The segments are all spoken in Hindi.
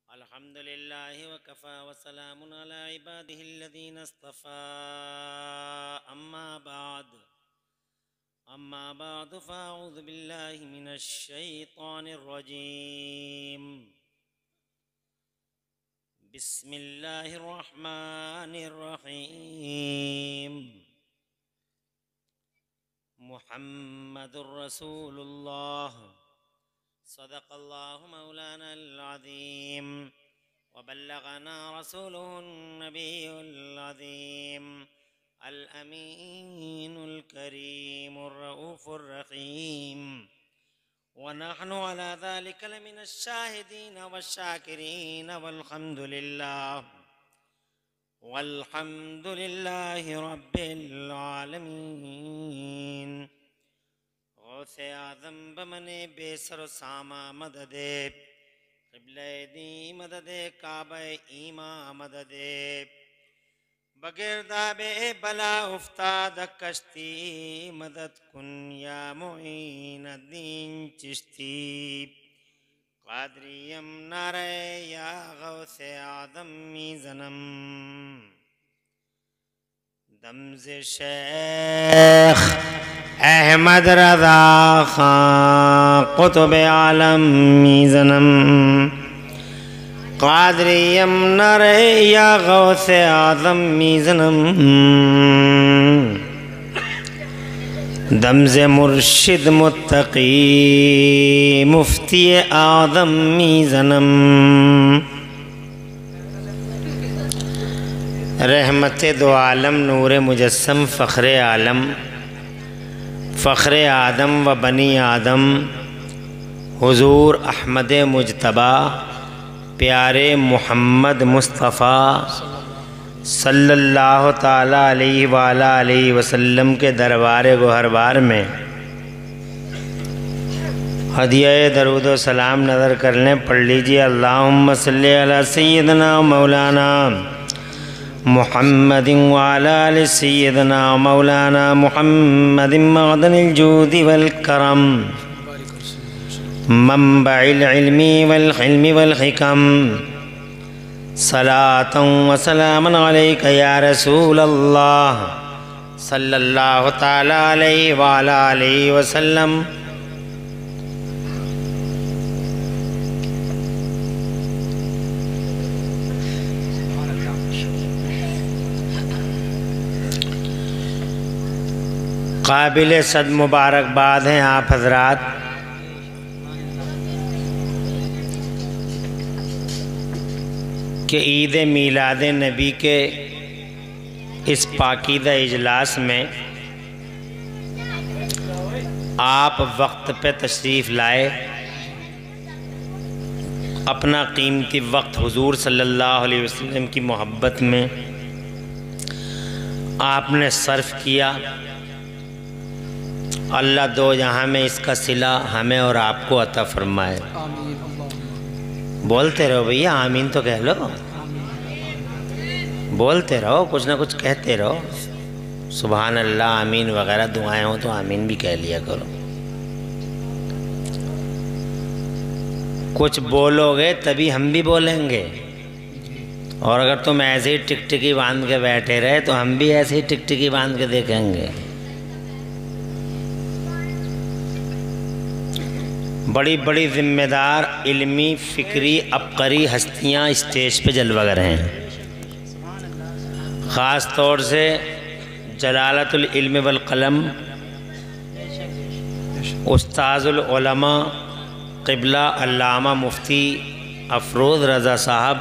अल्हम्दुलिल्लाह वकफ़ा वसलामुन अला इबादिहिल्लज़ीना इस्तफ़ा अम्मा बाद फ़अऊज़ु बिल्लाहि मिनश शैतानिर रजीम बिस्मिल्लाहिर रहमानिर रहीम मुहम्मदुर रसूलुल्लाह सदक़ल्लाहु मौलानल अज़ीम व बल्लगना रसूलुहुन नबियुल अज़ीम अल अमीनुल करीमुर रऊफ़ुर रहीम व नहनु अला ज़ालिका लमिनश शाहिदीन वश्शाकिरीन वल्हम्दुलिल्लाहि रब्बिल आलमीन। गौसे आज़म बमने बेसर सामा मददे क़िबले दी मददे काबे ईमा मददे बगिरदाबे बला उफ्ताद कश्ती मदद कुन या मुईन दीन चिश्ती क़ादरियम नारे या गौसे आज़म मीज़नम दमज़े शेख अहमद रज़ा खां क़ुतुब आलम मीज़नम क़ादरियम नरे या गौसे आज़म मीज़नम दमज़े मुर्शिद मुत्तक़ी मुफ्ती आज़म मीज़नम रहमत दो आलम नूर मुजस्सम फ़ख्रे आलम फ़ख्रे आदम व बनी आदम हुज़ूर अहमद मुजतबा प्यारे मोहम्मद मुस्तफ़ा सल्लल्लाहु ताला अलैहि वाला अलैहि वसल्लम के दरबार गोहरबार में हदिया दरूद व सलाम नज़र कर लें। पढ़ लीजिए अल्लाहुम्मा सल्ली अला सय्यदना मौलाना मुहम्मदिन व अला आलि सय्यदना मौलाना मुहम्मदिन मअदनिल जूदि वल करम मंबइल इल्मी वल हिल्मी वल हिकम सलातन व सलामन अलैका या रसूल अल्लाह सल्लल्लाहु ताला अलैहि व अला आलिहि वसल्लम। काबिल सद मुबारकबाद हैं आप हजरात कि ईद मीलाद नबी के इस पाकीदा इजलास में आप वक्त पे तशरीफ़ लाए, अपना कीमती वक्त हुजूर सल्लल्लाहु अलैहि वसल्लम की मोहब्बत में आपने सर्फ किया। अल्लाह दो जहाँ में इसका सिला हमें और आपको अता फरमाए। बोलते रहो भैया, आमीन तो कह लो, बोलते रहो, कुछ ना कुछ कहते रहो। सुभान अल्लाह आमीन वगैरह दुआएं हो तो आमीन भी कह लिया करो। कुछ बोलोगे तभी हम भी बोलेंगे, और अगर तुम ऐसे ही टिकटिकी बांध के बैठे रहे तो हम भी ऐसे ही टिकटिकी बांध के देखेंगे। बड़ी बड़ी जिम्मेदार इल्मी फ़िक्री अबकरी हस्तियाँ स्टेज पे जलवागर हैं। ख़ास तौर से जलालतुल इल्म वल क़लम उस्ताज़ुल उलमा क़िबला अल्लामा मुफ्ती अफरोज़ रज़ा साहब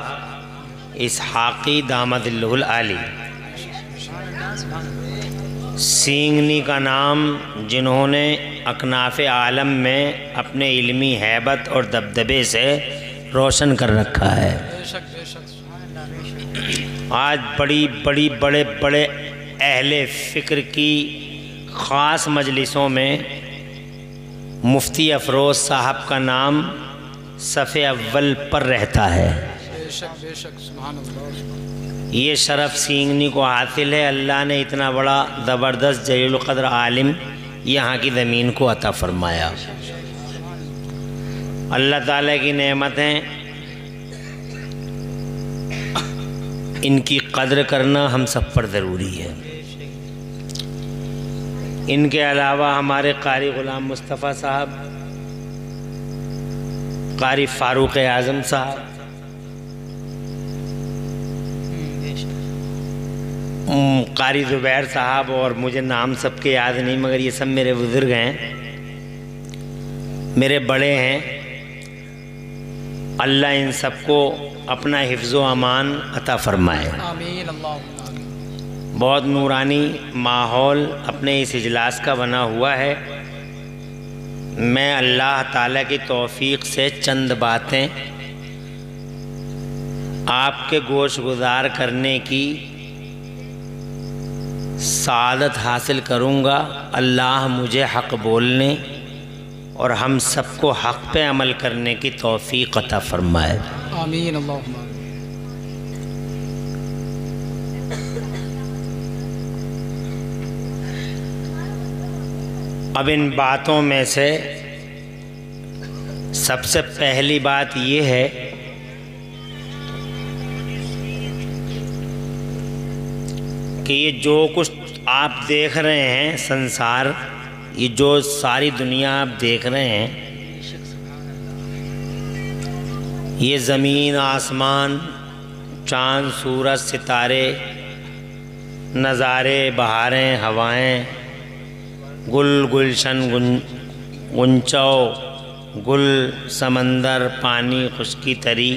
इसहाक़ी दामदिल्लहुल आली सींगनी का नाम, जिन्होंने अकनाफ़े आलम में अपने इल्मी हैबत और दबदबे से रोशन कर रखा है। आज बड़ी बड़ी बड़े बड़े अहले फ़िक्र की ख़ास मजलिसों में मुफ्ती अफरोज़ साहब का नाम सफ़े अव्वल पर रहता है। ये शरफ़ सींगनी को हासिल है। अल्लाह ने इतना बड़ा ज़बरदस्त जलील क़द्र आलिम यहाँ की ज़मीन को अता फ़रमाया। अल्लाह ताला की नेमतें, इनकी कद्र करना हम सब पर ज़रूरी है। इनके अलावा हमारे कारी ग़ुलाम मुस्तफ़ा साहब, कारी फ़ारूक आज़म साहब, कारी ज़ुबैर साहब, और मुझे नाम सबके याद नहीं, मगर ये सब मेरे बुज़ुर्ग हैं, मेरे बड़े हैं। अल्लाह इन सबको अपना हिफ्ज़ो अमान अता फ़रमाए। आमीन अल्लाह। बहुत नूरानी माहौल अपने इस इजलास का बना हुआ है। मैं अल्लाह ताला की तौफ़ीक़ से चंद बातें आपके गोश गुजार करने की सादत हासिल करूँगा। अल्लाह मुझे हक़ बोलने और हम सबको हक़ पे अमल करने की तौफ़ीक़ अता फ़रमाए। आमीन अल्लाह। अब इन बातों में से सबसे पहली बात ये है कि ये जो कुछ आप देख रहे हैं संसार, ये जो सारी दुनिया आप देख रहे हैं, ये ज़मीन आसमान, चाँद सूरज सितारे, नज़ारे, बहारें, हवाएं, गुल गुलशन, गुंचौ, गुल, समंदर, पानी, खुश्की तरी।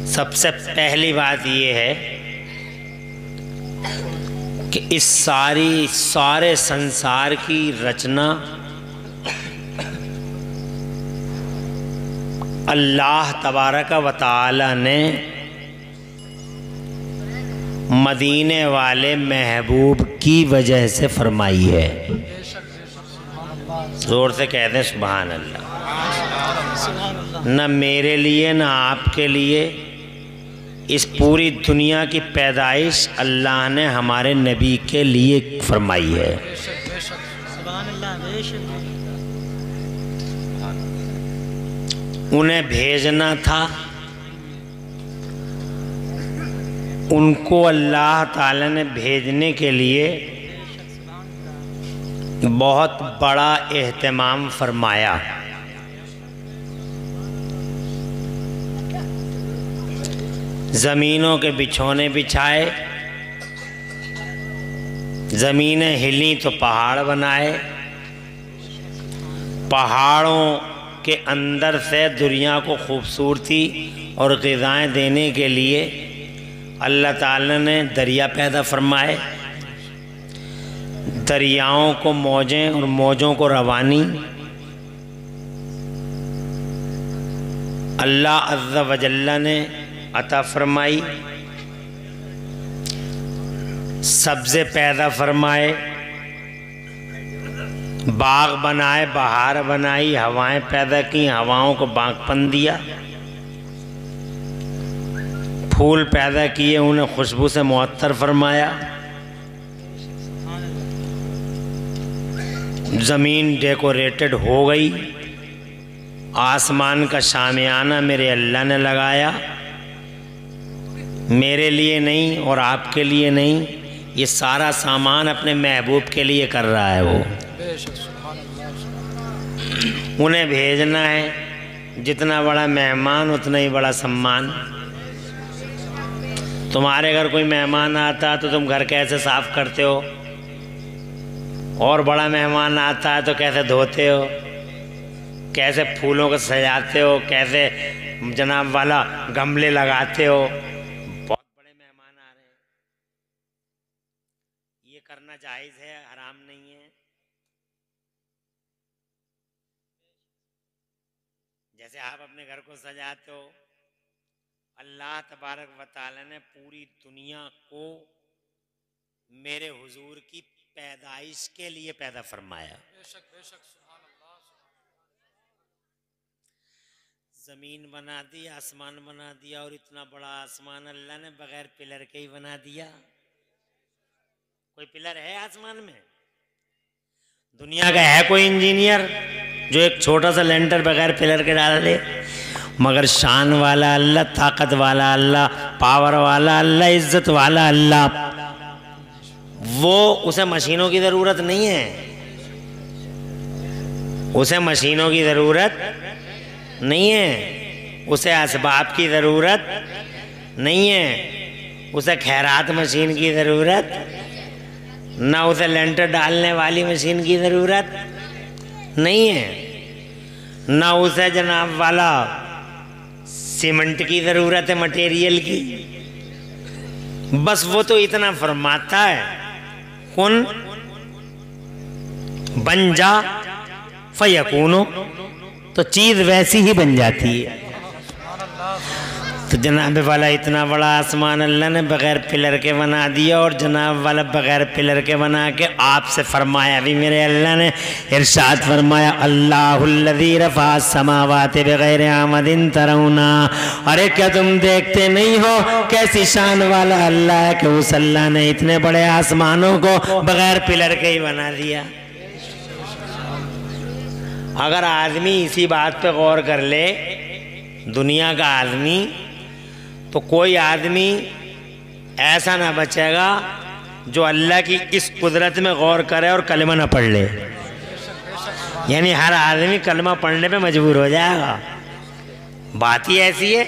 सबसे पहली बात ये है कि इस सारे संसार की रचना अल्लाह तबारक व तआला ने मदीने वाले महबूब की वजह से फरमाई है। ज़ोर से कह दें सुभान अल्लाह। न मेरे लिए न आपके लिए, इस पूरी दुनिया की पैदाइश अल्लाह ने हमारे नबी के लिए फरमाई है। उन्हें भेजना था, उनको अल्लाह ताला ने भेजने के लिए बहुत बड़ा एहतमाम फरमाया। ज़मीनों के बिछौने बिछाए, ज़मीनें हिली तो पहाड़ बनाए, पहाड़ों के अंदर से दुनिया को खूबसूरती और ग़िज़ाएँ देने के लिए अल्लाह ताला ने दरिया पैदा फरमाए, दरियाओं को मौजें और मौजों को रवानी। अल्लाह अज़्ज़ा व जल्ला ने अता फरमाई, सब्ज़े पैदा फरमाए, बाग बनाए, बहार बनाई, हवाएं पैदा की, हवाओं को बागपन दिया, फूल पैदा किए, उन्हें खुशबू से मुअत्तर फरमाया, ज़मीन डेकोरेटेड हो गई, आसमान का शामियाना मेरे अल्लाह ने लगाया, मेरे लिए नहीं और आपके लिए नहीं, ये सारा सामान अपने महबूब के लिए कर रहा है। वो उन्हें भेजना है, जितना बड़ा मेहमान उतना ही बड़ा सम्मान। तुम्हारे घर कोई मेहमान आता तो तुम घर कैसे साफ करते हो, और बड़ा मेहमान आता है तो कैसे धोते हो, कैसे फूलों को सजाते हो, कैसे जनाब वाला गमले लगाते हो। बहुत बड़े मेहमान आ रहे हैं, ये करना जायज़ है, हराम नहीं है। जैसे आप अपने घर को सजाते हो, अल्लाह तबारक व तआला ने पूरी दुनिया को मेरे हुजूर की पैदाइश के लिए पैदा फरमाया। बेशक बेशक सुभान अल्लाह। ज़मीन बना दी, आसमान बना दिया, और इतना बड़ा आसमान अल्लाह ने बगैर पिलर के ही बना दिया। कोई पिलर है आसमान में? दुनिया का है कोई इंजीनियर? जो एक छोटा सा लेंटर बगैर पिलर के डाल दे। मगर शान वाला अल्लाह, ताकत वाला अल्लाह, पावर वाला अल्लाह, इज्जत वाला अल्लाह, वो उसे मशीनों की ज़रूरत नहीं है, उसे मशीनों की ज़रूरत नहीं है, उसे असबाब की ज़रूरत नहीं है, उसे खैरात मशीन की ज़रूरत, ना उसे लेंटर डालने वाली मशीन की ज़रूरत नहीं है, ना उसे जनाब वाला सीमेंट की ज़रूरत है, मटेरियल की। बस वो तो इतना फरमाता है, कुन बन जा फयकूनो, तो चीज़ वैसी ही बन जाती है। तो जनाब वाला इतना बड़ा आसमान अल्लाह ने बग़ैर पिलर के बना दिया, और जनाब वाला बग़ैर पिलर के बना के आपसे फरमाया भी, मेरे अल्लाह ने इरशाद फरमाया, अल्लाहुल्लज़ी रफ़ा समावाति बिग़ैरि आमदिन तरौना। अरे क्या तुम देखते नहीं हो कैसी शान वाला अल्लाह है कि उस अल्लाह ने इतने बड़े आसमानों को बग़ैर पिलर के ही बना दिया। अगर आदमी इसी बात पे गौर कर ले, दुनिया का आदमी, तो कोई आदमी ऐसा ना बचेगा जो अल्लाह की इस कुदरत में गौर करे और कलमा ना पढ़ ले। यानी हर आदमी कलमा पढ़ने पे मजबूर हो जाएगा। बात ही ऐसी है।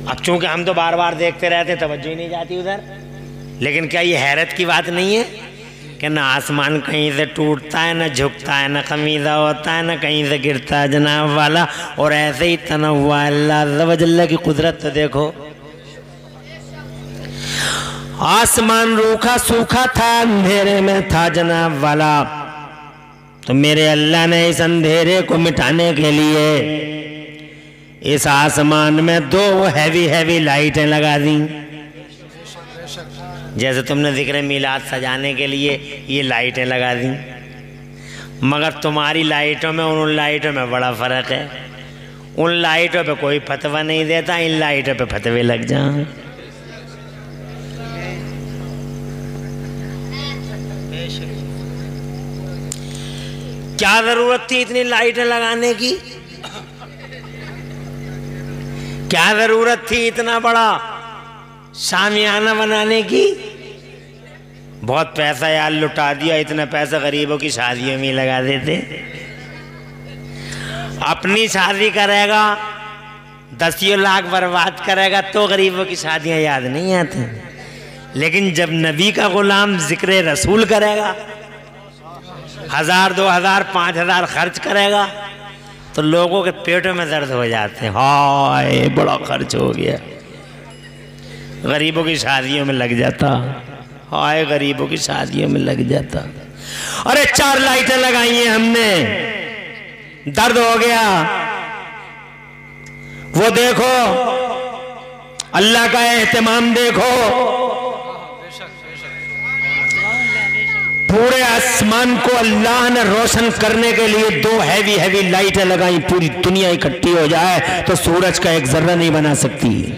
अब चूंकि हम तो बार बार देखते रहते, तवज्जो ही नहीं जाती उधर। लेकिन क्या ये हैरत की बात नहीं है कि ना आसमान कहीं से टूटता है, ना झुकता है, ना खमीज़ा होता है, ना कहीं से गिरता है जनाब वाला, और ऐसे ही तना हुआ अल्लाह अज़्ज़ा व जल्ल की कुदरत। तो देखो, आसमान रूखा सूखा था, अंधेरे में था जनाब वाला, तो मेरे अल्लाह ने इस अंधेरे को मिटाने के लिए इस आसमान में दो हैवी हैवी लाइटें लगा दी। जैसे तुमने ज़िक्र मिलाद सजाने के लिए ये लाइटें लगा दी, मगर तुम्हारी लाइटों में उन लाइटों में बड़ा फ़र्क है। उन लाइटों पे कोई फतवा नहीं देता, इन लाइटों पे फतवे लग जाएं। क्या ज़रूरत थी इतनी लाइटें लगाने की? क्या ज़रूरत थी इतना बड़ा शामियाना बनाने की? बहुत पैसा यार लुटा दिया, इतना पैसा गरीबों की शादियों में लगा देते। अपनी शादी करेगा, 10 लाख बर्बाद करेगा तो गरीबों की शादियां याद नहीं आती। लेकिन जब नबी का गुलाम जिक्र रसूल करेगा, 1000, 2000, 5000 खर्च करेगा, तो लोगों के पेटों में दर्द हो जाते हैं। हाय बड़ा खर्च हो गया, गरीबों की शादियों में लग जाता। हाय गरीबों की शादियों में लग जाता। अरे 4 लाइटें लगाई हैं हमने, दर्द हो गया। वो देखो अल्लाह का एहतमाम देखो, पूरे आसमान को अल्लाह ने रोशन करने के लिए 2 हैवी हैवी लाइटें लगाई। पूरी दुनिया इकट्ठी हो जाए तो सूरज का एक जर्रा नहीं बना सकती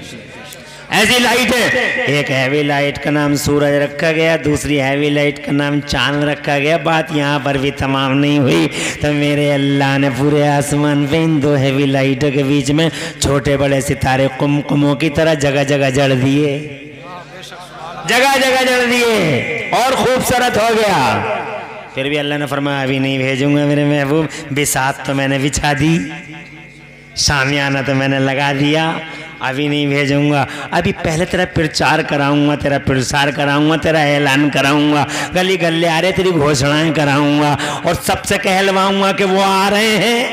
ऐसी लाइट है। एक हैवी लाइट का नाम सूरज रखा गया, दूसरी हैवी लाइट का नाम चांद रखा गया। बात यहाँ पर भी तमाम नहीं हुई, तो मेरे अल्लाह ने पूरे आसमान पे इन 2 हैवी लाइटों के बीच में छोटे बड़े सितारे कुमकुमों की तरह जगह जगह जड़ दिए, जगह जगह जड़ दिए, और खूबसूरत हो गया। फिर भी अल्लाह ने फरमाया अभी नहीं भेजूंगा मेरे महबूब, बिसात तो मैंने बिछा दी, शामियाना तो मैंने लगा दिया, अभी नहीं भेजूंगा। अभी पहले तेरा प्रचार कराऊंगा, तेरा प्रसार कराऊंगा, तेरा ऐलान कराऊंगा, गली गले आ रहे तेरी घोषणाएं कराऊंगा, और सबसे कहलवाऊंगा कि वो आ रहे हैं,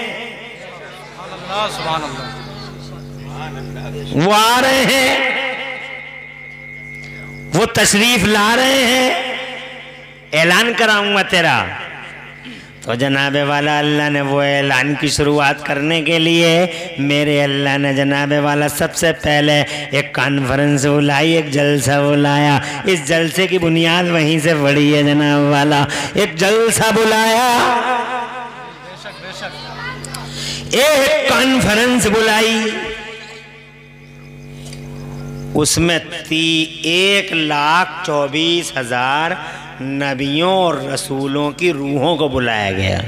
वो आ रहे हैं, वो तशरीफ ला रहे हैं, ऐलान कराऊंगा तेरा। तो जनाबे वाला अल्लाह ने वो ऐलान की शुरुआत करने के लिए मेरे अल्लाह ने जनाबे वाला सबसे पहले एक कॉन्फ्रेंस बुलाई, एक जलसा बुलाया। इस जलसे की बुनियाद वहीं से पड़ी है जनाब वाला। एक जलसा बुलाया, एक कॉन्फ्रेंस बुलाई, उसमें 1,24,000 नबियों और रसूलों की रूहों को बुलाया गया।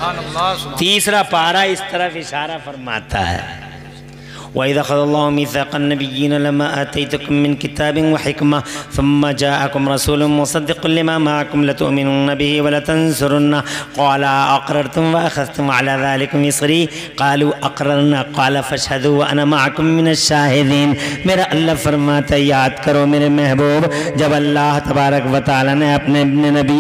सुभान अल्लाह सुभान तीसरा पारा इस तरफ इशारा फरमाता है, वइज़ अख़ज़ल्लाहु मीसाक़न नबिय्यीन लम्मा आतैतुकुम मिन किताबिन व हिकमा सुम्मा जाअकुम रसूलुन मुसद्दिक़ुन लिमा मअकुम लतु'मिनुन्न बिही व लतंसुरुन्ना क़ाला अक़ररतुम व अख़ज़्तुम अला ज़ालिकुम इसरी क़ालू अक़ररना क़ाल फ़अशहदू व अना मअकुम मिनश शाहिदीन। मेरा अल्लाह फरमाता है, याद करो मेरे महबूब, जब अल्लाह तबारक व तआला ने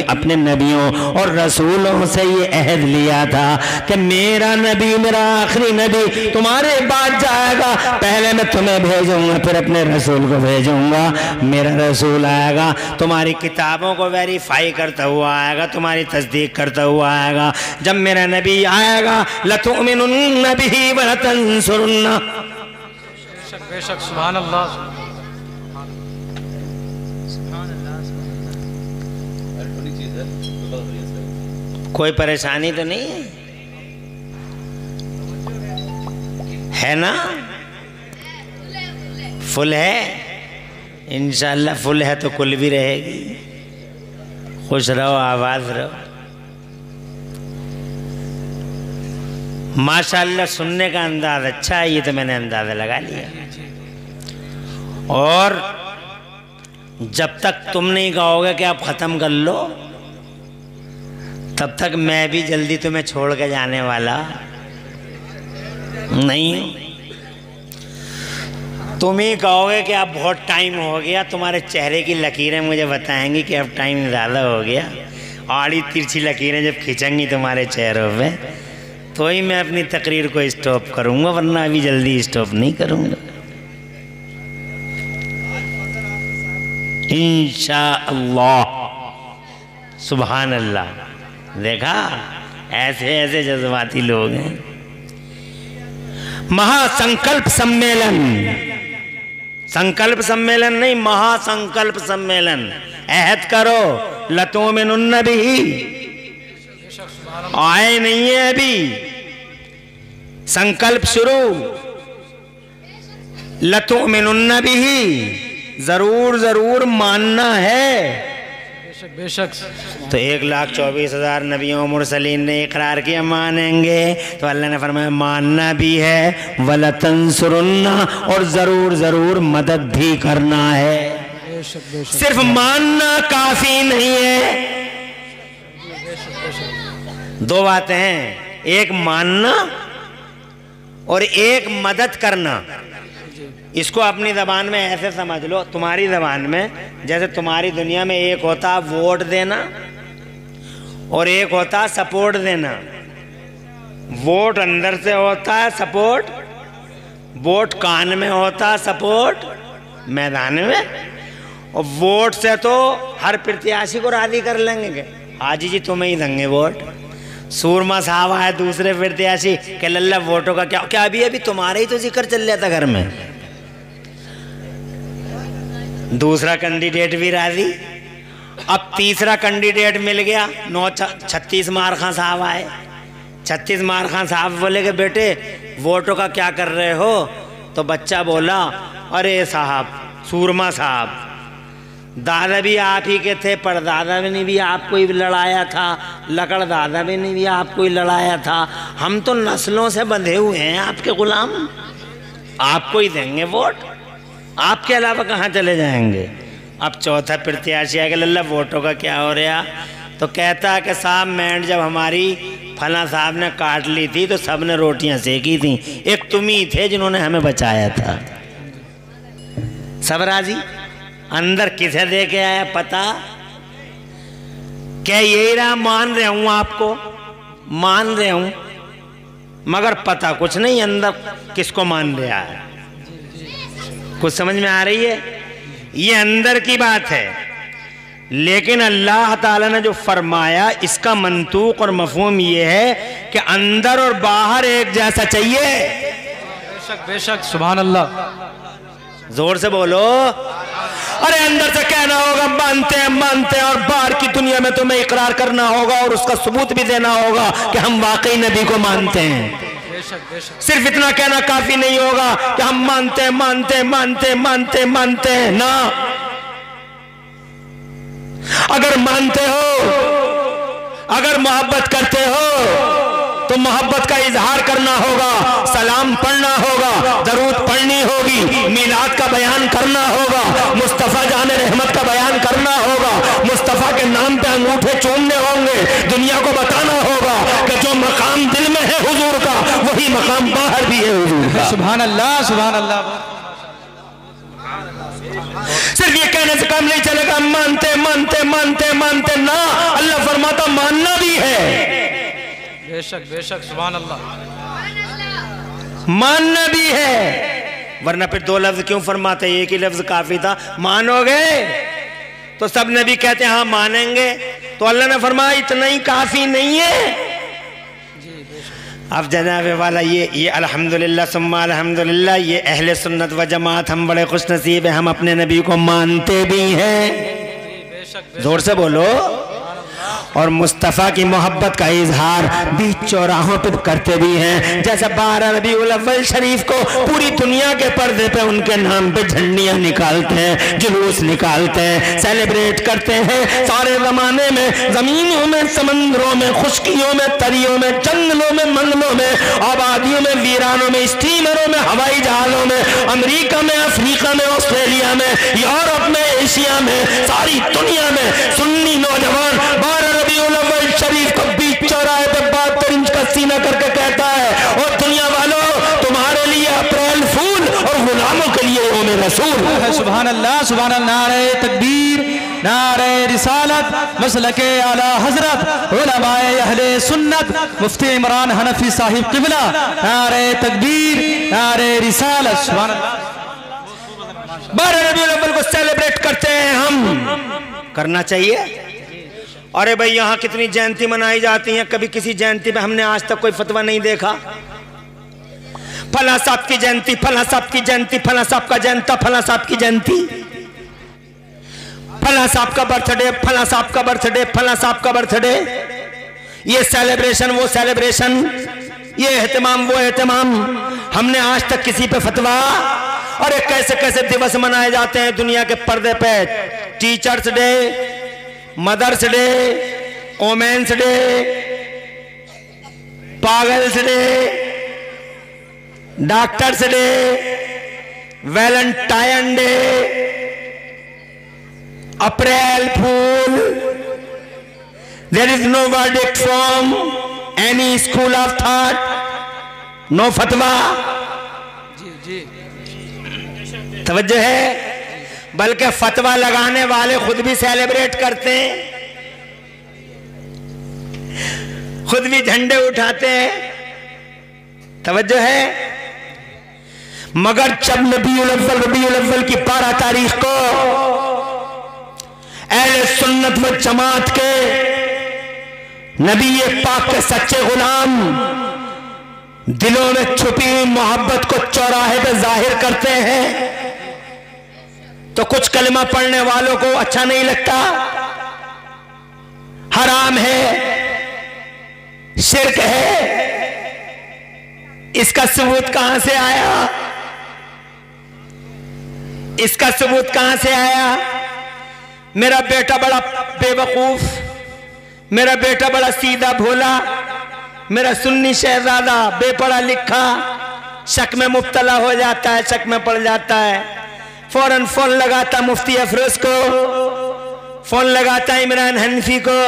अपने नबियों और रसूलों से ये अहद लिया था कि मेरा नबी, मेरा आखिरी नबी तुम्हारे बाद जाएगा, पहले मैं तुम्हें भेजूंगा फिर अपने रसूल को भेजूंगा। मेरा रसूल आएगा, तुम्हारी किताबों को वेरीफाई करता हुआ आएगा, तुम्हारी तस्दीक करता हुआ आएगा। जब मेरा नबी आएगा, लतुमिनुन्न बिही व लतंसुरुन्ना। बेशक सुभान अल्लाह। कोई परेशानी तो नहीं है ना? फुल है इंशाअल्लाह, फुल है तो कुल भी रहेगी। खुश रहो, आवाज रहो। माशाअल्लाह सुनने का अंदाज अच्छा है, ये तो मैंने अंदाजा लगा लिया। और जब तक तुम नहीं कहोगे कि आप ख़त्म कर लो, तब तक मैं भी जल्दी तुम्हें छोड़ के जाने वाला नहीं। तुम ही कहोगे कि अब बहुत टाइम हो गया, तुम्हारे चेहरे की लकीरें मुझे बताएंगी कि अब टाइम ज़्यादा हो गया। आड़ी तिरछी लकीरें जब खींचेंगी तुम्हारे चेहरों पे, तो ही मैं अपनी तकरीर को स्टॉप करूँगा, वरना अभी जल्दी स्टॉप नहीं करूँगा इंशाअल्लाह। सुभान अल्लाह। देखा, ऐसे ऐसे जज्बाती लोग हैं। महासंकल्प सम्मेलन, संकल्प सम्मेलन नहीं, महासंकल्प सम्मेलन। अहद करो, लतुमिनुन्न बिही। आए नहीं है अभी, संकल्प शुरू। लतुमिनुन्न बिही, जरूर जरूर मानना है। बेशक बेशक। तो 1,24,000 नबियों मुरसलीन ने इकरार किया मानेंगे, तो अल्लाह ने फरमाया मानना भी है, वलतंसुरुन्ना, और ज़रूर ज़रूर मदद भी करना है। बेशक बेशक। सिर्फ मानना काफ़ी नहीं है। दो बातें हैं, एक मानना और एक मदद करना। इसको अपनी ज़बान में ऐसे समझ लो, तुम्हारी ज़बान में, जैसे तुम्हारी दुनिया में एक होता वोट देना और एक होता सपोर्ट देना। वोट अंदर से होता है, सपोर्ट वोट कान में होता, सपोर्ट मैदान में। और वोट से तो हर प्रत्याशी को राजी कर लेंगे, हाजी जी तुम्हें ही देंगे वोट। सूरमा साहब आए दूसरे प्रत्याशी के लल्ला वोटों का क्या अभी अभी तुम्हारे ही तो जिक्र चल रहा था घर में। दूसरा कैंडिडेट भी राजी। अब तीसरा कैंडिडेट मिल गया, 36 मार खां साहब आए। 36 मार खां साहब बोले कि बेटे वोटों का क्या कर रहे हो? तो बच्चा बोला, अरे साहब, सूरमा साहब, दादा भी आप ही के थे, परदादा ने भी आपको ही लड़ाया था, लकड़ दादा भी ने भी आपको ही लड़ाया था। हम तो नस्लों से बंधे हुए हैं आपके गुलाम, आपको ही देंगे वोट, आपके अलावा कहाँ चले जाएंगे। अब चौथा प्रत्याशी आगे, लल्ला वोटों का क्या हो रहा? तो कहता है कि साहब मैंड जब हमारी फला साहब ने काट ली थी तो सब ने रोटियां सेकी थी, एक तुम ही थे जिन्होंने हमें बचाया था। सब राजी। अंदर किसे दे के आया पता? क्या यही रहा, मान रहे हूं आपको, मान रहे हूं, मगर पता कुछ नहीं अंदर किसको मान रहा है। कुछ समझ में आ रही है? ये अंदर की बात है। लेकिन अल्लाह ताला ने जो फरमाया, इसका मंतूक और मफहूम ये है कि अंदर और बाहर एक जैसा चाहिए। बेशक बेशक। सुभान अल्लाह। जोर से बोलो। अरे अंदर से कहना होगा मानते हैं मानते हैं, और बाहर की दुनिया में तुम्हें इकरार करना होगा और उसका सबूत भी देना होगा कि हम वाकई नबी को मानते हैं। सिर्फ इतना कहना काफी नहीं होगा कि हम मानते हैं मानते मानते मानते मानते हैं ना। अगर मानते हो, अगर मोहब्बत करते हो, तो मोहब्बत का इजहार करना होगा, सलाम पढ़ना होगा, दरूद पढ़नी होगी, मीलाद का बयान करना होगा, मुस्तफ़ा जाने रहमत का बयान करना होगा, मुस्तफ़ा के नाम पे अंगूठे चूमने होंगे, दुनिया को बताना होगा कि जो मकाम दिल में है हुजूर का वही मकाम बाहर भी है हुजूर का। सुभान अल्लाह, सुभान अल्लाह। सिर्फ ये कहने से काम नहीं चलेगा, मानते मानते मानते मानते ना, अल्लाह फरमाता मानना भी है। बेशक बेशक, सुभान अल्लाह, मानना भी है, वरना फिर दो लफ्ज क्यों फरमाते, एक ही लफ्ज काफी था, मानोगे तो सब नबी कहते हैं हाँ मानेंगे, तो अल्लाह ने फरमाया इतना ही काफी नहीं है। अब जनाब वाला ये अल्हम्दुलिल्लाह सुम्मा अल्हम्दुलिल्लाह, ये अहले सुन्नत व जमात हम बड़े खुश नसीब है, हम अपने नबी को मानते भी हैं, जोर से बोलो, और मुस्तफ़ा की मोहब्बत का इजहार बीच चौराहों पर करते भी हैं। जैसे 12 रबीउल अव्वल शरीफ को पूरी दुनिया के पर्दे पे उनके नाम पे झंडियां निकालते हैं, जुलूस निकालते हैं, सेलिब्रेट करते हैं। सारे जमाने में जमीनों में, समंदरों में, खुश्कियों में, तरियों में, जंगलों में, मंगलों में, आबादियों में, वीरानों में, स्टीमरों में, हवाई जहाजों में, अमेरिका में, अफ्रीका में, ऑस्ट्रेलिया में, यूरोप में, एशिया में, सारी दुनिया में सुन्नी नौजवान 12 रबीउल अव्वल शरीफ को बीच चौराहे पे 72 इंच का सीना करके कहता है, और दुनिया वालों तुम्हारे लिए अप्रैल फूल और गुलामों के लिए यौम रसूल। सुभान अल्लाह, सुभान अल्लाह। नारे तकबीर, नारे रिसालत, मसलके आला हजरत उलमाए अहले सुन्नत मुफ्ती इमरान हनफी साहिब किबला, नारे तकबीर, नारे रिसालत, सुभान अल्लाह। 12 रबीउल अव्वल को सेलिब्रेट करते हैं, हम करना चाहिए। अरे भाई यहाँ कितनी जयंती मनाई जाती है, कभी किसी जयंती में हमने आज तक कोई फतवा नहीं देखा। फला साहब की जयंती, फला साहब की जयंती, फला साहब का जयंता, फला साहब की जयंती, फला साहब का बर्थडे, फला साहब का बर्थडे, फला साहब का बर्थडे, ये सेलिब्रेशन वो सेलिब्रेशन, ये एहतमाम वो एहतमाम, हमने आज तक किसी पे फतवा। और कैसे कैसे दिवस मनाए जाते हैं दुनिया के पर्दे पे, teachers day, mothers day, women's day, पागल्स day, doctors day, Valentine day, April fool. There is no verdict from any school of thought, no फतवा। जी जी, तवज्जो है, बल्कि फतवा लगाने वाले खुद भी सेलिब्रेट करते हैं, खुद भी झंडे उठाते हैं। तवज्जो है, मगर जब रबीउल अव्वल की 12 तारीख को अहले सुन्नत व जमात के नबी पाक के सच्चे गुलाम दिलों में छुपी हुई मोहब्बत को चौराहे पे जाहिर करते हैं, तो कुछ कलमा पढ़ने वालों को अच्छा नहीं लगता, हराम है, शिर्क है। इसका सबूत कहां से आया, इसका सबूत कहां से आया? मेरा बेटा बड़ा बेवकूफ, मेरा बेटा बड़ा सीधा भोला, मेरा सुन्नी शहजादा बेपढ़ा लिखा शक में मुब्तला हो जाता है, शक में पड़ जाता है, फौरन फोन लगाता मुफ्ती अफरोज को, फोन लगाता इमरान हनफी को,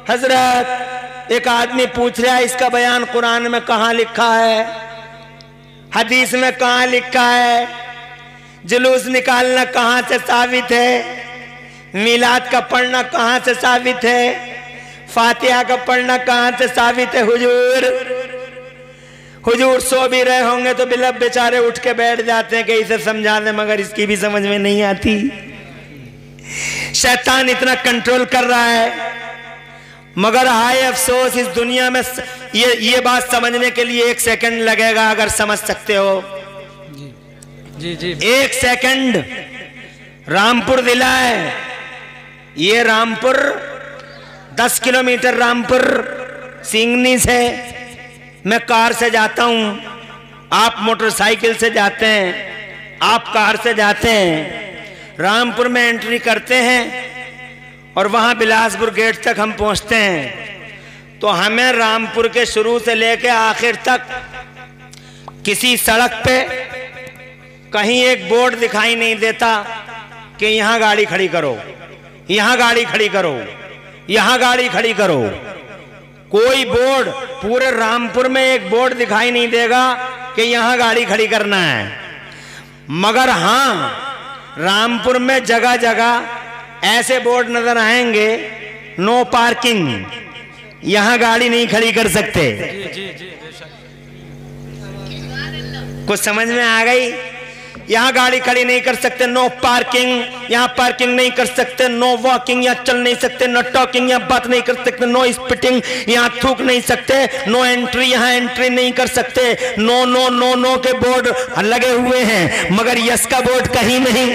हजरत एक आदमी पूछ रहा है इसका बयान कुरान में कहाँ लिखा है, हदीस में कहाँ लिखा है, जुलूस निकालना कहाँ से साबित है, मिलाद का पढ़ना कहाँ से साबित है, फातिहा का पढ़ना कहाँ से साबित है? हुजूर हुजूर सो भी रहे होंगे तो बिलब बेचारे उठ के बैठ जाते हैं कि इसे समझा दें, मगर इसकी भी समझ में नहीं आती। शैतान इतना कंट्रोल कर रहा है, मगर हाय अफसोस इस दुनिया में ये बात समझने के लिए 1 सेकंड लगेगा, अगर समझ सकते हो। जी जी, 1 सेकंड। रामपुर जिला है, ये रामपुर 10 किलोमीटर रामपुर सिंगनी से मैं कार से जाता हूं, आप मोटरसाइकिल से जाते हैं, आप कार से जाते हैं, रामपुर में एंट्री करते हैं और वहां बिलासपुर गेट तक हम पहुंचते हैं तो हमें रामपुर के शुरू से लेके आखिर तक किसी सड़क पे कहीं एक बोर्ड दिखाई नहीं देता कि यहां गाड़ी खड़ी करो, यहां गाड़ी खड़ी करो, यहां गाड़ी खड़ी करो। कोई बोर्ड पूरे रामपुर में एक बोर्ड दिखाई नहीं देगा कि यहां गाड़ी खड़ी करना है। मगर हां, रामपुर में जगह जगह ऐसे बोर्ड नजर आएंगे, नो पार्किंग, यहां गाड़ी नहीं खड़ी कर सकते। कुछ समझ में आ गई? यहाँ गाड़ी खड़ी नहीं कर सकते, नो पार्किंग, यहाँ पार्किंग नहीं कर सकते, नो वॉकिंग, यहाँ चल नहीं सकते, नो टॉकिंग, यहाँ बात नहीं कर सकते, नो स्पिटिंग, यहाँ थूक नहीं सकते, नो एंट्री, यहाँ एंट्री नहीं कर सकते। नो नो नो नो के बोर्ड लगे हुए हैं, मगर यस का बोर्ड कहीं नहीं।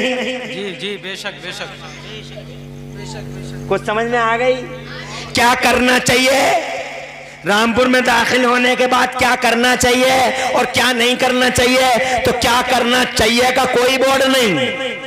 जी जी बेशक बेशक। कुछ समझ में आ गई? क्या करना चाहिए? रामपुर में दाखिल होने के बाद क्या करना चाहिए और क्या नहीं करना चाहिए? तो क्या करना चाहिए का कोई बोर्ड नहीं,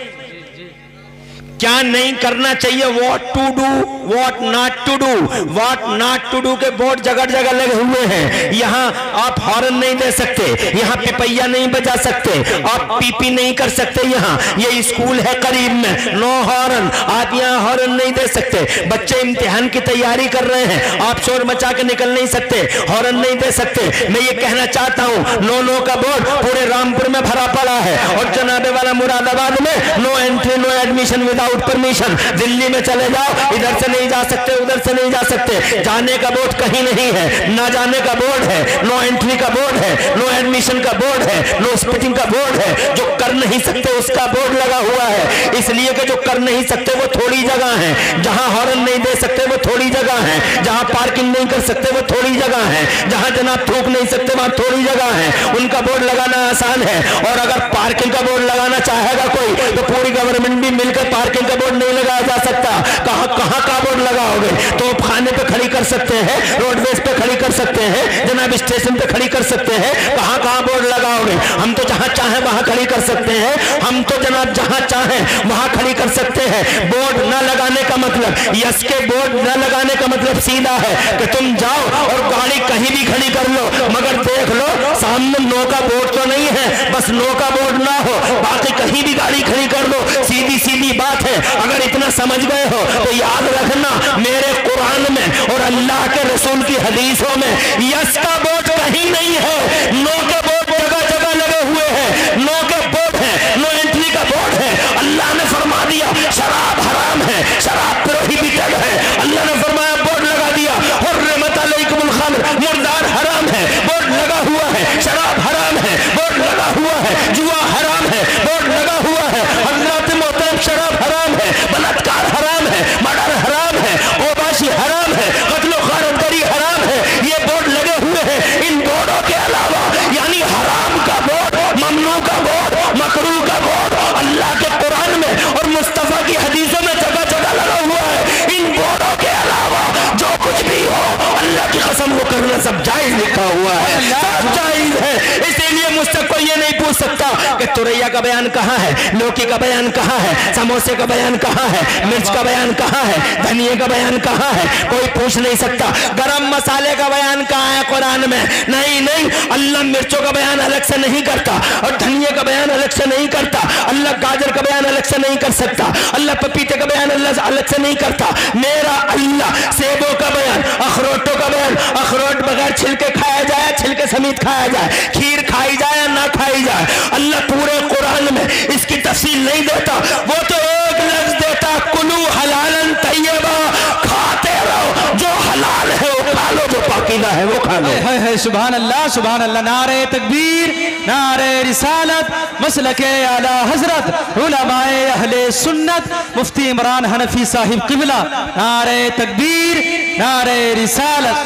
क्या नहीं करना चाहिए, what to do, what not to do, what not to do के बोर्ड जगह जगह लगे हुए हैं। यहाँ आप हॉर्न नहीं दे सकते, यहाँ पिपैया नहीं बजा सकते, आप पीपी नहीं कर सकते। यहाँ ये स्कूल है करीब में, नो हॉर्न, आप यहाँ हॉर्न नहीं दे सकते। बच्चे इम्तिहान की तैयारी कर रहे हैं, आप शोर मचा के निकल नहीं सकते, हॉर्न नहीं दे सकते। मैं ये कहना चाहता हूँ, नो नो का बोर्ड पूरे रामपुर में भरा पड़ा है। और जनाबे वाला मुरादाबाद में no entry no admission without permission. Delhi में चले जाओ, इधर से नहीं जा सकते, उधर से नहीं जा सकते। जाने का बोर्ड कहीं नहीं है, ना जाने का बोर्ड है, नो एंट्री का बोर्ड है, नो एडमिशन का बोर्ड है, नो स्पिटिंग का बोर्ड है। जो कर नहीं सकते उसका बोर्ड लगा हुआ है, इसलिए कि जो कर नहीं सकते वो थोड़ी जगह है, जहां हॉर्न नहीं दे सकते वो थोड़ी जगह है, जहां पार्किंग नहीं कर सकते वो थोड़ी जगह है, जहां जनाब थूक नहीं सकते वहां थोड़ी जगह है। उनका बोर्ड लगाना आसान है। और अगर पार्किंग का बोर्ड लगाना चाहेगा कोई, तो पूरी गवर्नमेंट भी मिलकर पार्किंग का बोर्ड नहीं लगाया जा सकता। कहां कहां का बोर्ड लगाओगे? तो खाने पे खड़ी कर सकते हैं, रोडवेज पे खड़ी कर सकते हैं, जनाब स्टेशन पे खड़ी कर सकते हैं। कहां कहां बोर्ड लगाओगे? हम तो जहां चाहे वहां खड़ी कर सकते हैं, हम तो जनाब जहां चाहे वहां खड़ी कर सकते हैं। बोर्ड न लगाने का मतलब, यस के बोर्ड न लगाने का मतलब सीधा है कि तुम जाओ और गाड़ी कहीं भी खड़ी कर लो, मगर देख लो सामने नो का बोर्ड तो नहीं है, बस नो का बोर्ड ना हो, बाकी कहीं भी गाड़ी खड़ी कर लो। सीधी सीधी बात है। अगर इतना समझ गए हो तो याद रखना, मेरे कुरान में और अल्लाह के रसूल की हदीसों में यस का बोर्ड कहीं नहीं है, नो के बोर्ड जगह जगह लगे हुए हैं। नो के बोर्ड है, नो एंट्री का बोर्ड है। अल्लाह ने फरमा दिया शराब हराम है, शराब प्रोहिबिटेड है। अल्लाह ने फरमाया बोर्ड लगा दिया, हुर्रिमत अलैकुमुल खम्र, मुर्दार हराम है, बोर्ड लगा हुआ है। शराब हराम है, बोर्ड लगा हुआ है। जुआ हराम है, बोर्ड लगा हुआ है। हज़रत मोहतरम शराब हराम है, बलात्कार हराम है, मर्डर हराम है, ओबाशी हराम है, कत्ल खारतगरी हराम है। ये बोर्ड लगे हुए हैं। इन बोर्डों के अलावा यानी हराम का बोर्ड, ममनू का बोर्ड, मकरू का बोर्ड अल्लाह के कुरान में और मुस्तफा की हदीसों में जगह जगह लगा हुआ है। इन बोर्डों के अलावा जो कुछ भी हो, अल्लाह की कसम वो करना सब जायज लिखा हुआ है, सब जायज है। इसीलिए मुझसे कोई ये नहीं पूछ सकता कि तुरैया का बयान कहाँ है, लौकी का बयान कहाँ है, समोसे का बयान कहाँ है, मिर्च का बयान कहाँ है, धनिया का बयान कहाँ है। कोई पूछ नहीं सकता। गरम मसाले का बयान कहाँ है कुरान में? नहीं नहीं, अल्लाह मिर्चों का बयान अलग से नहीं करता और धनिया का बयान अलग से नहीं करता। अल्लाह गाजर का बयान अलग से नहीं कर सकता। अल्लाह पपीते का बयान अल्लाह अलग से नहीं करता। मेरा अल्लाह सेबों का बयान, अखरोटों का बयान, अखरोट बगैर छिलके खाया जाए, छिलके समेत खाया जाए, खीर खाई जाए या ना खाई जाए, अल्लाह पूरे कुरान में इसकी तफसील नहीं देता। वो तो एक लफ्ज देता, कुलू हलालन तय्यबा, खाते रहो, जो हलाल है वो खा लो, जो पाकीज़ा है वो खा लो। है सुभान अल्लाह सुभान अल्लाह। नारे तकबीर, नारे रिसालत, मसलके आला हजरत उलमाए अहले सुन्नत मुफ्ती इमरान हनफी साहिब क़िबला। नारे तकबीर, नारे रिसालत।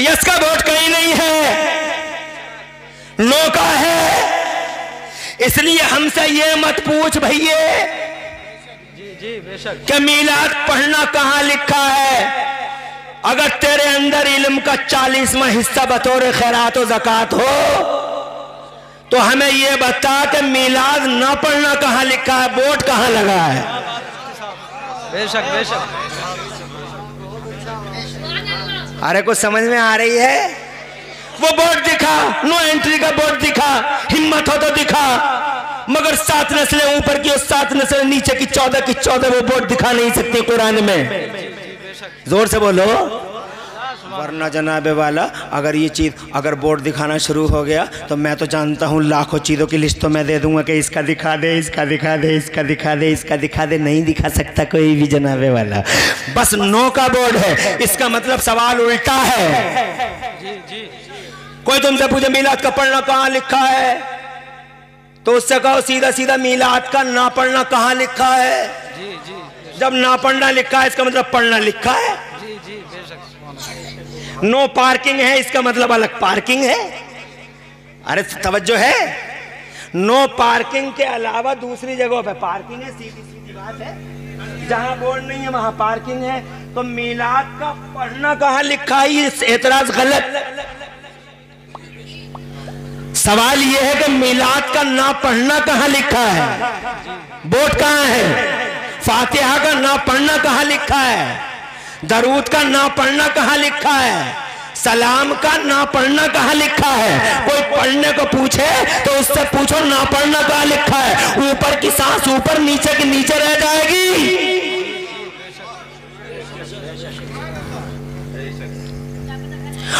यस का वोट कहीं नहीं है, नो का है। इसलिए हमसे ये मत पूछ भैया कि मीलाद पढ़ना कहां लिखा है। अगर तेरे अंदर इल्म का 40वां हिस्सा बतौर खैरात और ज़कात हो तो हमें यह बता कि मीलाद ना पढ़ना कहां लिखा है, वोट कहां लगा है। बेशक बेशक। अरे कुछ समझ में आ रही है? वो बोर्ड दिखा, नो एंट्री का बोर्ड दिखा, हिम्मत हो तो दिखा, मगर 7 नस्लें ऊपर की और 7 नस्लें नीचे की 14 वो बोर्ड दिखा नहीं सकती कुरान में। जोर से बोलो। वरना जनाबे वाला अगर ये चीज़ अगर बोर्ड दिखाना शुरू हो गया तो मैं तो जानता हूँ लाखों चीज़ों की लिस्ट तो मैं दे दूंगा कि इसका दिखा दे, इसका दिखा दे, इसका दिखा दे, इसका दिखा दे। नहीं दिखा सकता कोई भी जनाबे वाला, बस नो का बोर्ड है। इसका मतलब सवाल उल्टा है। कोई तुमसे पूछे मीलाद का पढ़ना कहाँ लिखा है, तो उससे कहो सीधा सीधा मीलाद का ना पढ़ना कहाँ लिखा है। जब ना पढ़ना लिखा है इसका मतलब पढ़ना लिखा है। नो पार्किंग है इसका मतलब अलग पार्किंग है। अरे तवज्जो है, नो पार्किंग के अलावा दूसरी जगहों पे पार्किंग है, सीधी सीधी बात है। जहां बोर्ड नहीं है वहां पार्किंग है। तो मीलाद का पढ़ना कहाँ लिखा है, ये एतराज गलत। सवाल यह है कि मीलाद का ना पढ़ना कहाँ लिखा है, बोर्ड कहाँ है। फातिहा का ना पढ़ना कहाँ लिखा है, दरूद का ना पढ़ना कहाँ लिखा है, सलाम का ना पढ़ना कहाँ लिखा है। कोई पढ़ने को पूछे तो उससे पूछो ना पढ़ना कहाँ लिखा है। ऊपर की सांस ऊपर, नीचे की नीचे रह जाएगी।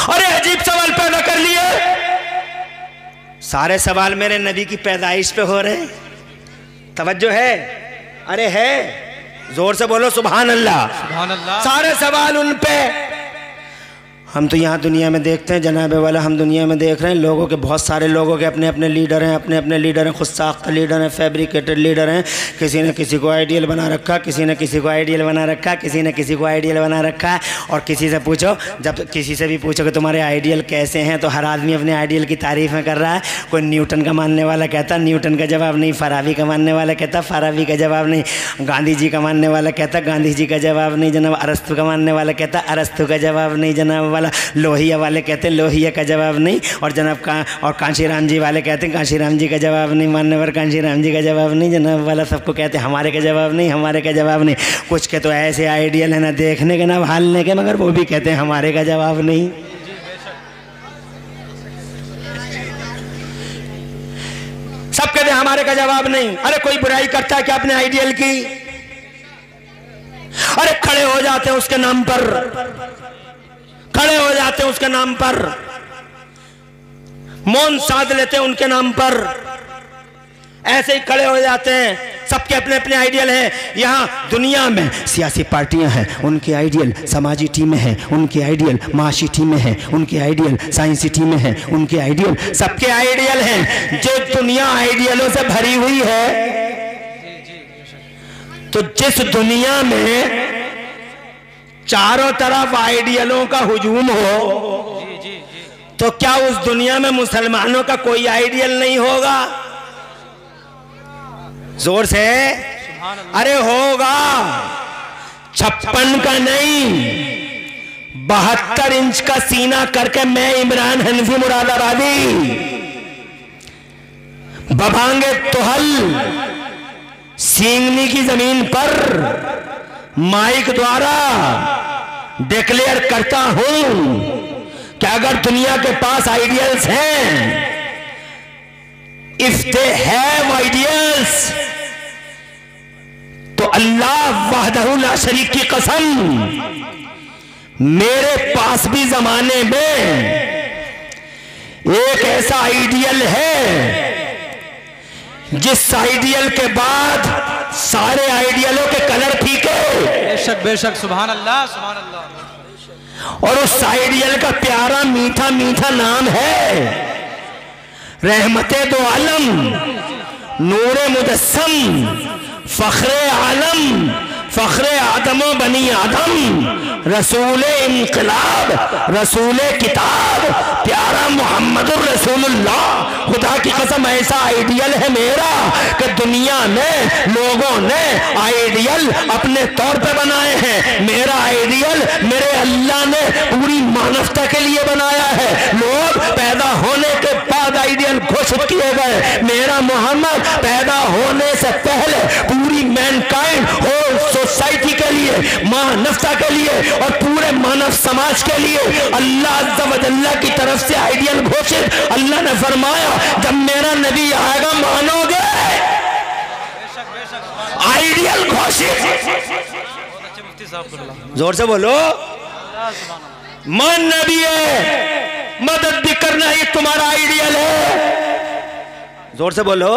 अरे अजीब सवाल पैदा कर लिए। सारे सवाल मेरे नबी की पैदाइश पे हो रहे हैं। तवज्जो है? अरे है, जोर से बोलो सुभान अल्लाह। सुभान अल्लाह। सारे सवाल उन पे। हम तो यहाँ दुनिया में देखते हैं जनाबे वाला, हम दुनिया में देख रहे हैं लोगों के, बहुत सारे लोगों के अपने अपने लीडर हैं, अपने अपने लीडर हैं, खुद साख्ता लीडर हैं, फैब्रिकेटेड लीडर हैं। किसी ने किसी को आइडियल बना रखा, किसी ने किसी को आइडियल बना रखा, किसी ने किसी को आइडियल बना रखा है। और किसी से पूछो, जब किसी से भी पूछो कि तुम्हारे आइडियल कैसे हैं, तो हर आदमी अपने आइडियल की तारीफ़ें कर रहा है। कोई न्यूटन का मानने वाला कहता न्यूटन का जवाब नहीं, फराबी का मानने वाला कहता फराबी का जवाब नहीं, गांधी जी का मानने वाला कहता गांधी जी का जवाब नहीं जनाब, अरस्तु का मानने वाला कहता अरस्तु का जवाब नहीं जनाब वाला, लोहिया वाले कहते लोहिया का जवाब नहीं, और जनाब और कांशीराम जी वाले कहते हैं कांशीराम जी का जवाब नहीं, मानने पर कांशीराम जी का जवाब नहीं जनाब वाला। सबको कहते हमारे का जवाब नहीं, हमारे का जवाब नहीं। कुछ के तो ऐसे आइडियल है ना देखने के ना भालने के, मगर वो भी कहते हैं हमारे का जवाब नहीं। सब कहते हैं हमारे का जवाब नहीं। अरे कोई बुराई करता है क्या अपने आइडियल की? अरे खड़े हो जाते हैं उसके नाम पर, खड़े हो जाते हैं उसके नाम पर, मौन साध लेते हैं उनके नाम पर, ऐसे ही खड़े हो जाते हैं। सबके अपने अपने आइडियल हैं। यहाँ दुनिया में सियासी पार्टियां हैं, उनके आइडियल, समाजी टीमें हैं, उनके आइडियल, माशी टीमें हैं, उनके आइडियल, साइंसी टीमें हैं, उनके आइडियल, सबके आइडियल हैं। जो दुनिया आइडियलों से भरी हुई है, तो जिस दुनिया में चारों तरफ आइडियलों का हुजूम हो, तो क्या उस दुनिया में मुसलमानों का कोई आइडियल नहीं होगा? जोर से। अरे होगा। 56 का नहीं, 72 इंच का सीना करके मैं इमरान हनफी मुरादाबादी बभांगे तोहल सींगनी की जमीन पर माइक द्वारा डिक्लेयर करता हूं कि अगर दुनिया के पास आइडियल्स हैं, इफ दे हैव आइडियल्स, तो अल्लाह वहदहू ला शरीक की कसम, मेरे पास भी जमाने में एक ऐसा आइडियल है जिस आइडियल के बाद सारे आइडियलों के कलर फीके। बेशक बेशक, सुभान अल्लाह सुभान अल्लाह। और उस आइडियल का प्यारा मीठा मीठा नाम है रहमते दो आलम, नूरे मुजस्सम, फख्रे आलम, फख्रे आदमो बनी आदम, रसूल इनकलाब, रसूल किताब, प्यारा मोहम्मदुर रसूलुल्लाह। खुदा की कसम ऐसा आइडियल है मेरा कि दुनिया में लोगों ने आइडियल अपने तौर पे बनाए हैं। मेरा आइडियल मेरे अल्लाह ने पूरी मानवता के लिए बनाया है। लोग पैदा होने के बाद आइडियल घोषित किए गए, मेरा मोहम्मद पैदा होने से पहले पूरी मैनकाइंड हो सोसाइटी के लिए, महानवता के लिए और पूरे मानव समाज के लिए अल्लाह अज़्ज़ा व जल्ला की तरफ से आइडियल घोषित। अल्लाह ने फरमाया जब मेरा नबी आएगा मानोगे, आइडियल घोषित। जोर से बोलो, मान नबी है, मदद भी करना ही तुम्हारा आइडियल है। जोर से बोलो।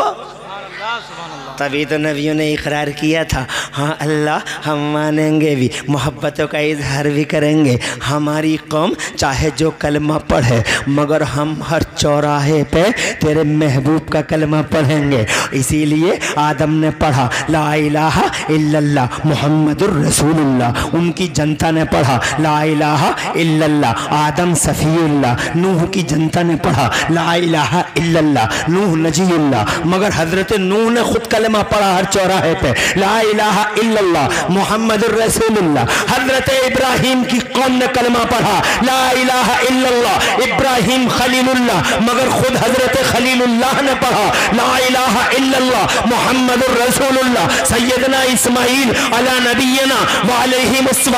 तभी तो नबियों ने इकरार किया था, हाँ अल्लाह हम मानेंगे भी, मोहब्बतों का इजहार भी करेंगे। हमारी कौम चाहे जो कलमा पढ़े मगर हम हर चौराहे पे तेरे महबूब का कलमा पढ़ेंगे। इसीलिए आदम ने पढ़ा ला इलाहा इल्लल्लाह मुहम्मदुर रसूलुल्लाह, उनकी जनता ने पढ़ा ला इलाहा इल्लल्लाह आदम सफ़ीउल्लाह, नूह की जनता ने पढ़ा ला इलाहा इल्लल्लाह नूह नजीउल्लाह, मगर हजरत नूह ने खुद कलमा पढ़ा हर चौराहे पे ला इलाहा इल्लल्लाह मुहम्मदुर रसूलुल्लाह। हजरत इब्राहिम की कौम ने कलमा पढ़ा ला इलाहा इल्लल्लाह इब्राहिम खलीलुल्लाह, मगर खुद हजरत खलीलुल्लाह ने पढ़ा ला इलाहा इल्लल्लाह मुहम्मदुर रसूलुल्लाह। सैयदना इस्माइल अला नबीना व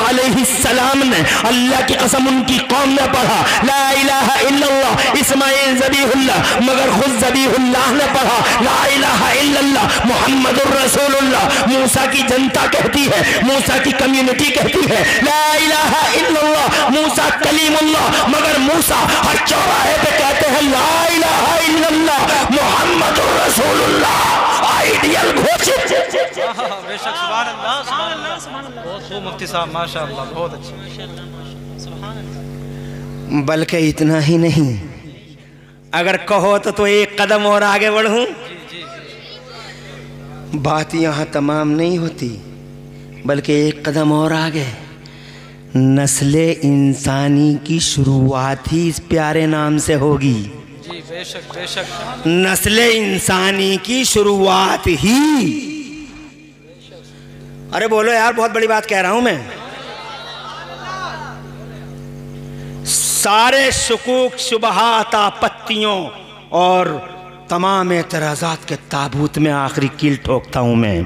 अलैहिस्सलाम ने अल्लाह की कसम उनकी कौम ने पढ़ा ला इलाहा इल्लल्लाह इस्माइल ज़बीहुल्लाह, मगर खुद ज़बीहुल्लाह ने पढ़ा ला इलाहा इल्लल्लाह मुहम्मदुर रसूलुल्लाह। मूसा की जनता कहती है, मूसा की कम्युनिटी कहती है ला इलाहा इल्लल्लाह मूसा कलीमुल्लाह, मगर मूसा हर चौराहे पे कहते हैं ला इलाहा इल्लल्लाह मुहम्मदुर रसूलुल्लाह। आइडियल घोषित। बेशक सुभान अल्लाह, सुभान अल्लाह, सुभान अल्लाह। बहुत खूब मुफ्ती साहब, माशाअल्लाह, बहुत अच्छा। बल्कि इतना ही नहीं, अगर कहो तो एक कदम और आगे बढ़ूं। बात यहाँ तमाम नहीं होती, बल्कि एक कदम और आगे। नस्ले इंसानी की शुरुआत ही इस प्यारे नाम से होगी। जी बेशक बेशक। नस्ले इंसानी की शुरुआत ही। अरे बोलो यार, बहुत बड़ी बात कह रहा हूं मैं। सारे शुकूक शुबहात आपत्तियों और तमाम एतराज़ात के ताबूत में आखिरी कील ठोकता हूं मैं।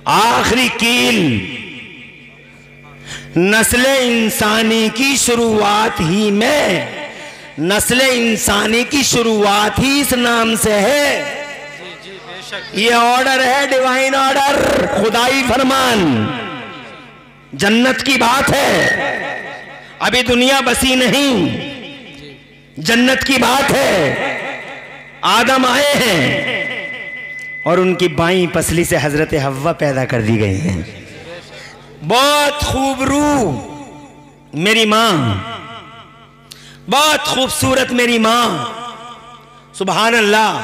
आखिरी कील नस्ले इंसानी की शुरुआत ही में, नस्ले इंसानी की शुरुआत ही इस नाम से है। जी जी बेशक। ये ऑर्डर है, डिवाइन ऑर्डर, खुदाई फरमान। जन्नत की बात है, अभी दुनिया बसी नहीं, जन्नत की बात है। आदम आए हैं और उनकी बाईं पसली से हजरत हव्वा पैदा कर दी गई हैं। बहुत खूब रूह मेरी मां, बहुत खूबसूरत मेरी मां। सुभान अल्लाह,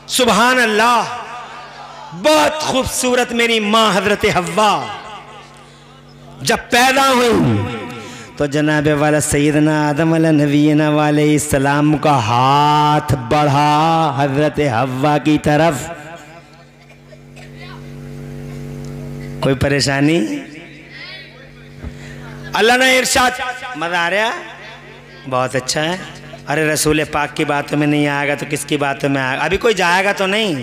सुभान अल्लाह। बहुत खूबसूरत मेरी मां हजरत हव्वा जब पैदा हुई तो जनाबे वाला सैयदना आदम अला नबीना वाले इस्लाम का हाथ बढ़ा हजरत हव्वा की तरफ। कोई परेशानी? अल्लाह ने इरशाद, मजा आ रहा? बहुत अच्छा है। अरे रसूल पाक की बातों में नहीं आएगा तो किसकी बातों में आएगा? अभी कोई जाएगा तो नहीं।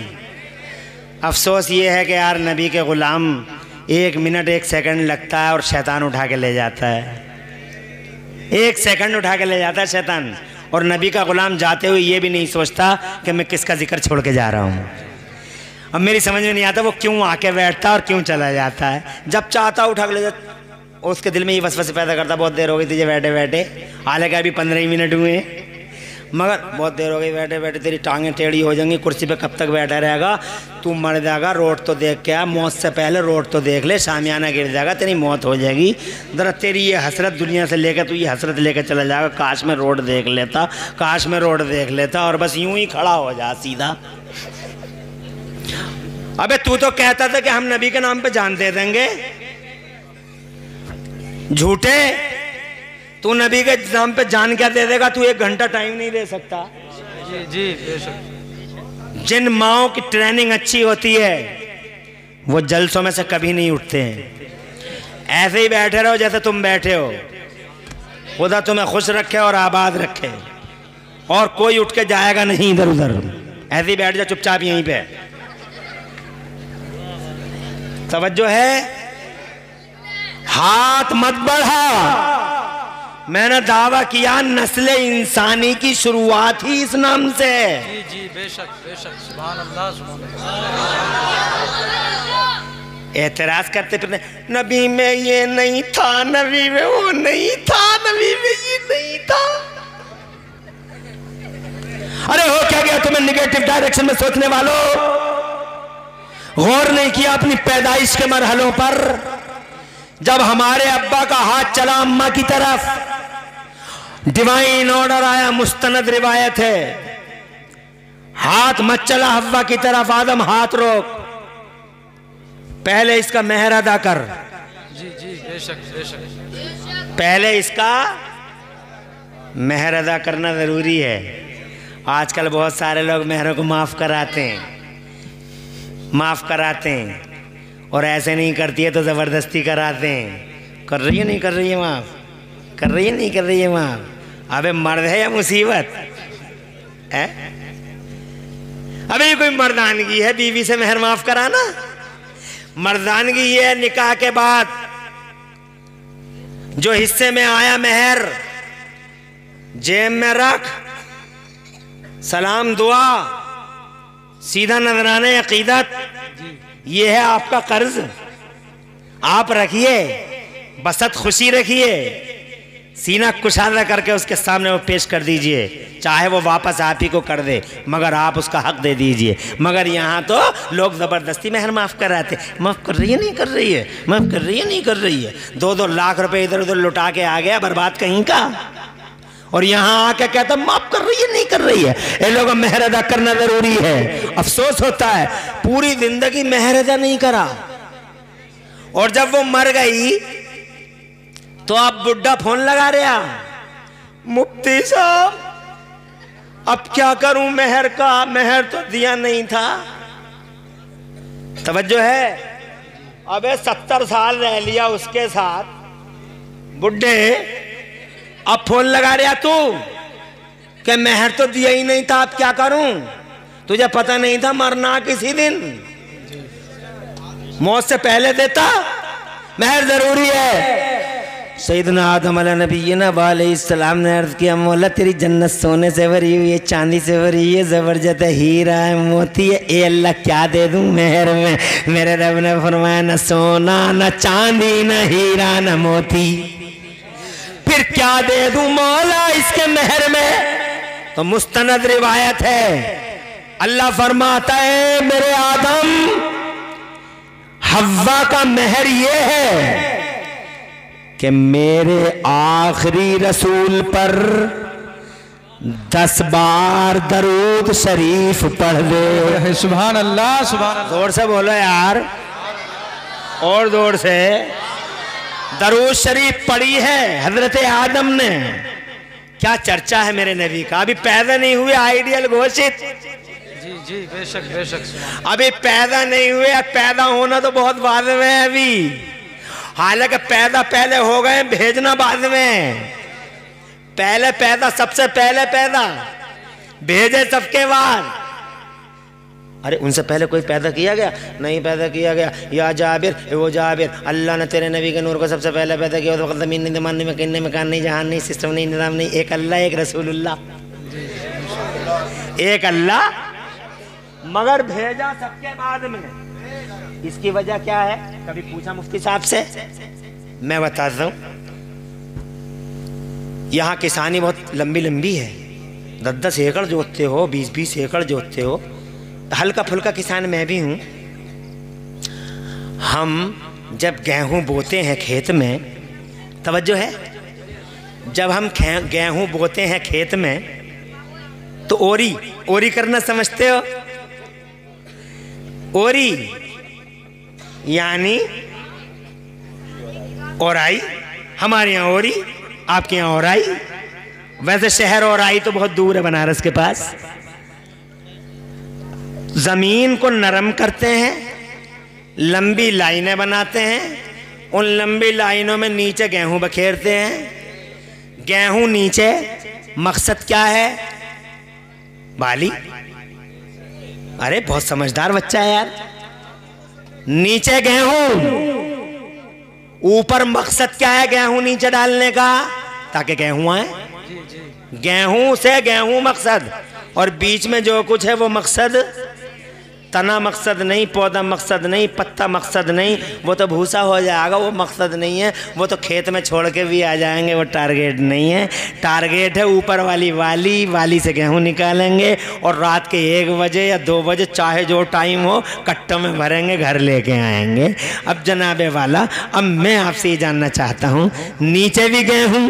अफसोस ये है कि यार नबी के ग़ुलाम 1 मिनट 1 सेकंड लगता है और शैतान उठा के ले जाता है। 1 सेकंड उठा के ले जाता है शैतान, और नबी का ग़ुलाम जाते हुए ये भी नहीं सोचता कि मैं किसका जिक्र छोड़ के जा रहा हूँ। अब मेरी समझ में नहीं आता वो क्यों आके बैठता और क्यों चला जाता है। जब चाहता उठा के ले जाता, उसके दिल में ये वसवसे पैदा करता, बहुत देर हो गई तुझे बैठे बैठे, हालांकि अभी 15 ही मिनट हुए, मगर बहुत देर हो गई बैठे बैठे, तेरी टांगें टेढ़ी हो जाएंगी, कुर्सी पे कब तक बैठा रहेगा, तू मर जाएगा, रोड तो देख के आ, मौत से पहले रोड तो देख ले, शामियाना गिर जाएगा, तेरी मौत हो जाएगी। जरा तेरी ये हसरत दुनिया से लेकर तू ये हसरत लेकर चला जाएगा, काश में रोड देख लेता, काश में रोड देख लेता, और बस यूं ही खड़ा हो जा सीधा। अबे तू तो कहता था कि हम नबी के नाम पे जान दे देंगे, झूठे। तू नबी के नाम पे जान क्या दे देगा? तू 1 घंटा टाइम नहीं दे सकता। जी जी बेशक। जिन माओं की ट्रेनिंग अच्छी होती है वो जलसों में से कभी नहीं उठते हैं। ऐसे ही बैठे रहो जैसे तुम बैठे हो। खुदा तुम्हें खुश रखे और आबाद रखे, और कोई उठ के जाएगा नहीं इधर उधर। ऐसे ही बैठ जा चुपचाप यहीं पे। तवज्जो है, हाथ मत बढ़ा। मैंने दावा किया नस्ल इंसानी की शुरुआत ही इस नाम से। जी जी बेशक बेशक, सुभान अल्लाह सुभान अल्लाह। एतराज करते फिर नबी में ये नहीं था, नबी में वो नहीं था, नबी में ये नहीं था। अरे हो क्या गया तुम्हें निगेटिव डायरेक्शन में सोचने वालों? गौर नहीं किया अपनी पैदाइश के मरहलों पर। जब हमारे अब्बा का हाथ चला अम्मा की तरफ, डिवाइन ऑर्डर आया, मुस्तनद रिवायत है, हाथ मत चला हव्वा की तरफ, आदम हाथ रोक, पहले इसका मेहर अदा कर। जी जी बेशक बेशक, पहले इसका मेहर अदा करना जरूरी है। आजकल बहुत सारे लोग मेहरों को माफ कराते हैं, माफ कराते हैं, और ऐसे नहीं करती है तो जबरदस्ती कराते हैं। कर रही है नहीं कर रही है माफ, कर रही है नहीं कर रही है माफ। अबे मर्द है या मुसीबत है? अबे कोई मर्दानगी है बीवी से मेहर माफ कराना? मर्दानगी ये है निकाह के बाद जो हिस्से में आया मेहर जेब में रख, सलाम दुआ सीधा नजराने अकीदत, ये है आपका कर्ज, आप रखिए, बसत खुशी रखिए, सीना कुशादा करके उसके सामने वो पेश कर दीजिए, चाहे वो वापस आप ही को कर दे, मगर आप उसका हक दे दीजिए। मगर यहाँ तो लोग ज़बरदस्ती मेहर माफ़ कराते, माफ़ कर रही है नहीं कर रही है, माफ़ कर रही है नहीं कर रही है, 2-2 लाख रुपए इधर उधर लुटा के आ गया बर्बाद कहीं का, और यहाँ आके कहता माफ़ कर रही है नहीं कर रही है। ये लोगों मेहर अदा करना ज़रूरी है। अफसोस होता है पूरी ज़िंदगी मेहर अदा नहीं करा, और जब वो मर गई तो आप बुढ़ा फोन लगा रहा, मुफ्ती साहब अब क्या करूं मेहर का, मेहर तो दिया नहीं था। तवज्जो है? अबे 70 साल रह लिया उसके साथ बुढ़े, अब फोन लगा रहा तू कि मेहर तो दिया ही नहीं था, अब क्या करूं? तुझे पता नहीं था मरना किसी दिन, मौत से पहले देता। मेहर जरूरी है। सैयदना आदम अलैहिस्सलाम अलैहिस्सलाम ने अर्ज किया, मौला तेरी जन्नत सोने से भरी हुई है, चांदी से भरी हुई है, जबरदस्त हीरा है, मोती है, ए अल्लाह क्या दे दूं मेहर में? मेरे रब ने फरमाया न सोना न चांदी न हीरा न मोती, फिर क्या दे दूं मौला इसके मेहर में? तो मुस्तनद रिवायत है, अल्लाह फरमाता है मेरे आदम हव्वा का मेहर ये है कि मेरे आखिरी रसूल पर 10 बार दरूद शरीफ पढ़ दे। सुभान अल्लाह सुभान अल्लाह। जोर से बोलो यार, और जोर से। दरूद शरीफ पढ़ी है हजरत आदम ने। क्या चर्चा है मेरे नबी का, अभी पैदा नहीं हुए आइडियल घोषित। जी जी बेशक बेशक, अभी पैदा नहीं हुए, पैदा होना तो बहुत बाद में है अभी, हालांकि पैदा पहले हो गए, भेजना बाद में। पहले पैदा, सबसे पहले पैदा, भेजे सबके बाद। अरे उनसे पहले कोई पैदा किया गया? नहीं पैदा किया गया। या जाबिर, वो जाबिर, अल्लाह ने तेरे नबी के नूर को सबसे पहले पैदा किया। तो ज़मीन नहीं, ज़मान नहीं, मकान नहीं, मकान नहीं, जहान नहीं, सिस्टम नहीं, निज़ाम नहीं, एक अल्लाह एक रसूलुल्लाह, एक अल्लाह, मगर भेजा सबके बाद में। इसकी वजह क्या है? कभी पूछा मुफ्ती साहब से? मैं बताता हूँ। यहाँ किसानी बहुत लंबी लंबी है, 10-10 एकड़ जोतते हो, 20-20 एकड़ जोतते हो। हल्का फुल्का किसान मैं भी हूँ। हम जब गेहूँ बोते हैं खेत में, तवज्जो है, जब हम गेहूँ बोते हैं खेत में तो ओरी करना समझते हो? ओरी यानी ओराई, हमारे यहाँ ओरी, आपके यहाँ ओराई। वैसे शहर ओराई तो बहुत दूर है, बनारस के पास। जमीन को नरम करते हैं, लंबी लाइनें बनाते हैं, उन लंबी लाइनों में नीचे गेहूं बखेरते हैं। गेहूं नीचे, मकसद क्या है? बाली। अरे बहुत समझदार बच्चा है यार, नीचे गेहूं, ऊपर मकसद क्या है गेहूं नीचे डालने का? ताकि गेहूं आए। गेहूं से गेहूं मकसद, और बीच में जो कुछ है वो मकसद। तना मकसद नहीं, पौधा मकसद नहीं, पत्ता मकसद नहीं, वो तो भूसा हो जाएगा, वो मकसद नहीं है। वो तो खेत में छोड़ के भी आ जाएंगे, वो टारगेट नहीं है। टारगेट है ऊपर वाली से गेहूं निकालेंगे और रात के 1 बजे या 2 बजे चाहे जो टाइम हो कट्टों में भरेंगे, घर लेके आएंगे। अब जनाबे वाला, अब मैं आपसे ये जानना चाहता हूँ, नीचे भी गेहूं,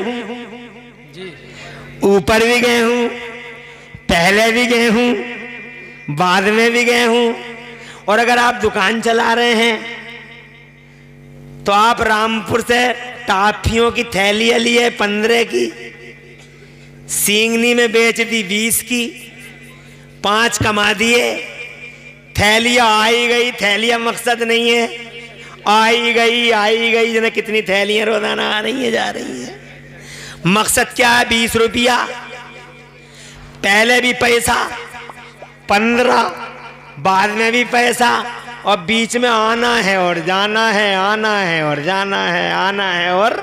ऊपर भी गेहूं, पहले भी गेहूं, बाद में भी गेहूं। और अगर आप दुकान चला रहे हैं तो आप रामपुर से टाफियों की थैली लिए 15 की, सींगनी में बेच दी 20 की, 5 कमा दिए। थैलियां आई गई, थैलियां मकसद नहीं है, आई गई जने कितनी थैलियां रोजाना आ रही है, जा रही है। मकसद क्या है? 20 रुपया, पहले भी पैसा 15, बाद में भी पैसा, और बीच में आना है और जाना है, आना है और जाना है, आना है और।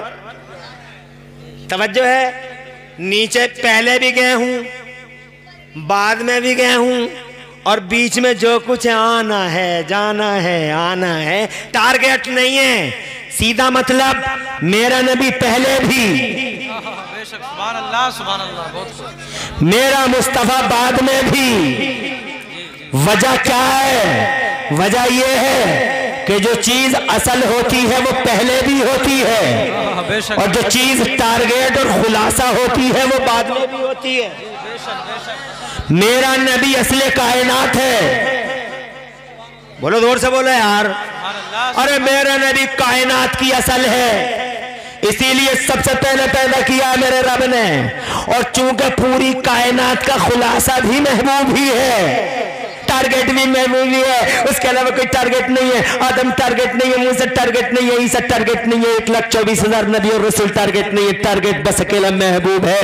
तवज्जो है, नीचे पहले भी गेहूं, बाद में भी गेहूं, और बीच में जो कुछ है आना है, जाना है, आना है। टारगेट नहीं है, सीधा मतलब मेरा नबी पहले भी, सुभान अल्लाह, सुभान अल्लाह, बहुत। मेरा मुस्तफा बाद में भी। वजह क्या है? वजह यह है कि जो चीज असल होती है वो पहले भी होती है, और जो चीज टारगेट और खुलासा होती है वो बाद में भी होती है। मेरा नबी असले कायनात है। बोलो, जोर से बोलो यार। अरे मेरा नबी कायनात की असल है, इसीलिए सबसे पहले पैदा किया मेरे रब ने। और चूंकि पूरी कायनात का खुलासा भी महबूब ही है, टारगेट भी महबूब ही है, उसके अलावा कोई टारगेट नहीं है। आदम टारगेट नहीं है, मूसा टारगेट नहीं है, ईसा टारगेट नहीं है, 1,24,000 नबी और रसूल टारगेट नहीं है। टारगेट बस अकेला महबूब है,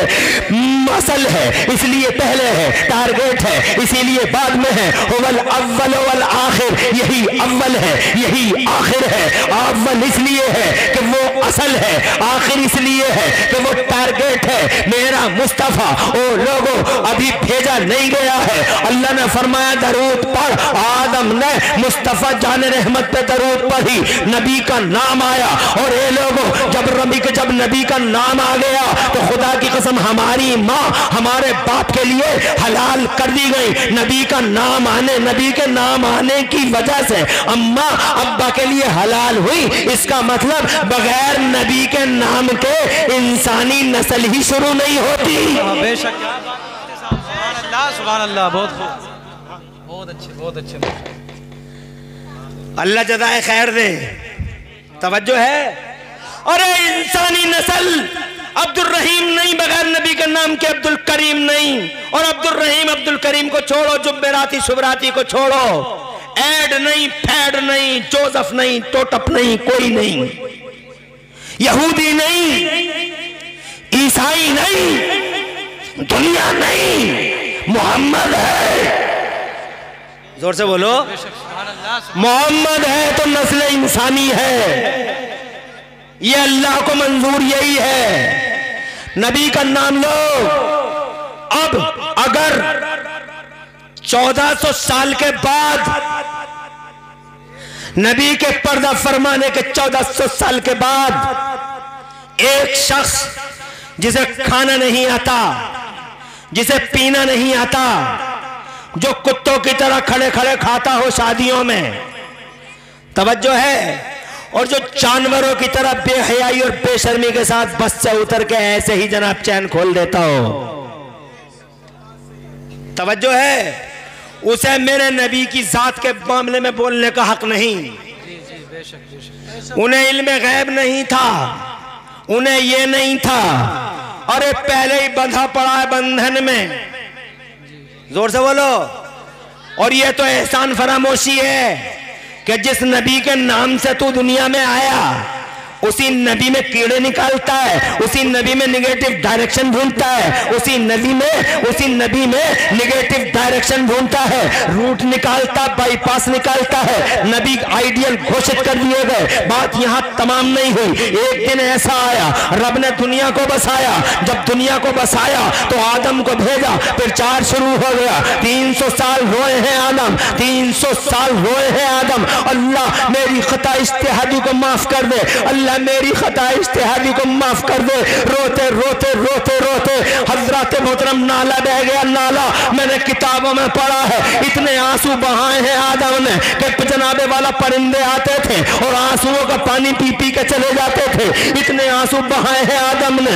असल है इसलिए पहले है, टारगेट है इसीलिए बाद में है। वल अव्वल वल आखिर, यही अव्वल है यही आखिर है। अव्वल इसलिए है कि वो असल है, आखिर इसलिए है कि वो टारगेट है। मेरा मुस्तफा ओ लोगों अभी भेजा नहीं गया है। अल्लाह ने फरमाया दरूद पढ़, आदम ने मुस्तफा जान रहमत पे दरूद पढ़ी, नबी का नाम आया। और ये लोगों जब नबी का नाम आ गया तो खुदा की कसम हमारी माँ हमारे बाप के लिए हलाल कर दी गई। नबी का नाम आने, नबी के नाम आने की वजह से अम्मा अब्बा के लिए हलाल हुई। इसका मतलब बगैर नबी के नाम के इंसानी नस्ल ही शुरू नहीं होती। बेशक, सुभान अल्लाह, बहुत अच्छे, बहुत अच्छे। अल्लाह जज़ाए खैर दे। तवज्जो है। अरे इंसानी नस्ल अब्दुल रहीम नहीं, बगैर नबी के नाम के अब्दुल करीम नहीं। और अब्दुल रहीम अब्दुल करीम को छोड़ो, जुब्बेराती शुबराती को छोड़ो, एड नहीं, फैड नहीं, जोसेफ नहीं, टोटप नहीं, कोई नहीं, यहूदी नहीं, ईसाई नहीं, दुनिया नहीं, मोहम्मद है। जोर से बोलो, मोहम्मद है तो नस्ल इंसानी है। ये अल्लाह को मंजूर यही है। नबी का नाम लो। अब अगर 1400 साल के बाद नबी के पर्दा फरमाने के 1400 साल के बाद एक शख्स जिसे खाना नहीं आता, जिसे पीना नहीं आता, जो कुत्तों की तरह खड़े खड़े खाता हो शादियों में, तवज्जो है, और जो जानवरों की तरह बेहयाई और बेशर्मी के साथ बस से उतर के ऐसे ही जनाब चैन खोल देता हो, तवज्जो है, उसे मेरे नबी की जात के मामले में बोलने का हक नहीं। उन्हें इल्म गैब नहीं था, उन्हें ये नहीं था। अरे पहले ही बंधा पड़ा है बंधन में। जोर से बोलो। और ये तो एहसान फरामोशी है कि जिस नबी के नाम से तू दुनिया में आया उसी नबी में कीड़े निकालता है, उसी नबी में निगेटिव डायरेक्शन ढूंढता है, उसी नबी में निगेटिव डायरेक्शन ढूंढता है, रूट निकालता, बाईपास निकालता है। नबी आइडियल घोषित कर दिए गए। बात यहां तमाम नहीं हुई। एक दिन ऐसा आया, रब ने दुनिया को बसाया। जब दुनिया को बसाया तो आदम को भेजा, फिर 4 शुरू हो गया। 300 साल रोए हैं आदम, 300 साल रोए हैं आदम। अल्लाह मेरी खता इज्तिहादी को माफ कर दे, अल्लाह मेरी खता इज्तिहादी को माफ कर दे। रोते रोते रोते रोते हजरत मोहतरम नाला बह गया। नाला मैंने किताबों में पढ़ा है, इतने आंसू बहाए हैं आदम ने कि जनाबे वाला परिंदे आते थे और आंसुओं का पानी पी पी के चले जाते थे। इतने आंसू बहाए हैं आदम ने।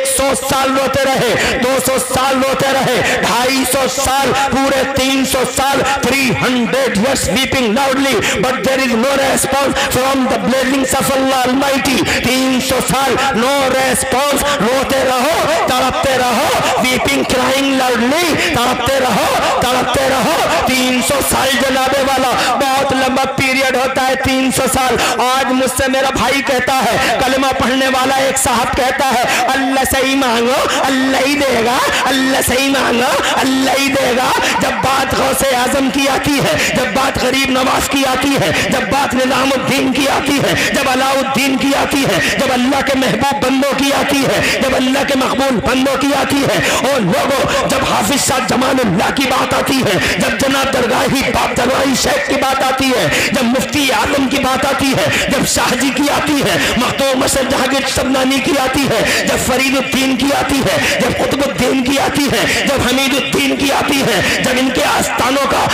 100 साल रोते रहे, 200 साल रोते रहे, 250 साल, पूरे 300 साल, 300 years weeping loudly but there is no response from the blessings of Allah Almighty। 300 साल नो रेस्पॉन्स। रोते रहो, तड़पते रहो, वीपिंग क्राइंग लाउडली, तड़पते रहो, तड़पते रहो। 300 साल जनाबे वाला बहुत लंबा पीरियड होता है। 300 साल। आज मुझसे मेरा भाई कहता है, कलमा पढ़ने वाला एक साहब कहता है, अल्लाह सही मांगो अल्लाह ही देगा, अल्लाह सही मांगो अल्लाह ही देगा। जब बात गौसे आजम की आती है, जब बात गरीब नवाज की आती है, जब बात निजामुद्दीन की आती है, जब अलाउद्दीन की आती है, जब अल्लाह के महबूब बंदों की आती है, जब अल्लाह के मकबूल बंदों की आती है, और लोगों जब हाफिज शाह जमानुल्लाह की बात आती है, जब जनाब दरगाही बाप दरगाही शेख की बात आती है, जब मुफ्ती आजम की बात आती है, जब शाहजी की आती है, मखदूम मशर जहांगीर शबनानी की आती है, जब फरीदुद्दीन की आती है, जब कुतुबुद्दीन की आती है, जब हमीदुद्दीन की आती है, जब इनके आस्थानों का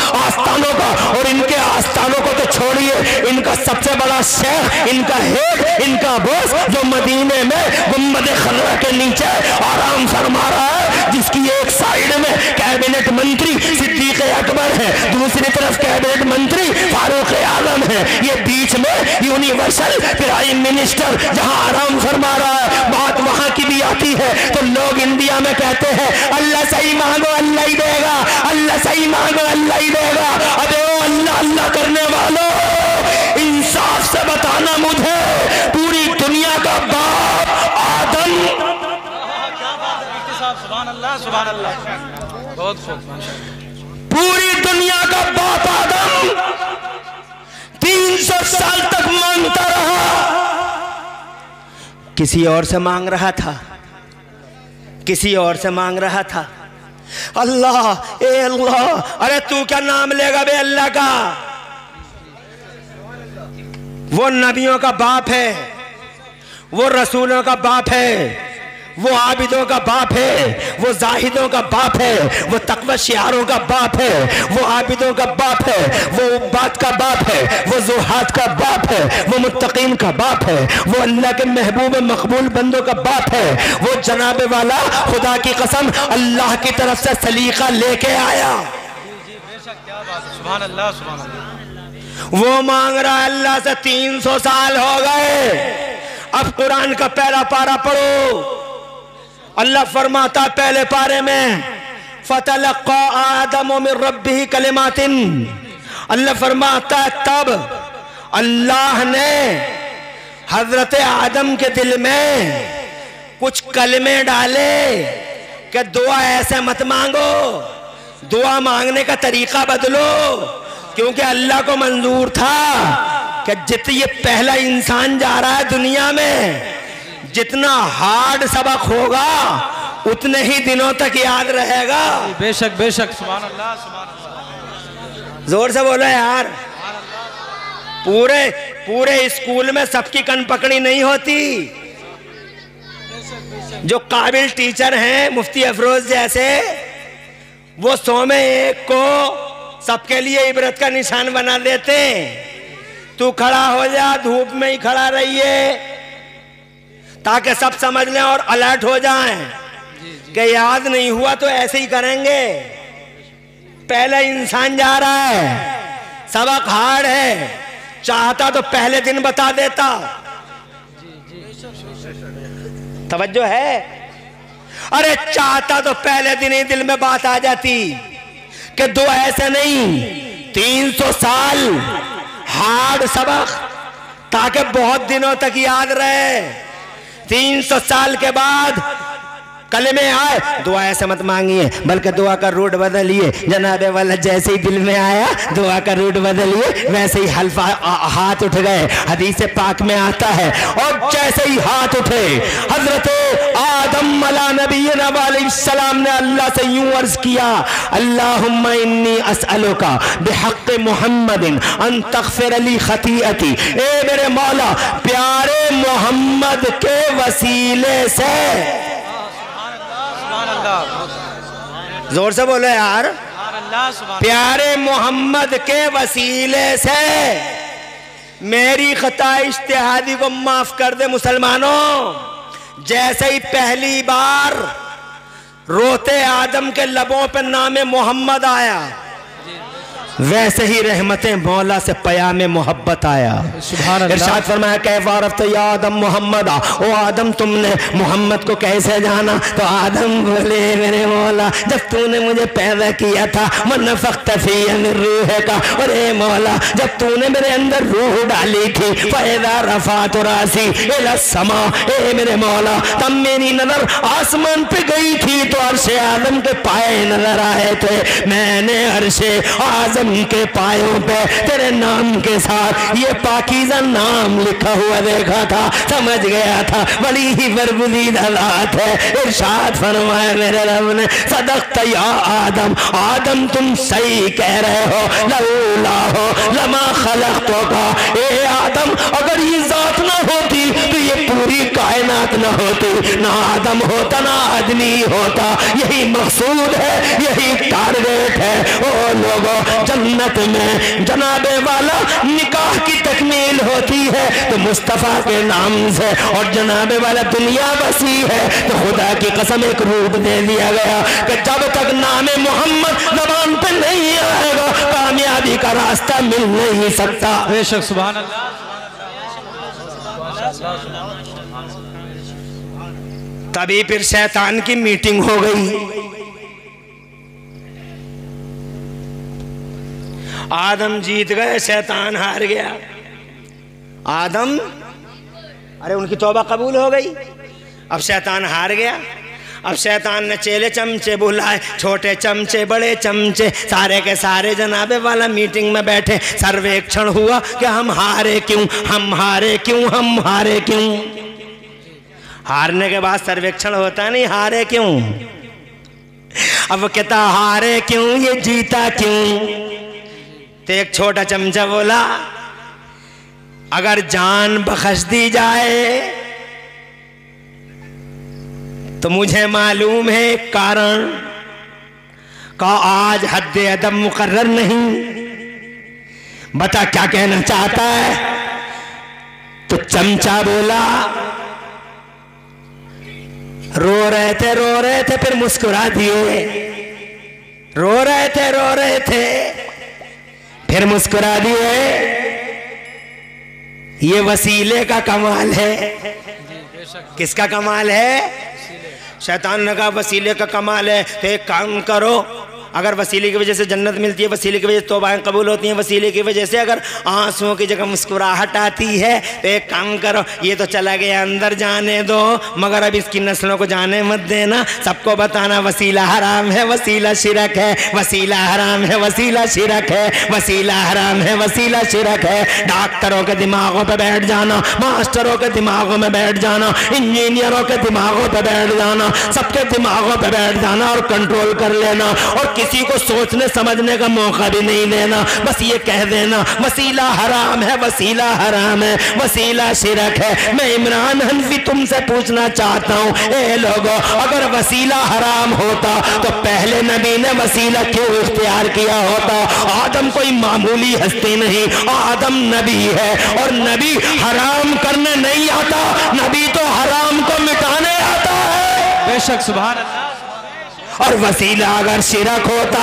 और इनके आस्थानों को तो छोड़िए, इनका सबसे बड़ा शेख, इनका हेड, इनका बॉस जो मदीने में गुम्बद खजरा के नीचे आराम फरमा रहा है, जिसकी एक साइड में कैबिनेट मंत्री सिद्दीक अकबर है, दूसरी तरफ कैबिनेट मंत्री फारूक आजम है, ये बीच में यूनिवर्सल प्राइम मिनिस्टर जहां आराम फरमा रहा है। बात वहां की भी आती है तो लोग इंडिया में कहते हैं, अल्लाह सही मांगो अल्लाह ही देगा, अल्लाह सही मांगो अल्लाह ही देगा। अबे ओ अल्लाह अल्लाह करने वालों, इंसाफ से बताना मुझे, पूरी दुनिया का बाप आदम, सुभान अल्लाह, बहुत पूरी दुनिया का बाप आदम 300 साल तक मांगता रहा। किसी और से मांग रहा था, किसी और से मांग रहा था। अल्लाह, ए अल्लाह, अरे तू क्या नाम लेगा बे अल्लाह का? वो नबियों का बाप है, वो रसूलों का बाप है, वो आबिदों का बाप है, वो जाहिदों का बाप है, वो तकवा शियारों का बाप है, वो आबिदों का बाप है, वो उब्बाद का बाप है, वो जुहाद का बाप है, वो मुत्तकीन का बाप है, वो अल्लाह के महबूब मकबूल बंदों का बाप है। वो जनाबे वाला खुदा की कसम अल्लाह की तरफ से सलीका लेके आया। सुभान अल्लाह, सुभान अल्लाह। वो मांग रहा है अल्लाह से। 300 साल हो गए। अब कुरान का पहला पारा पढ़ो। अल्लाह फरमाता पहले पारे में, फतलक्का आदम मिन रब्बिही कलिमातिन। अल्लाह फरमाता है तब अल्लाह ने हजरत आदम के दिल में कुछ कलमे डाले कि दुआ ऐसे मत मांगो, दुआ मांगने का तरीका बदलो। क्योंकि अल्लाह को मंजूर था कि जितना ये पहला इंसान जा रहा है दुनिया में, जितना हार्ड सबक होगा उतने ही दिनों तक याद रहेगा। बेशक बेशक, सुभान अल्लाह, सुभान अल्लाह। जोर से बोलो यार। पूरे स्कूल में सबकी कन पकड़ी नहीं होती। जो काबिल टीचर हैं मुफ्ती अफरोज जैसे, वो 100 में 1 को सबके लिए इबरत का निशान बना देते। तू खड़ा हो जा, धूप में ही खड़ा रहिए ताकि सब समझ लें और अलर्ट हो जाएं कि याद नहीं हुआ तो ऐसे ही करेंगे। पहला इंसान जा रहा है, सबक हार्ड है, चाहता तो पहले दिन बता देता। तवज्जो है? अरे चाहता तो पहले दिन ही दिल में बात आ जाती कि दो ऐसे नहीं, 300 साल हार्ड सबक ताकि बहुत दिनों तक याद रहे। 300 साल के बाद कलमे आए, दुआ ऐसे मत मांगिए, बल्कि दुआ का रूट बदलिए। जनाबे वाला जैसे ही दिल में आया दुआ का रूट बदलिए, वैसे ही हल्फा हाथ उठ गए। हदीस पाक में आता है, और जैसे ही हाथ उठे हजरत आदम अला नबीना अलैहिस्सलाम ने अल्लाह से यूं अर्ज किया, अल्लाहुम्मा इन्नी अस्अलुका बिहक़्क़ि मुहम्मदिन अन तग़फ़िर ली ख़तीअती। ए मेरे मौला, प्यारे मोहम्मद के वसीले से, जोर से बोलो यार, प्यारे मोहम्मद के वसीले से मेरी खता इज्तिहादी को माफ कर दे। मुसलमानों, जैसे ही पहली बार रोते आदम के लबों पे नाम मोहम्मद आया, वैसे ही रहमतें मौला से पयामे मोहब्बत आया। इरशाद फरमाया, कैफ़ा अरफ़्ता या आदम मोहम्मद, ओ आदम तुमने मोहम्मद को कैसे जाना? तो आदम बोले, मेरे मौला, जब तूने मुझे पैदा किया था, वनफ़ख़्ता फ़ीया मिन रूहिका, और ए मौला जब तूने मेरे अंदर रूह डाली थी, फ़इज़ा रफ़अतु रासी इला समा, ए मेरे मौला तब मेरी नजर आसमान पे गई थी तो अर्शे आदम के पाए नजर आए थे। मैंने अर्शे आज़म के पायों पे तेरे नाम के साथ ये पाकीज़ा नाम लिखा हुआ देखा था, समझ गया था बड़ी ही बरगुज़ीदा ज़ात है। इरशाद फरमाया मेरे रब ने, सदक़्ता या आदम, आदम तुम सही कह रहे हो, लौला हो लमा खलक़तुका, ए आदम अगर ये ज़ात ना होती तो ये पूरी कायनात ना होती, ना आदम होता ना आदमी होता। यही मकसूद है, यही टारगेट है। ओ लोगों, जन्नत में जनाबे वाला निकाह की तकमील होती है तो मुस्तफ़ा के नाम से, और जनाबे वाला दुनिया बसी है तो खुदा की कसम एक रूप दे दिया गया कि जब तक नाम मोहम्मद ज़बान पे नहीं आएगा कामयाबी का रास्ता मिल नहीं सकता। बेशक, सुभान अल्लाह। तभी फिर शैतान की मीटिंग हो गई। आदम जीत गए, शैतान हार गया। आदम, अरे उनकी तौबा कबूल हो गई, अब शैतान हार गया। अब शैतान ने चेले चमचे बुलाए, छोटे चमचे बड़े चमचे, सारे के सारे जनाबे वाला मीटिंग में बैठे। सर्वेक्षण हुआ कि हम हारे क्यों, हम हारे क्यों, हम हारे क्यों। हारने के बाद सर्वेक्षण होता नहीं, हारे क्यों। अब वो कहता हारे क्यों, ये जीता क्यों। तो एक छोटा चमचा बोला, अगर जान बख्श दी जाए तो मुझे मालूम है कारण का आज हद अदब मुकर्रर नहीं, बता क्या कहना चाहता है। तो चमचा बोला, रो रहे थे फिर मुस्कुरा दिए, रो रहे थे फिर मुस्कुरा दिए। ये वसीले का कमाल है। किसका कमाल है? शैतान ने कहा वसीले का कमाल है। तो एक काम करो, अगर वसीले की वजह से जन्नत मिलती है, वसीले की वजह से तौबाएं कबूल होती हैं, वसीले की वजह से अगर आंसुओं की जगह मुस्कुराहट आती है, तो एक काम करो, ये तो चला गया, अंदर जाने दो, मगर अब इसकी नस्लों को जाने मत देना। सबको बताना वसीला हराम है, वसीला शिरक है, वसीला हराम है, वसीला शिरक है, वसीला हराम है, वसीला शिरक है। डॉक्टरों के दिमागों पर बैठ जाना, मास्टरों के दिमागों में बैठ जाना, इंजीनियरों के दिमागों पर बैठ जाना, सबके दिमागों पर बैठ जाना और कंट्रोल कर लेना, और किसी को सोचने समझने का मौका भी नहीं देना। बस ये कह देना वसीला हराम है, वसीला हराम है, वसीला शिरक है। मैं इमरान हनफी तुमसे पूछना चाहता हूँ, ए लोगों, अगर वसीला हराम होता तो पहले नबी ने वसीला क्यों इख्तियार किया होता? आदम कोई मामूली हस्ती नहीं, आदम नबी है, और नबी हराम करने नहीं आता, नबी तो हराम को मिटाने आता है। बेशक, सुभान अल्लाह। और वसीला अगर शिरक होता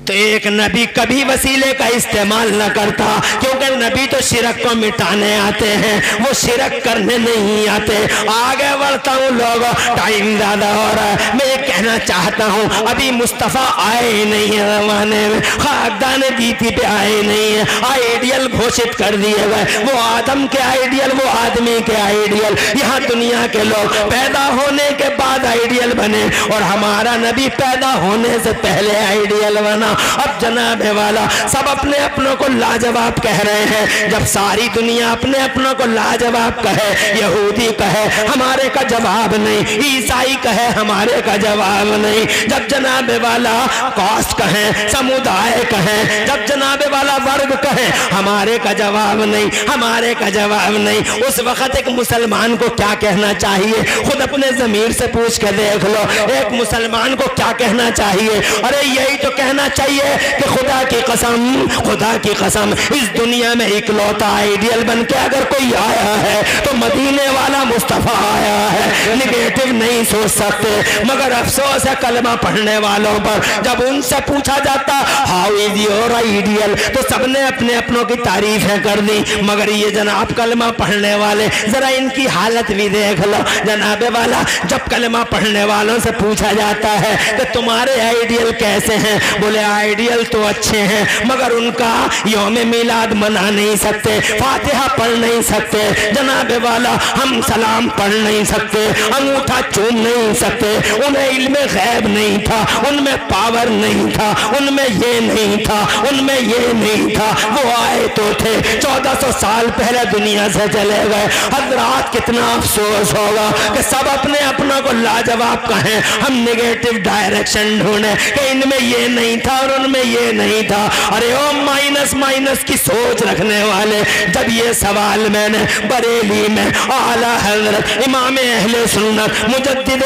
तो एक नबी कभी वसीले का इस्तेमाल न करता, क्योंकि नबी तो शिरक को मिटाने आते हैं, वो शिरक करने नहीं आते। आगे बढ़ता हूँ लोगों, टाइम ज्यादा हो रहा है। मैं कहना चाहता हूँ, अभी मुस्तफ़ा आए नहीं है ज़माने में, खाकदान गीती पे आए नहीं है, आइडियल घोषित कर दिए गए। वो आदम के आइडियल, वो आदमी के आइडियल, यहाँ दुनिया के लोग पैदा होने के बाद आइडियल बने और हमारा नबी पैदा होने से पहले आइडियल बना। अब जनाबे वाला सब अपने अपनों को लाजवाब कह रहे हैं। जब सारी दुनिया अपने अपनों को लाजवाब कहे, यहूदी कहे हमारे का जवाब नहीं, ईसाई कहे हमारे का जवाब नहीं, जब जनाबे वाला कास्ट कहे, समुदाय कहे, जब जनाबे वाला वर्ग कहे हमारे का जवाब नहीं, हमारे का जवाब नहीं, उस वक्त एक मुसलमान को क्या कहना चाहिए? खुद अपने ज़मीर से पूछ के देख लो, एक मुसलमान को क्या कहना चाहिए? अरे यही तो कहना चाहिए कि खुदा की कसम, खुदा की कसम, इस दुनिया में इकलौता आइडियल बन के अगर कोई आया है तो मदीने वाला मुस्तफ़ा आया है। निगेटिव नहीं सोच सकते, मगर अफसोस है कलमा पढ़ने वालों पर। जब उनसे पूछा जाता हाउ इज योर आइडियल तो सबने अपने अपनों की तारीफें कर दी, मगर ये जनाब कलमा पढ़ने वाले जरा इनकी हालत भी देख लो। जनाबे वाला जब कलमा पढ़ने वालों से पूछा जाता है कि तुम्हारे आइडियल कैसे हैं, बोले आइडियल तो अच्छे हैं, मगर उनका यौम मिलाद मना नहीं सकते, फातिहा पढ़ नहीं सकते, जनाबे वाला हम सलाम पढ़ नहीं सकते, अंगूठा चूम नहीं सकते, उन्हें इल्मे गैब नहीं था, उनमें पावर नहीं था, उनमें ये नहीं था, उनमें ये नहीं था। वो आए तो थे 1400 साल पहले दुनिया से चले गए। हजरात कितना अफसोस होगा कि सब अपने अपनों को लाजवाब कहें, हम नेगेटिव डायरेक्शन ढूंढे कि इनमें ये नहीं था और उनमें ये नहीं था। अरे ओ माइनस माइनस की सोच रखने वाले, जब ये सवाल मैंने बरेली में आला हजरत इमाम अहले सुन्नत मुजद्दिद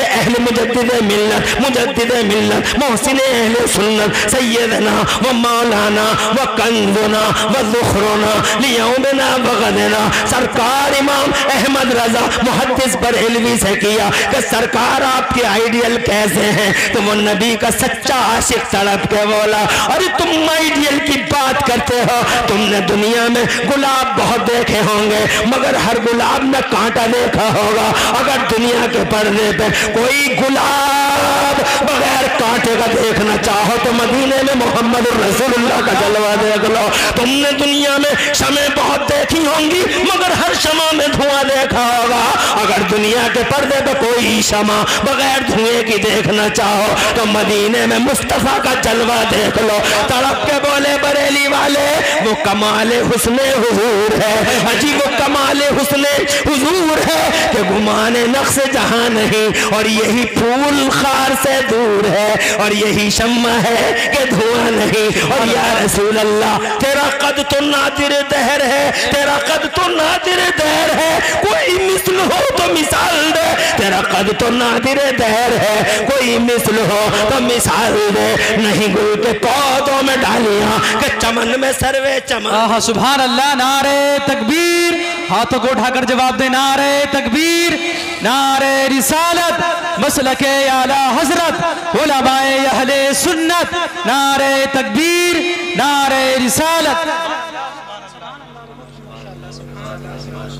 मिल्लत मुजद्दिद मिल्लत मोहसिन अहले सुन्नत सैयदना व मौलाना व कंजुना व ज़ुखरुना लियौमना व गदना सरकार इमाम अहमद रजा मुहद्दिस बरेलवी से किया कि सरकार आपके आइडियल कैसे हैं? तो वो नबी का सच्चा आशिक तड़प के बोला, अरे तुम आइडियल की बात करते हो, तुमने दुनिया में गुलाब बहुत देखे होंगे मगर हर गुलाब में कांटा देखा होगा। अगर दुनिया के पर्दे पे कोई गुलाब बगैर कांटे का देखना चाहो तो मदीने में मोहम्मद रसूलुल्लाह का जलवा देख लो। तुमने दुनिया में शमे बहुत देखी होंगी मगर हर शमा में धुआं देखा होगा। अगर दुनिया के पर्दे पे कोई शमा बगैर धुएं की देखना चाहो तो मदीने में मुस्तफ़ा का जलवा देख लो। तड़प के बोले बरेली वाले, वो कमाले हुस्ने हुजूर है, अजी वो कमाले हुस्ने हुजूर है कि गुमाने नक्श जहां नहीं, और यही फूल खार से दूर है, और यही शम्मा है कि धुआं नहीं। और या रसूल अल्लाह तेरा कद तो नादिर दहर है, तेरा कद तो नादिर दहर है, कोई मिसल हो तो मिसाल दे। तेरा कद तो नादिर दहर है, कोई मिसल हो तो मिसाल दे। नहीं गुल के पौधों में डालियां कि चमन में सर्वे चमन। सुभान अल्लाह, नारे तकबीर, हाथों को उठाकर जवाब दे, नारे तकबीर, नारे रिसालत, मसलके आला हजरत उलमाए अहले सुन्नत, नारे तकबीर, नारे रिसालत।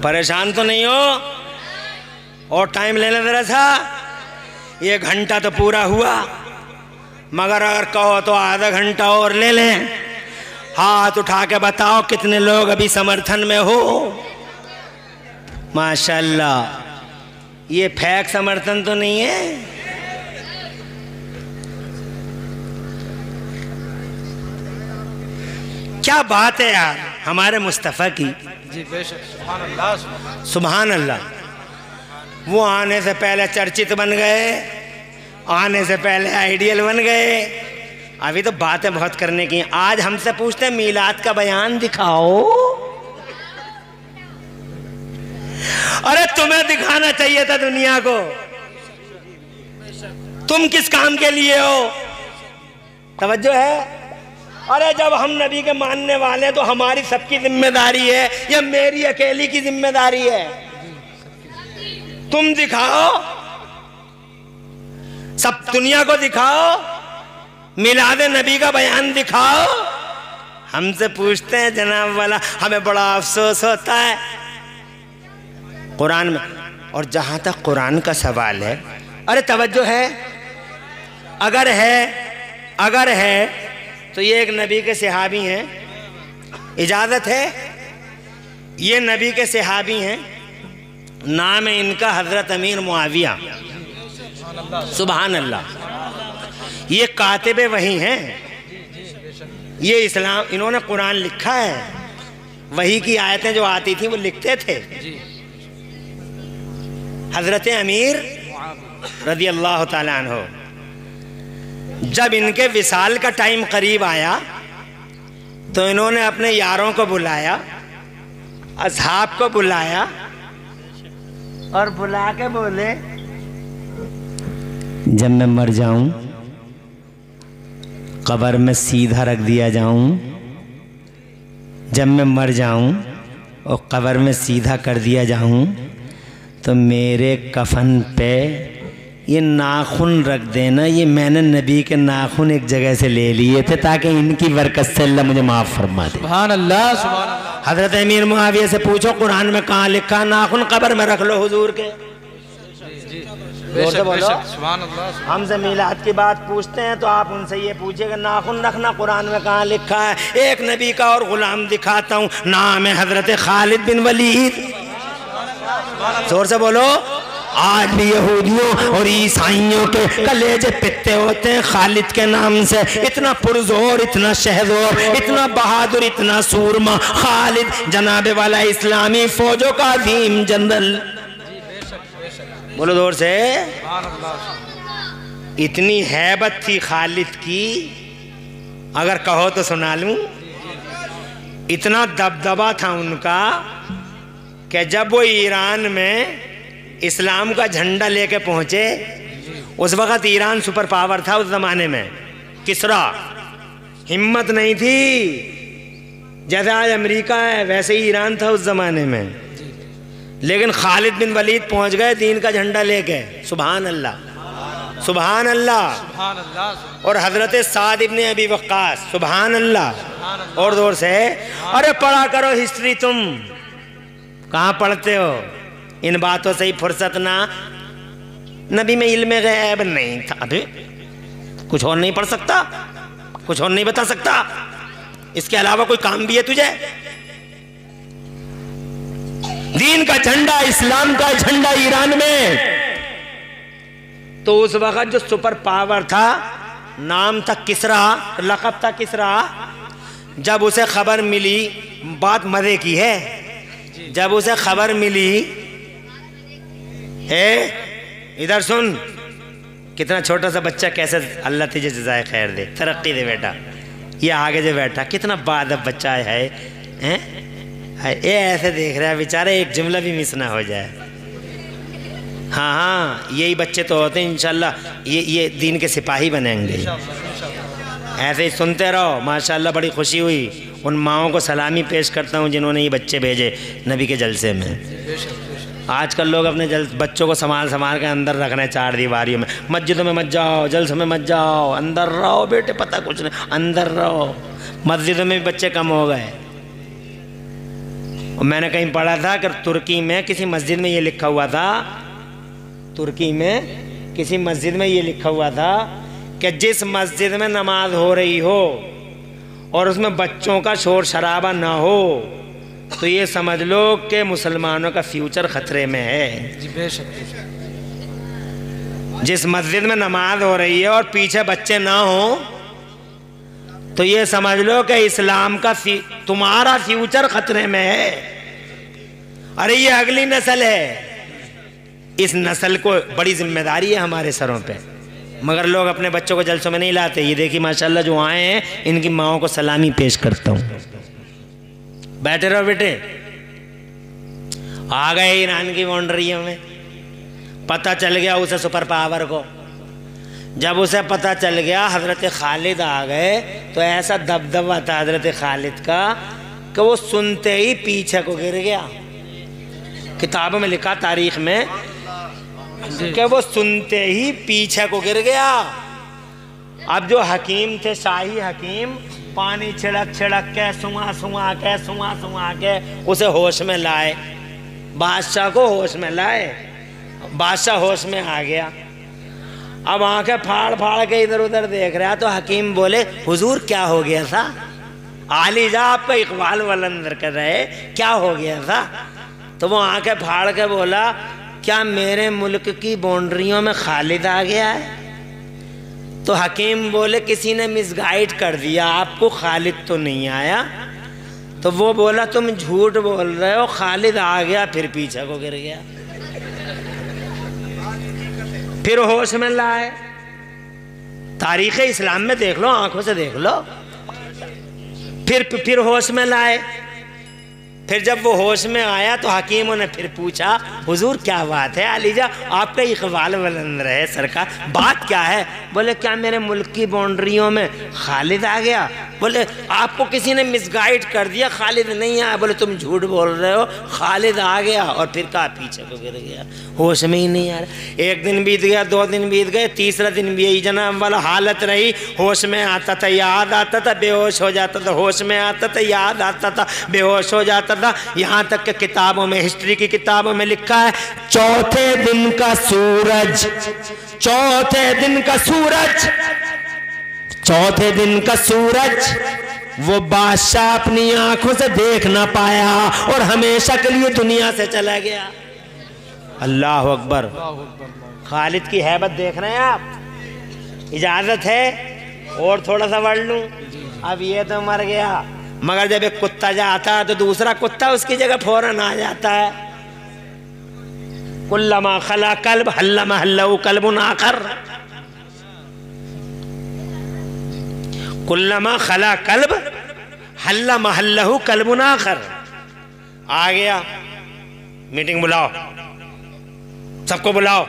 परेशान तो नहीं हो? और टाइम लेना जरा सा, ये घंटा तो पूरा हुआ, मगर अगर कहो तो आधा घंटा और ले लें। हाथ उठा के बताओ कितने लोग अभी समर्थन में हो? माशाल्लाह, ये फेक समर्थन तो नहीं है। क्या बात है यार हमारे मुस्तफ़ा की। जी बेशक, सुभान अल्लाह, सुभान अल्लाह। वो आने से पहले चर्चित बन गए, आने से पहले आइडियल बन गए। अभी तो बातें बहुत करने की। आज हमसे पूछते हैं मीलाद का बयान दिखाओ। अरे तुम्हें दिखाना चाहिए था दुनिया को, तुम किस काम के लिए हो? तवज्जो है? अरे जब हम नबी के मानने वाले तो हमारी सबकी जिम्मेदारी है या मेरी अकेली की जिम्मेदारी है? तुम दिखाओ, सब दुनिया को दिखाओ, मिलाद नबी का बयान दिखाओ। हमसे पूछते हैं जनाब वाला, हमें बड़ा अफसोस होता है कुरान में। और जहां तक कुरान का सवाल है, अरे तवज्जो है, अगर है तो ये एक नबी के सहाबी हैं, इजाज़त है, ये नबी के सहाबी हैं, नाम है इनका हज़रत अमीर मुआविया। सुभान अल्लाह। ये कातिबे वही हैं, ये इस्लाम, इन्होंने कुरान लिखा है, वही की आयतें जो आती थी वो लिखते थे। हज़रत अमीर रज़ी अल्लाह ताला अन्हु, जब इनके विसाल का टाइम करीब आया तो इन्होंने अपने यारों को बुलाया, असहाब को बुलाया और बुला के बोले, जब मैं मर जाऊं, कब्र में सीधा रख दिया जाऊं, जब मैं मर जाऊं और कब्र में सीधा कर दिया जाऊं, तो मेरे कफन पे ये नाखून रख देना। ये मैंने नबी के नाखून एक जगह से ले लिए थे ताकि इनकी बरकत से अल्लाह मुझे माफ़ फरमा दे। सुभान अल्लाह, सुभान अल्लाह। हज़रत अमीर मुआविया से पूछो कुरान में कहाँ लिखा नाखून कब्र में रख लो हुजूर के? बेशक, बेशक, सुभान अल्लाह। हमसे मीलाद की बात पूछते हैं तो आप उनसे ये पूछिएगा नाखून रखना कुरान में कहाँ लिखा है? एक नबी का और गुलाम दिखाता हूँ, नाम है हज़रत खालिद बिन वलीद। जोर से बोलो। आज भी यहूदियों और ईसाइयों के कलेजे पित्ते होते हैं खालिद के नाम से। इतना पुरजोर, इतना शहजोर, इतना बहादुर, इतना सूरमा खालिद, जनाबे वाला इस्लामी फौजों का अजीम जनरल। बोलो जोर से। इतनी हैबत थी खालिद की, अगर कहो तो सुना लूं। इतना दबदबा था उनका कि जब वो ईरान में इस्लाम का झंडा लेके पहुंचे, उस वक़्त ईरान सुपर पावर था उस ज़माने में, किसरा। हिम्मत नहीं थी, जैसे आज अमेरिका है वैसे ही ईरान था उस ज़माने में। लेकिन खालिद बिन वलीद पहुंच गए दीन का झंडा लेके। सुभान अल्लाह, सुभान अल्लाह, सुभान अल्लाह। और हज़रत साद इब्न अबी वक्कास, सुभान अल्लाह। और जोर से। अरे पढ़ा करो हिस्ट्री, तुम कहाँ पढ़ते हो? इन बातों से ही फुर्सत ना। नबी में इल्म गैब नहीं था। अबे कुछ और नहीं पढ़ सकता, कुछ और नहीं बता सकता, इसके अलावा कोई काम भी है तुझे? दीन का झंडा, इस्लाम का झंडा ईरान में। तो उस वक्त जो सुपर पावर था, नाम था किसरा, लक़ब था किसरा। जब उसे खबर मिली, बात मजे की है, जब उसे खबर मिली, इधर सुन, कितना छोटा सा बच्चा, कैसे अल्लाह तुझे जज़ाए खैर दे, तरक्की दे बेटा। ये आगे जो बैठा कितना बादब बच्चा है, ये ऐसे देख रहा है बेचारा, एक जुमला भी मिस ना हो जाए। हाँ हाँ, यही बच्चे तो होते हैं इंशाल्लाह, ये दीन के सिपाही बनेंगे। ऐसे ही सुनते रहो। माशाल्लाह बड़ी खुशी हुई। उन माओं को सलामी पेश करता हूँ जिन्होंने ये बच्चे भेजे नबी के जलसे में। आजकल लोग अपने बच्चों को संभाल के अंदर रख रहे हैं, चार दीवारियों में। मस्जिदों में मत जाओ, जलसों में मत जाओ, अंदर रहो बेटे, पता कुछ नहीं, अंदर रहो। मस्जिदों में भी बच्चे कम हो गए। और मैंने कहीं पढ़ा था कि तुर्की में किसी मस्जिद में ये लिखा हुआ था, तुर्की में किसी मस्जिद में ये लिखा हुआ था कि जिस मस्जिद में नमाज हो रही हो और उसमें बच्चों का शोर शराबा ना हो, तो ये समझ लो कि मुसलमानों का फ्यूचर खतरे में है। जिस मस्जिद में नमाज हो रही है और पीछे बच्चे ना हो, तो ये समझ लो कि इस्लाम का तुम्हारा फ्यूचर खतरे में है। अरे ये अगली नस्ल है, इस नस्ल को बड़ी जिम्मेदारी है हमारे सरों पे, मगर लोग अपने बच्चों को जलसों में नहीं लाते। ये देखिए माशाल्लाह जो आए हैं, इनकी माओं को सलामी पेश करता हूँ। बैठे रहो बेटे। आ गए ईरान की बाउंड्रियों में, पता चल गया उसे सुपर पावर को। जब उसे पता चल गया हज़रत खालिद आ गए, तो ऐसा दबदबा था हज़रत खालिद का कि वो सुनते ही पीछे को गिर गया। किताबों में लिखा, तारीख में, कि वो सुनते ही पीछे को गिर गया। अब जो हकीम थे, शाही हकीम, पानी छिड़क के सुंगा के उसे होश में लाए, बादशाह को होश में लाए। बादशाह होश में आ गया। अब आंखें फाड़ फाड़ के इधर उधर देख रहा। तो हकीम बोले हुजूर क्या हो गया था? आलीजा आपका इकबाल वलंदर कर रहे, क्या हो गया था? तो वो आंखें फाड़ के बोला क्या मेरे मुल्क की बाउंड्रियों में खालिद आ गया है? तो हकीम बोले किसी ने मिसगाइड कर दिया आपको, खालिद तो नहीं आया। तो वो बोला तुम झूठ बोल रहे हो, खालिद आ गया फिर पीछे को गिर गया। फिर होश में लाए। तारीख़ इस्लाम में देख लो, आंखों से देख लो। फिर होश में लाए। फिर जब वो होश में आया तो हकीमों ने फिर पूछा हुजूर क्या बात है? आलीजा आपका इकबाल बुलंद रहे सरकार, बात क्या है? बोले क्या मेरे मुल्क की बाउंड्रियों में खालिद आ गया? बोले आपको किसी ने मिसगाइड कर दिया, खालिद नहीं आया। बोले तुम झूठ बोल रहे हो, खालिद आ गया। और फिर कहा पीछे को गिर गया, होश में ही नहीं आ रहा। एक दिन बीत गया, 2 दिन बीत गए, तीसरा दिन भी यही जनाब वाला हालत रही। होश में आता था, याद आता था, बेहोश हो जाता था, होश में आता था, याद आता था, बेहोश हो जाता था। यहाँ तक कि किताबों में, हिस्ट्री की किताबों में लिखा है चौथे दिन का सूरज, चौथे दिन का सूरज, चौथे दिन का सूरज वो बादशाह अपनी आंखों से देख ना पाया और हमेशा के लिए दुनिया से चला गया। अल्लाह अकबर। खालिद की हैबत देख रहे हैं आप? इजाजत है और थोड़ा सा बढ़ लूं? अब ये तो मर गया, मगर जब एक कुत्ता जाता है तो दूसरा कुत्ता उसकी जगह फौरन आ जाता है। कुल्लमा खला कल्ब हल्लमा हल्लहु कल्बुन आखर, कुल्लमा खला कल्ब हल्लमा हल्लहु कल्बुन आखर। आ गया, मीटिंग बुलाओ, सबको बुलाओ,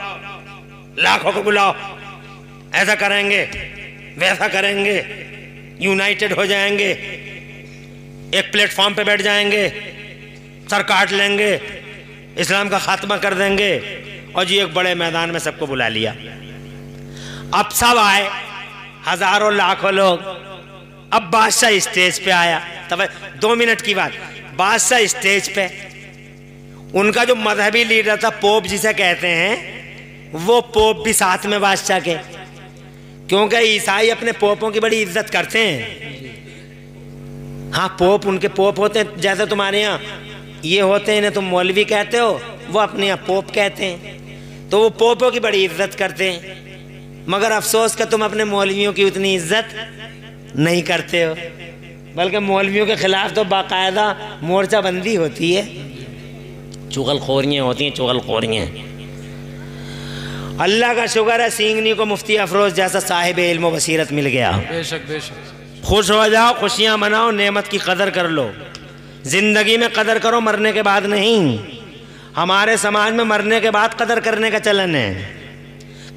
लाखों को बुलाओ, ऐसा करेंगे वैसा करेंगे, यूनाइटेड हो जाएंगे, एक प्लेटफॉर्म पे बैठ जाएंगे, सर काट लेंगे, इस्लाम का खात्मा कर देंगे। और जी एक बड़े मैदान में सबको बुला लिया। अब सब आए, हजारों लाखों लोग। अब बादशाह स्टेज पे आया। तब 2 मिनट की बात, बादशाह स्टेज पे, उनका जो मजहबी लीडर था, पोप जिसे कहते हैं, वो पोप भी साथ में बादशाह के, क्योंकि ईसाई अपने पोपों की बड़ी इज्जत करते हैं। हाँ, पोप उनके पोप होते हैं, जैसे तुम्हारे यहाँ ये होते हैं, इन्हें तुम मौलवी कहते हो, वो अपने यहाँ पोप कहते हैं। तो वो पोपों की बड़ी इज्जत करते हैं। मगर अफसोस कि तुम अपने मौलवियों की उतनी इज्जत नहीं करते हो, बल्कि मौलवियों के खिलाफ तो बाकायदा मोर्चाबंदी होती है, चुगलखोरियाँ होती हैं, चुगलखोरियाँ। अल्लाह का शुक्र है सींगनी को मुफ्ती अफरोज जैसा साहिब इल्म व बसीरत मिल गया। बेशक बेशक। खुश हो जाओ, खुशियाँ मनाओ, नेमत की कदर कर लो। ज़िंदगी में कदर करो, मरने के बाद नहीं। हमारे समाज में मरने के बाद कदर करने का चलन है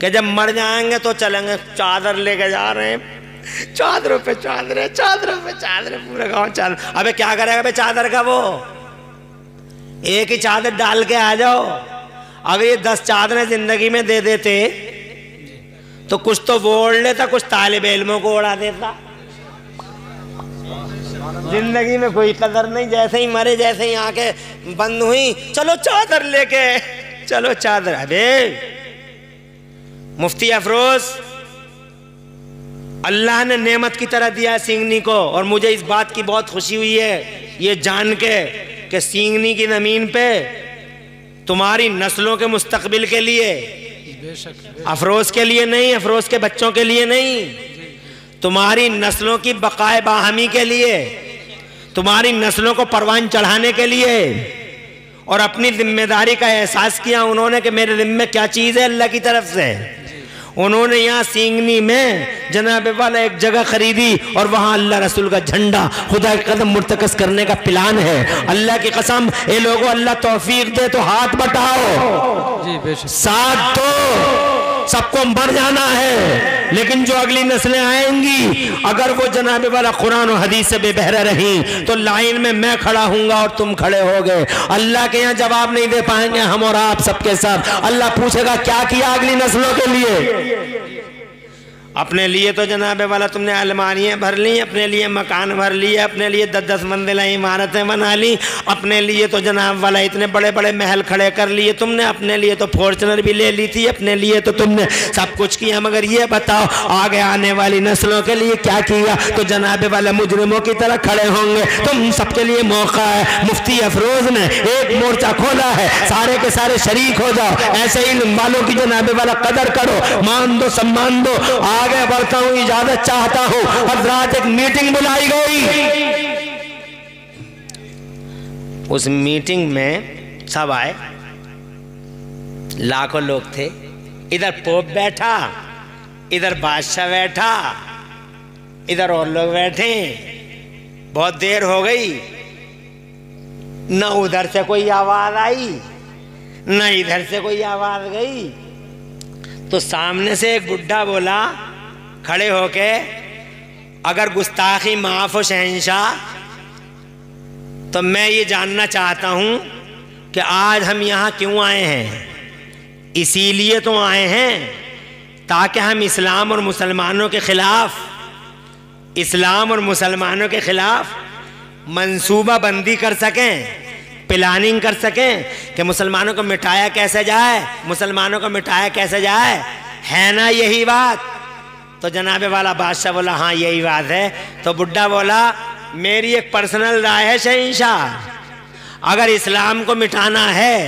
कि जब मर जाएंगे तो चलेंगे, चादर लेके जा रहे हैं, चादरों पे चादरें, चादरों पे चादरें, पूरा गाँव चादर। अबे क्या करेगा बे चादर का? वो एक ही चादर डाल के आ जाओ। अगर ये 10 चादरें जिंदगी में दे देते तो कुछ तो वो ओढ़ लेता, कुछ तालिब इल्मों को उड़ा देता। जिंदगी में कोई कदर नहीं, जैसे ही मरे, जैसे ही आंखें बंद हुई, चलो चादर लेके, चलो चादर। अबे मुफ्ती अफरोज अल्लाह ने नेमत की तरह दिया सींगनी को, और मुझे इस बात की बहुत खुशी हुई है ये जान के कि सींगनी की ज़मीन पे तुम्हारी नस्लों के मुस्तकबिल के लिए, अफरोज के लिए नहीं, अफरोज के बच्चों के लिए नहीं, तुम्हारी नस्लों की बकाए बाहमी के लिए, तुम्हारी नस्लों को परवान चढ़ाने के लिए, और अपनी जिम्मेदारी का एहसास किया उन्होंने कि मेरे जिम्मे क्या चीज़ है अल्लाह की तरफ से। उन्होंने यहाँ सींगनी में जनाब वाला एक जगह खरीदी और वहाँ अल्लाह रसूल का झंडा, खुदा के कदम मुर्तकस करने का प्लान है। अल्लाह की कसम, ये लोगों अल्लाह तौफीक दे तो हाथ बटाओ, साथ दो। सबको मर जाना है, लेकिन जो अगली नस्लें आएंगी अगर वो जनाब वाला कुरान और हदीस से बेबहरा रही तो लाइन में मैं खड़ा हूँगा और तुम खड़े हो गए। अल्लाह के यहाँ जवाब नहीं दे पाएंगे हम और आप सबके साथ। अल्लाह पूछेगा क्या किया अगली नस्लों के लिए। अपने लिए तो जनाब वाला तुमने अलमारियाँ भर ली, अपने लिए मकान भर लिए, अपने लिए 10-10 मंजिला इमारतें बना ली, अपने लिए तो जनाब वाला इतने बड़े बड़े महल खड़े कर लिए तुमने, अपने लिए तो फॉर्चुनर भी ले ली थी, अपने लिए तो तुमने सब कुछ किया। मगर ये बताओ आगे आने वाली नस्लों के लिए क्या किया? तो जनाब वाला मुजरिमों की तरह खड़े होंगे। तुम सबके लिए मौका है। मुफ्ती अफरोज ने एक मोर्चा खोला है, सारे के सारे शरीक हो जाओ। ऐसे ही वालों की जनाब वाला कदर करो, मान दो, सम्मान दो। आगे बढ़ता हूँ, इजाजत चाहता हूँ। हज़रात एक मीटिंग बुलाई गई, उस मीटिंग में सब आए, लाखों लोग थे। इधर पोप बैठा, इधर बादशाह बैठा, इधर और लोग बैठे। बहुत देर हो गई, न उधर से कोई आवाज आई न इधर से कोई आवाज गई। तो सामने से एक बुढ़ा बोला खड़े होके, अगर गुस्ताखी माफ हो शहंशाह, तो मैं ये जानना चाहता हूं कि आज हम यहाँ क्यों आए हैं। इसीलिए तो आए हैं ताकि हम इस्लाम और मुसलमानों के खिलाफ मंसूबा बंदी कर सकें, प्लानिंग कर सकें कि मुसलमानों को मिटाया कैसे जाए, मुसलमानों को मिटाया कैसे जाए। है ना यही बात? तो जनाब वाला बादशाह बोला हाँ यही बात है। तो बुढ़ा बोला मेरी एक पर्सनल राय है शहंशाह, अगर इस्लाम को मिटाना है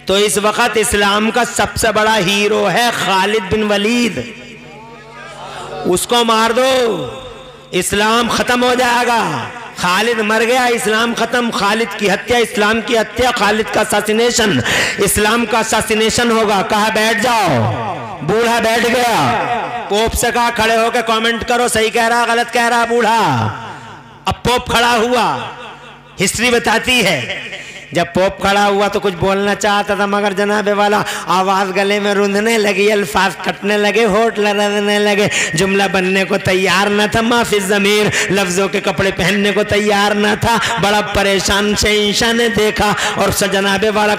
तो इस वक्त इस्लाम का सबसे बड़ा हीरो है खालिद बिन वलीद, उसको मार दो, इस्लाम खत्म हो जाएगा। खालिद मर गया, इस्लाम खत्म। खालिद की हत्या इस्लाम की हत्या, खालिद का असैसिनेशन इस्लाम का असैसिनेशन होगा। कहा बैठ जाओ। बूढ़ा बैठ गया। पोप से कहा खड़े होकर कमेंट करो, सही कह रहा गलत कह रहा बूढ़ा। अब पोप खड़ा हुआ। हिस्ट्री बताती है जब पोप खड़ा हुआ तो कुछ बोलना चाहता था, मगर जनाबे वाला आवाज गले में रूंधने लगी, अल्फाज कटने लगे, होठ लड़ने लगे, जुमला बनने को तैयार न था। माफी ज़मीर लफ्जों के कपड़े पहनने को तैयार न था। बड़ा परेशान शहंशाह ने देखा और जनाबे वाला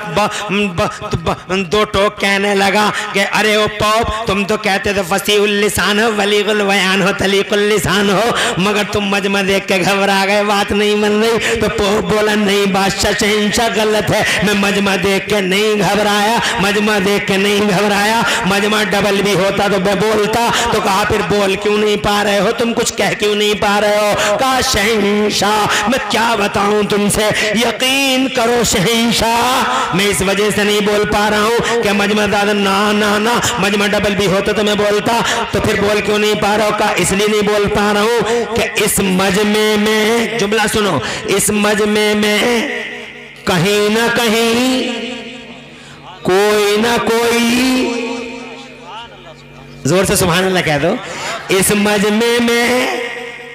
दो टोक कहने लगा कि अरे ओ पोप, तुम तो कहते थे फसीहुल लिसान हो, वलीगुल बयान हो, तलीकुल लिसान हो, मगर तुम मजमा देख के घबरा गए, बात नहीं बन रही। तो पोप बोला नहीं बादशाह, शहंशाह गलत है, मैं मजमा देख के नहीं घबराया, मजमा देख के नहीं घबराया। मजमा डबल भी होता तो मैं बोलता। तो कहा फिर बोल क्यों नहीं पा रहे हो, तुम कुछ कह क्यों नहीं पा रहे हो? कहा शहंशाह मैं क्या बताऊं तुमसे, यकीन करो शहंशाह, मैं इस वजह से नहीं बोल पा रहा हूं कि मजमा दादा ना ना ना, मजमा डबल भी होता तो मैं बोलता। तो फिर बोल क्यों नहीं पा रहा हो? कहा इसलिए नहीं बोल पा रहा हूं कि इस मजमे में, जुमला सुनो, इस मजमे में कहीं ना कहीं कोई ना कोई, जोर से सुभान अल्लाह कह दो, इस मजमे में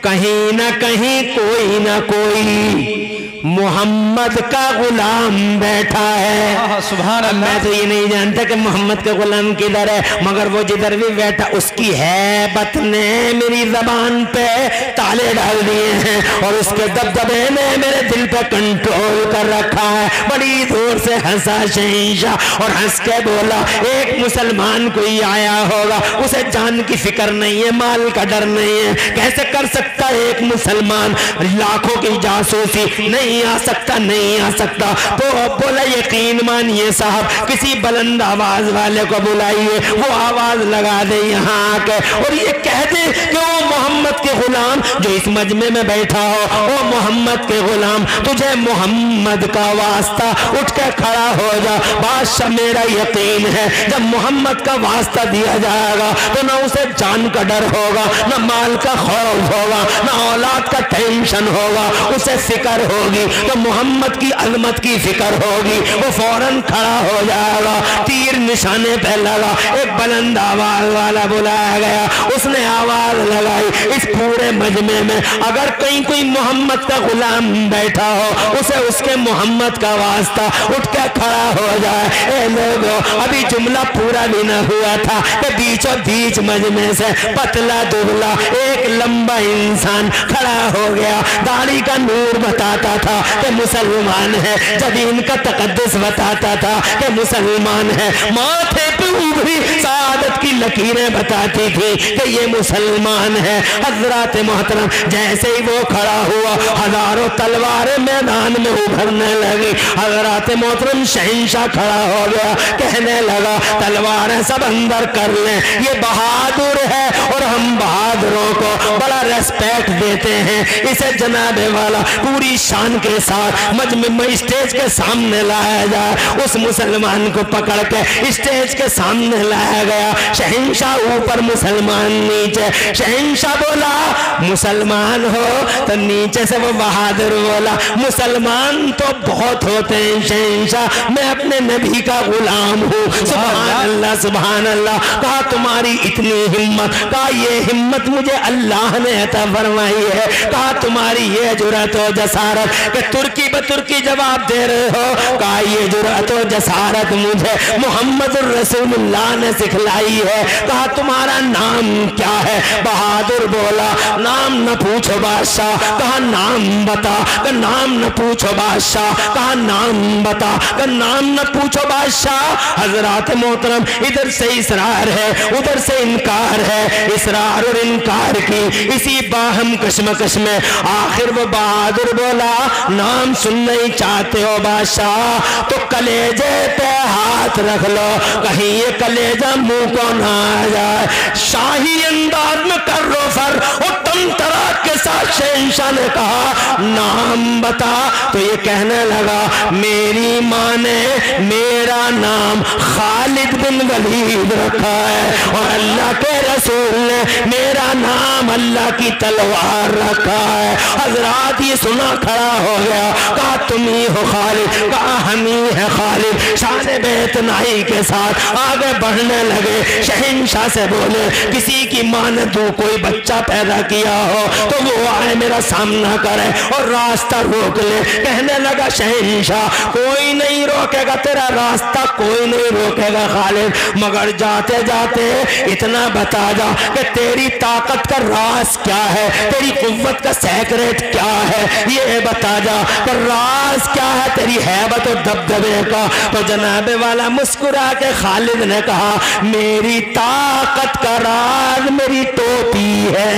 कहीं ना कहीं कोई ना कोई मोहम्मद का गुलाम बैठा है। सुभान अल्लाह। मैं तो ये नहीं जानता कि मोहम्मद का गुलाम किधर है, मगर वो जिधर भी बैठा उसकी हैबत ने मेरी जबान पे ताले डाल दिए हैं और उसके दबदबे ने मेरे दिल पे कंट्रोल कर रखा है। बड़ी जोर से हंसा शहंशाह और हंस के बोला एक मुसलमान कोई आया होगा, उसे जान की फिक्र नहीं है, माल का डर नहीं है, कैसे कर सकता एक मुसलमान लाखों की जासूसी? नहीं आ सकता, नहीं आ सकता। तो बोला यकीन मानिए साहब, किसी बुलंद आवाज वाले को बुलाइए, वो आवाज लगा दे यहाँ आके और ये कह दे कि वो मोहम्मद के गुलाम जो इस मजमे में बैठा हो, वो मोहम्मद के गुलाम, तुझे मोहम्मद का वास्ता, उठ के खड़ा हो जा। बादशाह मेरा यकीन है जब मोहम्मद का वास्ता दिया जाएगा तो न उसे जान का डर होगा, न माल का खौफ होगा, न औलाद का टेंशन होगा, उसे फिक्र होगी तो मोहम्मद की अजमत की फिक्र होगी, वो फौरन खड़ा हो जाएगा। तीर निशाने पे लगा, एक बुलंद आवाज वाला बुलाया गया, उसने आवाज लगाई इस पूरे मजमे में अगर कहीं कोई मोहम्मद का गुलाम बैठा हो, उसे उसके मोहम्मद का वास्ता, उठ के खड़ा हो जाए। ए लोगों, अभी जुमला पूरा भी ना हुआ था कि बीचों बीच मजमे से पतला दुबला एक लंबा इंसान खड़ा हो गया। दाढ़ी का नूर बताता था कि मुसलमान है, जब इनका तकद्दुस बताता था कि मुसलमान है, माथे पे उभरी सादत की लकीरें बताती थी कि ये मुसलमान है। हजरत मोहतरम जैसे ही वो खड़ा हुआ, हजारों तलवारें मैदान में उभरने लगी। हजरत मोहतरम शहंशाह खड़ा हो गया, कहने लगा तलवारें सब अंदर कर लें, ये बहादुर है और हम बहादुरों को बड़ा रेस्पेक्ट देते हैं। इसे जनाबे वाला पूरी शान के साथ मजमे में स्टेज के सामने लाया जाए। उस मुसलमान को पकड़ के स्टेज के सामने लाया गया। शहंशाह ऊपर, मुसलमान नीचे। शहंशाह बोला मुसलमान हो, तो नीचे से वो बहादुर बोला मुसलमान तो बहुत होते हैं शहंशाह, मैं अपने नबी का गुलाम हूँ। सुभान अल्लाह सुभान अल्लाह। कहा तुम्हारी इतनी हिम्मत, कहा ये हिम्मत मुझे अल्लाह ने अता फरमाई है। कहा तुम्हारी ये जुर्रत और जसारत कि तुर्की ब तुर्की जवाब दे रहे हो, कहा ये जुर्रत और जसारत मुझे मोहम्मद रसूलुल्लाह ने सिखलाई है। कहा तुम्हारा नाम क्या है? बहादुर बोला नाम न पूछो बादशाह। कहा नाम बता। का नाम न पूछो बादशाह। कहा नाम बता। का नाम न पूछो बादशाह। हजरत मोहतरम इधर से इसरार है, उधर से इनकार है। इसरार और इनकार की इसी बाहम कशमकश में आखिर वो बहादुर बोला नाम सुनना ही चाहते हो बादशाह, तो कलेजे पे हाथ रख लो, कहीं ये कलेजा मुंह को ना आ जाए। शाही अंदाज में कर रो फर और तुम तराक के साथ शहंशाह ने कहा नाम बता। तो ये कहने लगा मेरी माँ ने मेरा नाम खालिद बिन वलीद रखा है और अल्लाह के रसूल ने मेरा नाम अल्लाह की तलवार रखा है। हजरात ये सुना खड़ा हो गया, कहा तुम ही हो खालिद? कहा हम ही है खालिद। शान बेतनाई के साथ आगे बढ़ने लगे। शहंशाह से बोले किसी की माँ ने तू कोई बच्चा पैदा किया हो तो वो आए मेरा सामना करे और रास्ता रोक ले। कहने लगा शहंशाह कोई नहीं रोकेगा तेरा रास्ता, कोई नहीं रोकेगा खालिद, मगर जाते जाते इतना बता जा कि तेरी ताकत का राज क्या है, तेरी कुव्वत का सेक्रेट क्या है, ये बता जा कि राज क्या है तेरी हैबत और दबदबे का। तो जनाबे वाला मुस्कुरा के खालिद ने कहा मेरी ताकत का राज मेरी टोपी है।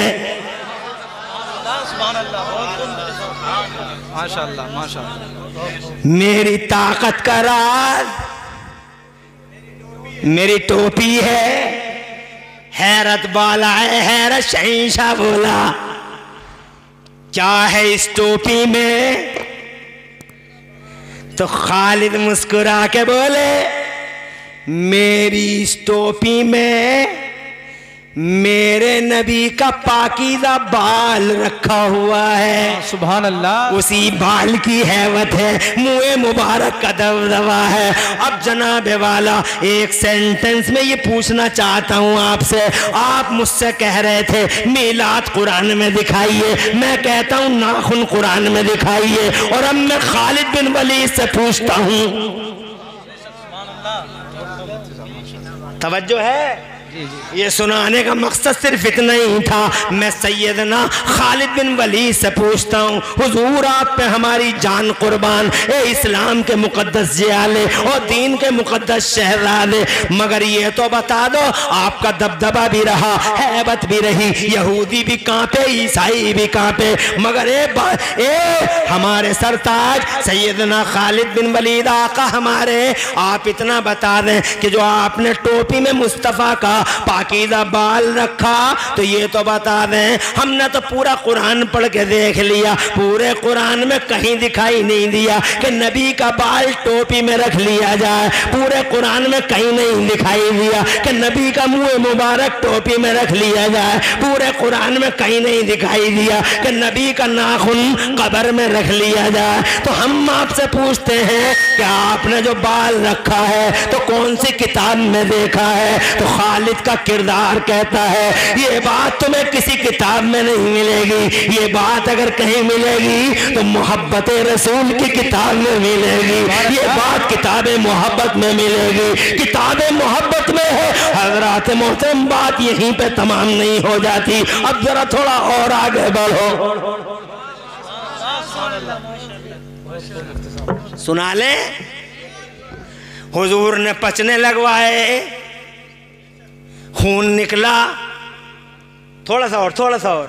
माशाअल्लाह माशाअल्लाह। मेरी ताकत का राज मेरी टोपी है। हैरत वाला है हैरत। शहंशाह बोला क्या है इस टोपी में? तो खालिद मुस्कुरा के बोले मेरी इस टोपी में मेरे नबी का पाकीज़ा बाल रखा हुआ है। सुभान अल्लाह। उसी बाल की हैवत है, मुँह मुबारक का दबदबा है। अब जनाबे वाला एक सेंटेंस में ये पूछना चाहता हूँ आपसे। आप मुझसे कह रहे थे मीलाद कुरान में दिखाइए, मैं कहता हूँ नाखून कुरान में दिखाइए। और अब मैं खालिद बिन वलीद से पूछता हूँ, तवज्जो है? ये सुनाने का मकसद सिर्फ इतना ही था। मैं सैयदना खालिद बिन वलीद से पूछता हूँ हुजूर आप पे हमारी जान कुर्बान, ए इस्लाम के मुकद्दस जियाले और दीन के मुकद्दस शहजादे, मगर ये तो बता दो आपका दबदबा भी रहा, हैबत भी रही, यहूदी भी कांपे ईसाई भी कांपे, मगर हमारे सरताज सैयदना खालिद बिन वलीद आका हमारे, आप इतना बता दें कि जो आपने टोपी में मुस्तफ़ा का पाकीज़ा बाल रखा, तो ये तो बता दें हमने तो पूरा कुरान पढ़ के देख लिया, पूरे कुरान में कहीं दिखाई नहीं दिया कि नबी का बाल टोपी में रख लिया जाए। पूरे कुरान में कहीं नहीं दिखाई दिया कि नबी का मुंह मुबारक टोपी में रख लिया जाए। पूरे कुरान में कहीं नहीं दिखाई दिया कि नबी का नाखून कब्र में रख लिया जाए। तो हम आपसे पूछते हैं कि आपने जो बाल रखा है तो कौन सी किताब में देखा है? तो खालिद का किरदार कहता है ये बात तुम्हें किसी किताब में नहीं मिलेगी, ये बात अगर कहीं मिलेगी तो मोहब्बत रसूल की किताब में मिलेगी, ये बात किताब मोहब्बत में मिलेगी, किताब मोहब्बत में है। हजरात मोहतरम बात यहीं पे तमाम नहीं हो जाती, अब जरा थोड़ा और आगे बढ़ो। सुना ले हुजूर ने पचने लगवाए, खून निकला, थोड़ा सा और, थोड़ा सा और।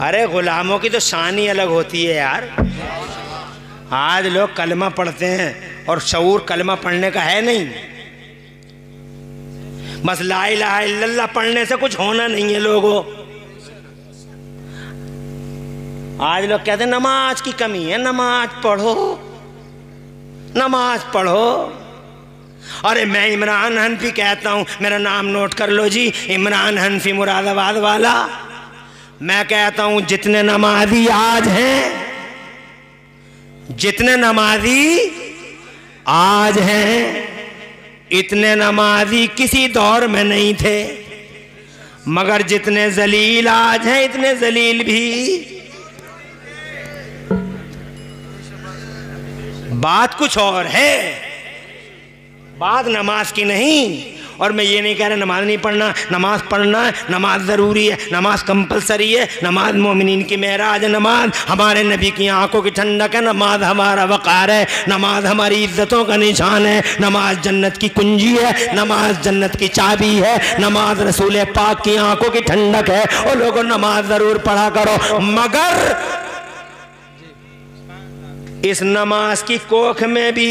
अरे गुलामों की तो शान ही अलग होती है यार। आज लोग कलमा पढ़ते हैं और शऊर कलमा पढ़ने का है नहीं। बस ला इलाहा इल्लल्लाह पढ़ने से कुछ होना नहीं है लोगों। आज लोग कहते हैं नमाज की कमी है, नमाज पढ़ो, नमाज पढ़ो। अरे मैं इमरान हनफी कहता हूं, मेरा नाम नोट कर लो जी, इमरान हनफी मुरादाबाद वाला। मैं कहता हूं जितने नमाजी आज हैं, जितने नमाजी आज हैं, इतने नमाजी किसी दौर में नहीं थे। मगर जितने जलील आज हैं, इतने जलील भी। बात कुछ और है, बात नमाज की नहीं। और मैं ये नहीं कह रहा नमाज नहीं पढ़ना, नमाज पढ़ना है, नमाज ज़रूरी है, नमाज कंपलसरी है, नमाज मोमिनीन की मेराज है, नमाज हमारे नबी की आंखों की ठंडक है, नमाज हमारा वक़ार है, नमाज हमारी इज्जतों का निशान है, नमाज जन्नत की कुंजी है, नमाज जन्नत की चाबी है, नमाज रसूल पाक की आंखों की ठंडक है। और लोगों नमाज ज़रूर पढ़ा करो, मगर इस नमाज की कोख में भी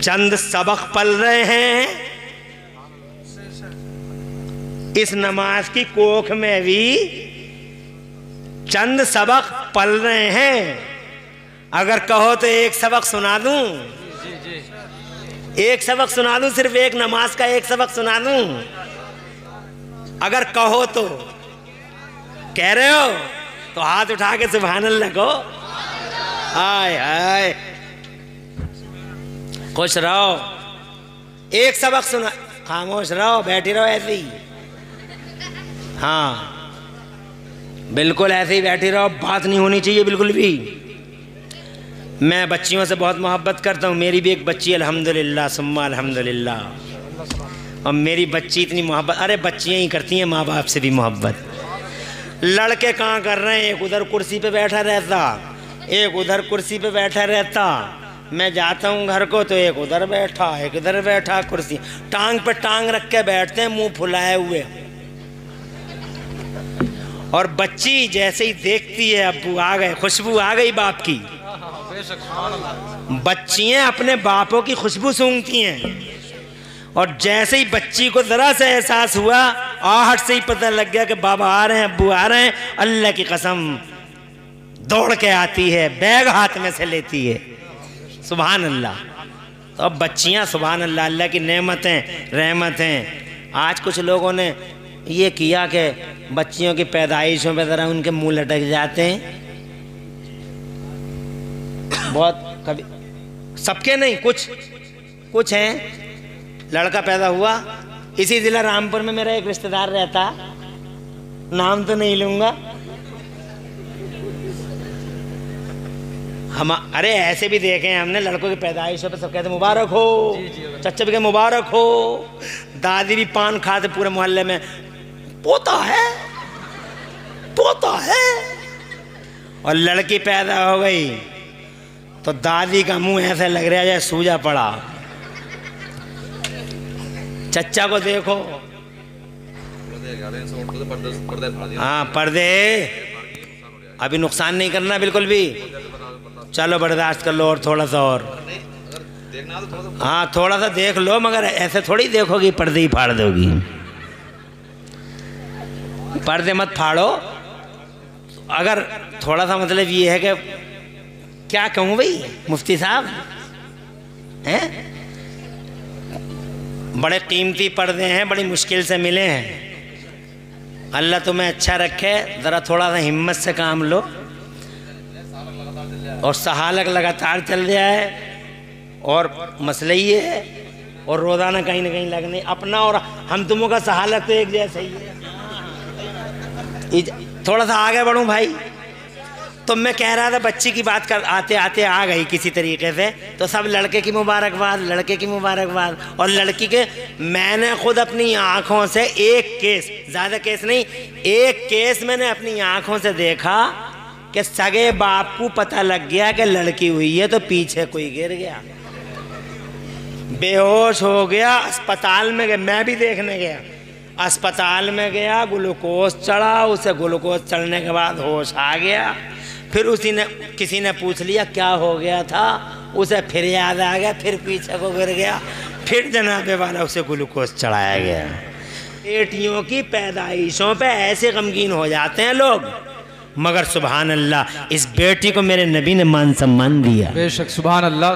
चंद सबक पल रहे हैं। इस नमाज की कोख में भी चंद सबक पल रहे हैं। अगर कहो तो एक सबक सुना दूं, एक सबक सुना दूं, सिर्फ एक नमाज का एक सबक सुना दूं। अगर कहो तो, कह रहे हो तो हाथ उठा के सुभान अल्लाह कहो। हाय हाय, खुश रहो। एक सबक सुना, खामोश रहो, बैठी रहो ऐसे ही। हाँ बिल्कुल ऐसे ही बैठी रहो, बात नहीं होनी चाहिए बिल्कुल भी। मैं बच्चियों से बहुत मोहब्बत करता हूँ, मेरी भी एक बच्ची अल्हम्दुलिल्लाह सुम्मा अल्हम्दुलिल्लाह। और मेरी बच्ची इतनी मोहब्बत, अरे बच्चियाँ ही करती हैं माँ बाप से भी मोहब्बत। लड़के कहाँ कर रहे हैं, एक उधर कुर्सी पे बैठा रहता, एक उधर कुर्सी पे बैठा रहता। मैं जाता हूँ घर को तो एक उधर बैठा, एक इधर बैठा, कुर्सी टांग पे टांग रख के बैठते हैं, मुंह फुलाए हुए। और बच्ची जैसे ही देखती है अब्बू आ गए, खुशबू आ गई बाप की। बच्चियां अपने बापों की खुशबू सूंघती हैं, और जैसे ही बच्ची को जरा सा एहसास हुआ, आहट से ही पता लग गया कि बाबा आ रहे हैं, अब्बू आ रहे हैं, अल्लाह की कसम दौड़ के आती है, बैग हाथ में से लेती है। सुभान अल्लाह। तो अब बच्चियां सुभान अल्लाह, अल्लाह की नेमतें रहमतें। आज कुछ लोगों ने ये किया कि बच्चियों की पैदाइशों पे ज़रा उनके मुंह लटक जाते हैं। बहुत कभी, सबके नहीं, कुछ हैं। लड़का पैदा हुआ, इसी ज़िला रामपुर में मेरा एक रिश्तेदार रहता, नाम तो नहीं लूँगा। हम अरे ऐसे भी देखे हैं हमने, लड़कों की पैदाइश पे सब कहते मुबारक हो, चच्चा भी कहते मुबारक हो, दादी भी पान खाते पूरे मोहल्ले में, पोता है पोता है। और लड़की पैदा हो गई तो दादी का मुंह ऐसे लग रहा है जैसे सूजा पड़ा। चच्चा को देखो, हाँ पर्दे, अभी नुकसान नहीं करना बिल्कुल भी, चलो बर्दाश्त कर लो और थोड़ा सा और, हाँ थोड़ा सा देख लो, मगर ऐसे थोड़ी देखोगी पर्दे ही फाड़ दोगी। पर्दे मत फाड़ो। अगर थोड़ा सा मतलब ये है कि क्या कहूँ भाई मुफ्ती साहब हैं, बड़े कीमती पर्दे हैं, बड़ी मुश्किल से मिले हैं। अल्लाह तुम्हें अच्छा रखे, ज़रा थोड़ा सा हिम्मत से काम लो, और सहालक लगातार चल जाए। और मसला ये है, और रोज़ाना कहीं ना कहीं लगने, अपना और हम तुमों का सहालक तो एक जैसा ही है। थोड़ा सा आगे बढ़ूं भाई, तो मैं कह रहा था बच्ची की बात कर आते आते आ गई किसी तरीके से, तो सब लड़के की मुबारकबाद, लड़के की मुबारकबाद। और लड़की के, मैंने खुद अपनी आँखों से एक केस, ज़्यादा केस नहीं, एक केस मैंने अपनी आँखों से देखा कि सगे बाप को पता लग गया कि लड़की हुई है, तो पीछे कोई गिर गया। बेहोश हो गया, अस्पताल में गया, मैं भी देखने गया, अस्पताल में गया, ग्लूकोज चढ़ा, उसे ग्लूकोज चढ़ने के बाद होश आ गया। फिर किसी ने पूछ लिया क्या हो गया था, उसे फिर याद आ गया, फिर पीछे को गिर गया, फिर जनाबे वाला उसे ग्लूकोज चढ़ाया गया। बेटियों की पैदाइशों पे ऐसे गमगीन हो जाते हैं लोग, मगर सुभान अल्लाह इस बेटी को मेरे नबी ने मान सम्मान दिया। बेशक सुभान अल्लाह।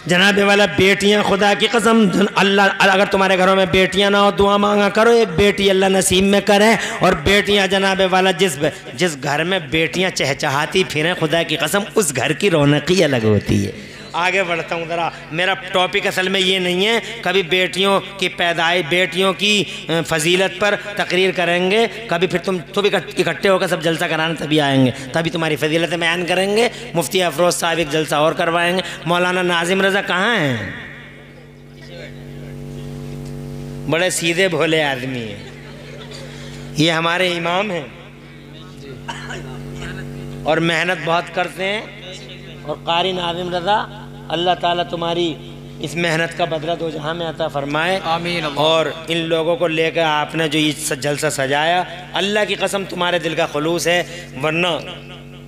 जनाबे वाला बेटियां, खुदा की कसम, अल्लाह अगर तुम्हारे घरों में बेटियां ना हो दुआ मांगा करो, एक बेटी अल्लाह नसीब में करे। और बेटियां जनाबे वाला जिस घर में बेटियां चहचहाती फिरें, खुदा की कसम उस घर की रौनक ही अलग होती है। आगे बढ़ता हूँ ज़रा, मेरा टॉपिक असल में ये नहीं है, कभी बेटियों की पैदाइश, बेटियों की फजीलत पर तकरीर करेंगे, कभी फिर तुम भी इकट्ठे होकर सब जलसा कराने तभी आएंगे, तभी तुम्हारी फजीलतें बयान करेंगे। मुफ्ती अफरोज़ साहब एक जलसा और करवाएंगे। मौलाना नाजिम रज़ा कहाँ हैं? बड़े सीधे भोले आदमी हैं, ये हमारे इमाम हैं और मेहनत बहुत करते हैं। और कारी नाजिम रज़ा, अल्लाह ताला तुम्हारी इस मेहनत का बदला दो जहां में अता फरमाए, आमीन। और इन लोगों को लेकर आपने जो ये जलसा सजाया, अल्लाह की कसम तुम्हारे दिल का खुलूस है, वरना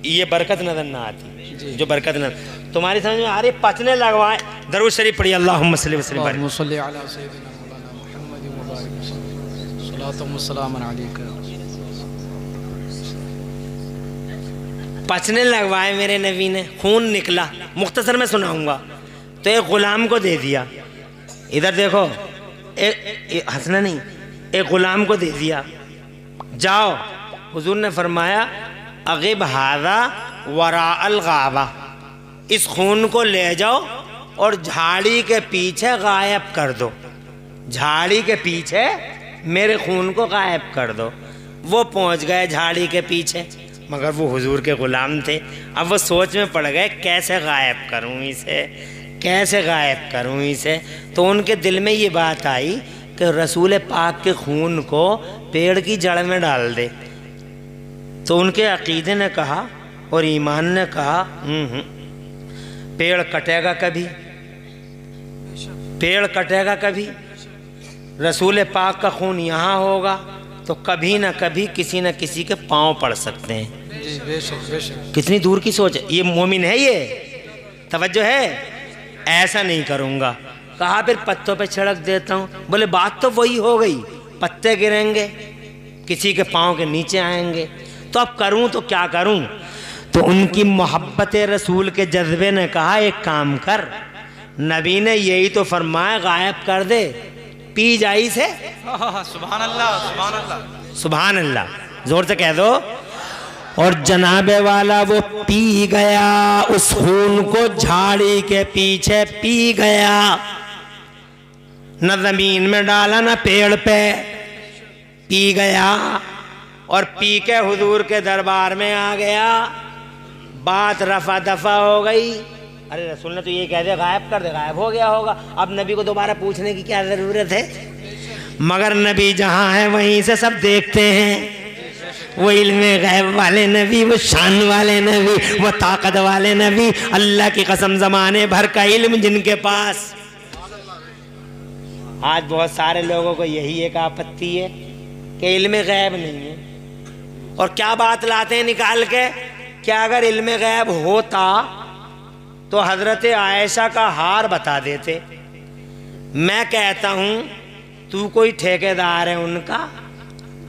ये बरकत नजर ना आती। जो बरकत न तुम्हारी समझ में आ रही, पचने लगवाए। दरूद शरीफ पढ़िए, अल्लाहुम्मा सल्ली व सल्लिम अला सय्यिदिना मौलाना मुहम्मद व बारिक सल्लल्लाहु अलैहि वसल्लम। पचने लगवाए मेरे नबी ने, खून निकला। मुख्तसर में सुनाऊंगा। तो एक ग़ुलाम को दे दिया, इधर देखो, हंसना नहीं, एक ग़ुलाम को दे दिया, जाओ। हुजूर ने फरमाया अगिब हादा वराअल गाबा, इस खून को ले जाओ और झाड़ी के पीछे गायब कर दो, झाड़ी के पीछे मेरे खून को गायब कर दो। वो पहुंच गए झाड़ी के पीछे, मगर वो हुजूर के ग़ुलाम थे। अब वो सोच में पड़ गए कैसे गायब करूं इसे, कैसे गायब करूं इसे। तो उनके दिल में ये बात आई कि रसूल पाक के खून को पेड़ की जड़ में डाल दे। तो उनके अकीदे ने कहा और ईमान ने कहा पेड़ कटेगा कभी, पेड़ कटेगा कभी, रसूल पाक का खून यहाँ होगा तो कभी ना कभी किसी न किसी के पांव पड़ सकते हैं। जी, बेशक बेशक। कितनी दूर की सोच है, ये मोमिन है, ये तवज्जो है। ऐसा नहीं करूँगा, कहा फिर पत्तों पे छिड़क देता हूँ। बोले बात तो वही हो गई, पत्ते गिरेंगे, किसी के पाँव के नीचे आएंगे, तो अब करूँ तो क्या करूँ। तो उनकी मोहब्बत रसूल के जज्बे ने कहा एक काम कर, नबी ने यही तो फरमाया गायब कर दे, पी जाई से। सुभान अल्लाह, सुभान अल्लाह, सुभान अल्लाह, जोर से कह दो। और जनाबे वाला वो पी गया, उस खून को झाड़ी के पीछे पी गया, न जमीन में डाला न पेड़ पे, पी गया। और पी के हुजूर के दरबार में आ गया, बात रफा दफा हो गई। अरे रसूल ने तो ये कह दिया गायब कर दे, गायब हो गया होगा, अब नबी को दोबारा पूछने की क्या ज़रूरत है। मगर नबी जहाँ है वहीं से सब देखते हैं। वो इल्मे गैब वाले नबी, वो शान वाले नबी, वो ताकत वाले नबी, अल्लाह की कसम ज़माने भर का इल्म जिनके पास। आज बहुत सारे लोगों को यही एक आपत्ति है कि इल्मे गैब नहीं है। और क्या बात लाते हैं निकाल के, क्या अगर इल्मे गैब होता तो हजरत आयशा का हार बता देते। मैं कहता हूं तू कोई ठेकेदार है उनका,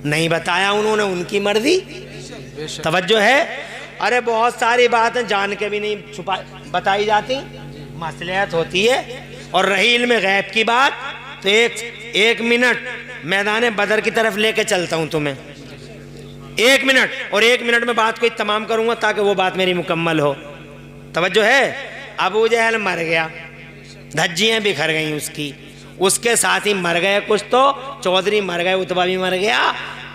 नहीं बताया उन्होंने, उनकी मर्जी, तवज्जो है। अरे बहुत सारी बातें जान के भी नहीं छुपा बताई जाती, मसलियत होती है। और रही इल्म गैब की बात, तो एक मिनट मैदान बदर की तरफ लेके चलता हूं तुम्हें, 1 मिनट, और 1 मिनट में बात को तमाम करूंगा ताकि वो बात मेरी मुकम्मल हो। तवज्जो है। अबू जहल मर गया, धज्जियाँ बिखर गई उसकी, उसके साथ ही मर गए कुछ, तो चौधरी मर गए, उतबा भी मर गया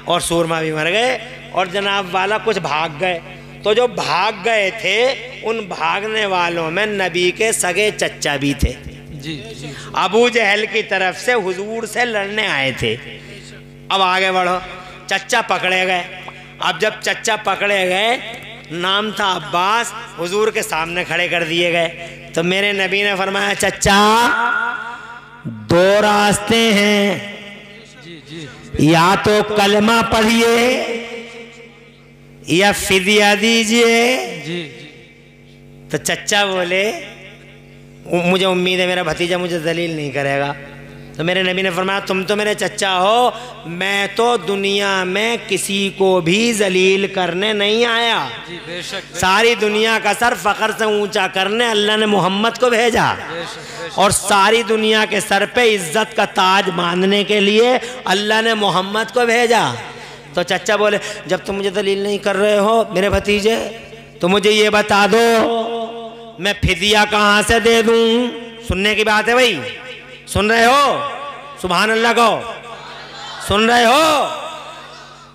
और सूरमा भी मर गए, और जनाब वाला कुछ भाग गए। तो जो भाग गए थे उन भागने वालों में नबी के सगे चच्चा भी थे। जी, जी। अबू जहल की तरफ से हुजूर से लड़ने आए थे। अब आगे बढ़ो, चच्चा पकड़े गए। अब जब चच्चा पकड़े गए, नाम था अब्बास, हुजूर के सामने खड़े कर दिए गए। तो मेरे नबी ने फरमाया चच्चा दो रास्ते हैं, या तो कलमा पढ़िए या फिदिया दीजिए। तो चच्चा बोले मुझे उम्मीद है मेरा भतीजा मुझे जलील नहीं करेगा। तो मेरे नबी ने फरमाया तुम तो मेरे चच्चा हो, मैं तो दुनिया में किसी को भी जलील करने नहीं आया। सारी दुनिया का सर फखर से ऊंचा करने अल्लाह ने मोहम्मद को भेजा, और सारी दुनिया के सर पे इज्जत का ताज बांधने के लिए अल्लाह ने मोहम्मद को भेजा। तो चच्चा बोले जब तुम मुझे दलील नहीं कर रहे हो मेरे भतीजे, तो मुझे ये बता दो मैं फिदिया कहाँ से दे दूं। सुनने की बात है भाई, सुन रहे हो? सुभान अल्लाह को सुन रहे हो?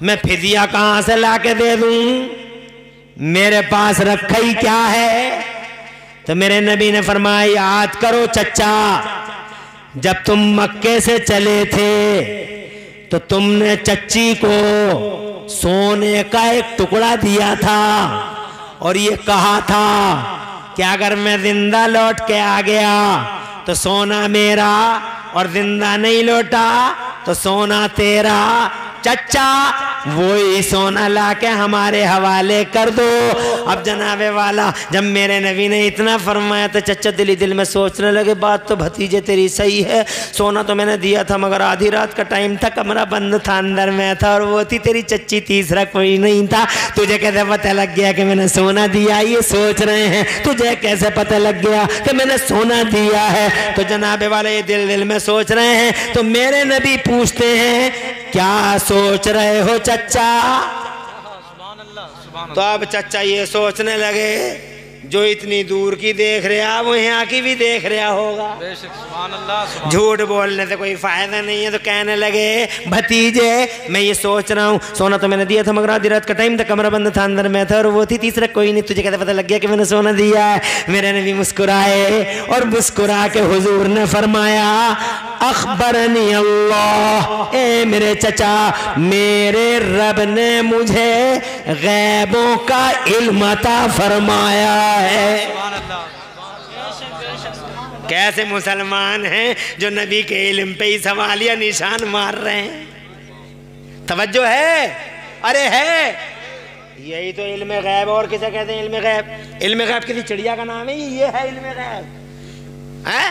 मैं फिदिया कहाँ से ला के दे दूं, मेरे पास रखा ही क्या है। तो मेरे नबी ने फरमाया याद करो चच्चा, जब तुम मक्के से चले थे तो तुमने चच्ची को सोने का एक टुकड़ा दिया था और ये कहा था कि अगर मैं जिंदा लौट के आ गया तो सोना मेरा, और जिंदा नहीं लौटा तो सोना तेरा। चच्चा वही सोना लाके हमारे हवाले कर दो। अब जनाबे वाला जब मेरे नबी ने इतना फरमाया तो चच्चा दिल में सोचने लगे बात तो भतीजे तेरी सही है, सोना तो मैंने दिया था मगर आधी रात का टाइम था, कमरा बंद था, अंदर में था, और वो थी तेरी चच्ची, तीसरा कोई नहीं था। तुझे कैसे पता लग गया कि मैंने सोना दिया? ये सोच रहे हैं तुझे कैसे पता लग गया कि मैंने सोना दिया है। तो जनाबे वाले ये दिल में सोच रहे हैं। तो मेरे नबी पूछते हैं क्या सोच रहे हो चच्चा? तो अब चच्चा ये सोचने लगे जो इतनी दूर की देख रहा वो यहाँ की भी देख रहा होगा। झूठ बोलने से कोई फायदा नहीं है। तो कहने लगे भतीजे मैं ये सोच रहा हूँ, सोना तो मैंने दिया था मगर आधी रात का टाइम था, कमरा बंद था, अंदर में था, और वो थी तीसरा कोई नहीं, तुझे कैसे पता लग गया कि मैंने सोना दिया है? मेरे नबी मुस्कुराए और मुस्कुरा के हुजूर ने फरमाया अखबरनी अल्लाह, ए मेरे चचा मेरे रब ने मुझे गैबों का इल्म अता फरमाया है। कैसे मुसलमान हैं जो नबी के इल्म पे ही सवालिया निशान मार रहे हैं। तवज्जो है? अरे है, यही तो इल्म गैब। और किसे कहते हैं इल्म गैब? इल्म गैब किसी चिड़िया का नाम है? ये है इल्म गैब है?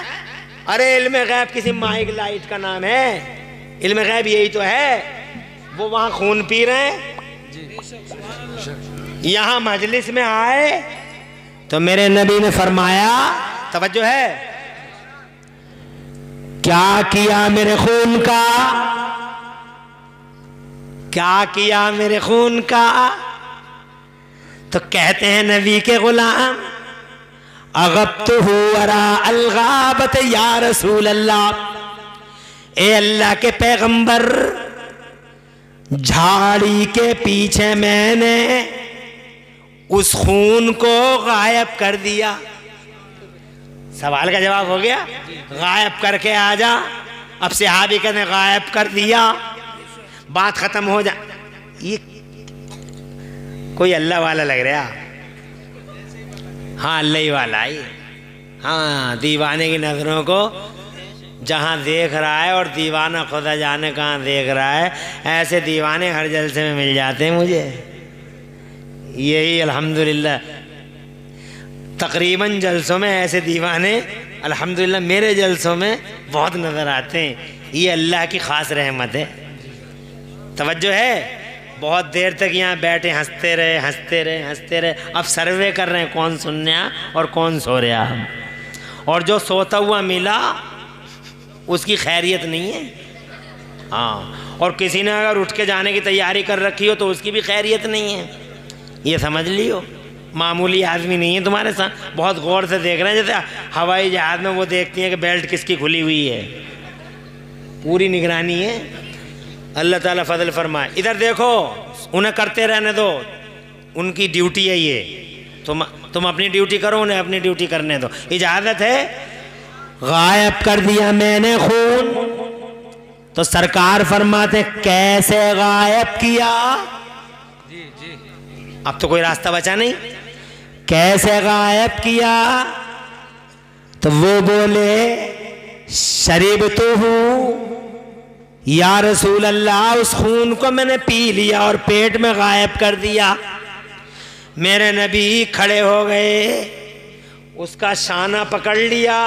अरे इल्म गैब किसी माइक लाइट का नाम है? इल्म गैब यही तो है। वो वहां खून पी रहे हैं, यहां मजलिस में आए तो मेरे नबी ने फरमाया, तवज्जो है, क्या किया मेरे खून का, क्या किया मेरे खून का? तो कहते हैं नबी के गुलाम अगब्तुहु वरा अलगाबत या रसूल अल्लाह, ए अल्लाह के पैगंबर झाड़ी के पीछे मैंने उस खून को गायब कर दिया। सवाल का जवाब हो गया, गायब करके आ जा। अब सहाबी कहते गायब कर दिया, बात खत्म हो जा। ये कोई अल्लाह वाला लग रहा? हाँ अल्लाह ही वाला है। हाँ दीवाने की नज़रों को जहाँ देख रहा है, और दीवाना खुदा जाने कहाँ देख रहा है, ऐसे दीवाने हर जलसे में मिल जाते हैं मुझे। यही अल्हम्दुलिल्लाह तकरीबन जलसों में ऐसे दीवाने अल्हम्दुलिल्लाह मेरे जलसों में बहुत नज़र आते हैं। ये अल्लाह की ख़ास रहमत है। तवज्जो है? बहुत देर तक यहाँ बैठे हंसते रहे हंसते रहे हंसते रहे। अब सर्वे कर रहे हैं कौन सुनने और कौन सो रहा। और जो सोता हुआ मिला उसकी खैरियत नहीं है। हाँ, और किसी ने अगर उठ के जाने की तैयारी कर रखी हो तो उसकी भी खैरियत नहीं है। ये समझ लियो, मामूली आदमी नहीं है तुम्हारे साथ। बहुत गौर से देख रहे हैं, जैसे हवाई जहाज़ में वो देखती हैं कि बेल्ट किसकी खुली हुई है। पूरी निगरानी है। अल्लाह ताला फजल फरमाए। इधर देखो, उन्हें करते रहने दो, उनकी ड्यूटी है ये। तुम अपनी ड्यूटी करो, उन्हें अपनी ड्यूटी करने दो। इजाज़त है? गायब कर दिया मैंने खून। तो सरकार फरमाते कैसे गायब किया? अब तो कोई रास्ता बचा नहीं, कैसे गायब किया? तो वो बोले शरीबतुहु या रसूल अल्लाह, उस खून को मैंने पी लिया और पेट में गायब कर दिया। मेरे नबी खड़े हो गए, उसका शाना पकड़ लिया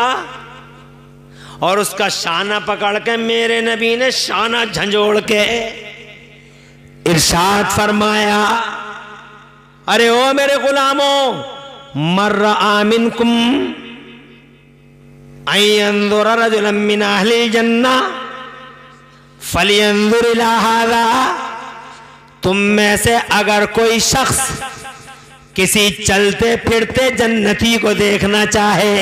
और उसका शाना पकड़ के मेरे नबी ने शाना झंझोड़ के इरशाद फरमाया, अरे ओ मेरे गुलामों, मर्रा मिनकुम अयंजुर रजुलन मिन अहलिल जन्ना फलियंजुर इला हाज़ा, तुम में से अगर कोई शख्स किसी चलते फिरते जन्नती को देखना चाहे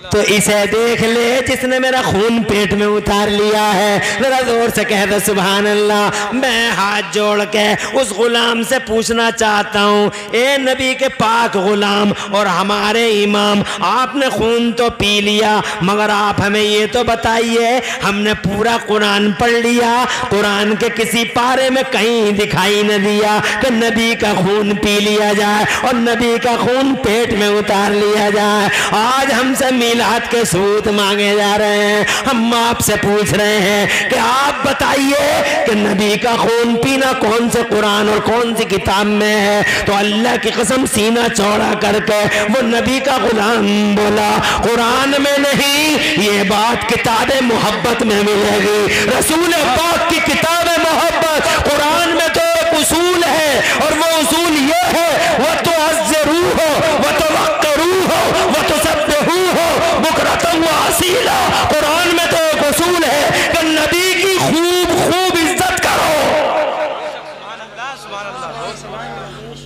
तो इसे देख ले जिसने मेरा खून पेट में उतार लिया है। जरा जोर से कह दो सुभान अल्लाह। मैं हाथ जोड़ के उस गुलाम से पूछना चाहता हूँ, ए नबी के पाक गुलाम और हमारे इमाम, आपने खून तो पी लिया मगर आप हमें ये तो बताइए, हमने पूरा कुरान पढ़ लिया, कुरान के किसी पारे में कहीं दिखाई न दिया कि नबी का खून पी लिया जाए और नबी का खून पेट में उतार लिया जाए। आज हमसे मिलाद के सूत मांगे जा रहे हैं। हम आपसे पूछ रहे हैं कि आप बताइए कि नबी का खून पीना कौन से कुरान और कौन सी किताब में है? तो अल्लाह की कसम सीना चौड़ा करके वो नबी का गुलाम बोला, कुरान में नहीं, ये बात किताब मोहब्बत में मिलेगी। रसूल पाक की किताब मोहब्बत, कुरान में तो एक उसूल है और वो उसूल ये है, वो तो अज़्ज़रू हो, वो तो वक़्रू हो, वो तो सब्बहू हो बुकरतन व असीला। कुरान में तो एक उसूल है कि नबी की खूब खूब इज्जत करो।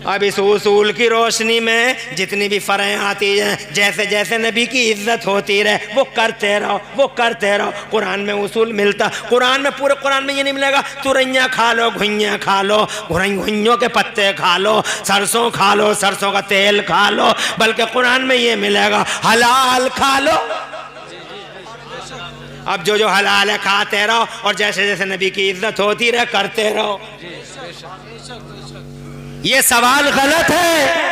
अब इस उसूल की रोशनी में जितनी भी फरें आती हैं, जैसे जैसे नबी की इज्जत होती रहे वो करते रहो, वो करते रहो। कुरान में उसूल मिलता, कुरान में पूरे कुरान में ये नहीं मिलेगा तुरैया खा लो, घुइयाँ खा लो, घुइयों के पत्ते खा लो, सरसों खा लो, सरसों का तेल खा लो, बल्कि कुरान में ये मिलेगा हलाल खा लो। अब जो जो हलाल है खाते रहो और जैसे जैसे नबी की इज्जत होती रहे करते रहो। ये सवाल गलत है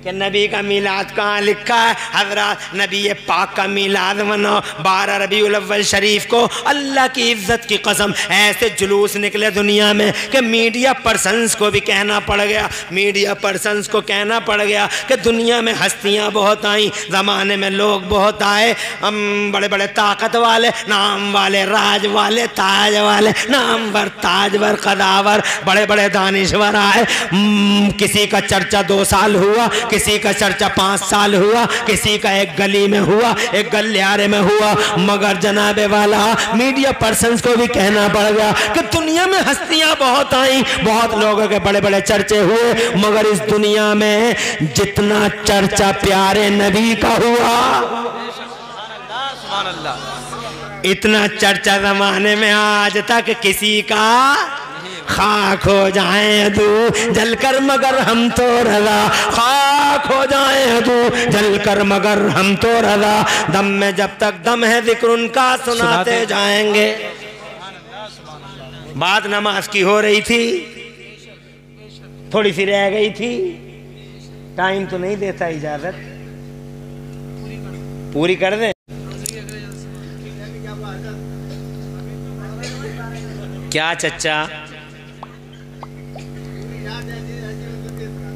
कि नबी का मिलाद कहाँ लिखा है। हजरत नबी पाक का मिलाद मनाओ 12 रबीउल अव्वल शरीफ को। अल्लाह की इज्जत की कसम ऐसे जुलूस निकले दुनिया में कि मीडिया पर्सन्स को भी कहना पड़ गया, मीडिया पर्सन्स को कहना पड़ गया कि दुनिया में हस्तियाँ बहुत आई, ज़माने में लोग बहुत आए, हम बड़े बड़े ताकत वाले, नाम वाले, राज वाले, ताज वाले, नामवर, ताजवर, कदावर, बड़े बड़े दानिश्वर आए। किसी का चर्चा 2 साल हुआ, किसी का चर्चा 5 साल हुआ, किसी का एक गली में हुआ, एक गलियारे में हुआ, मगर जनाबे वाला मीडिया पर्सन्स को भी कहना पड़ गया कि दुनिया में हस्तियां बहुत आई, बहुत लोगों के बड़े बड़े चर्चे हुए, मगर इस दुनिया में जितना चर्चा प्यारे नबी का हुआ इतना चर्चा जमाने में आज तक किसी का खाक हो जाए तू जलकर मगर हम तो रजा, खाक हो जाए तू जलकर मगर हम तो रजा, दम में जब तक दम है जिक्र उनका सुनाते जाएंगे। बात नमाज की हो रही थी, थोड़ी सी रह गई थी, टाइम तो नहीं देता इजाजत, पूरी कर दे। क्या चच्चा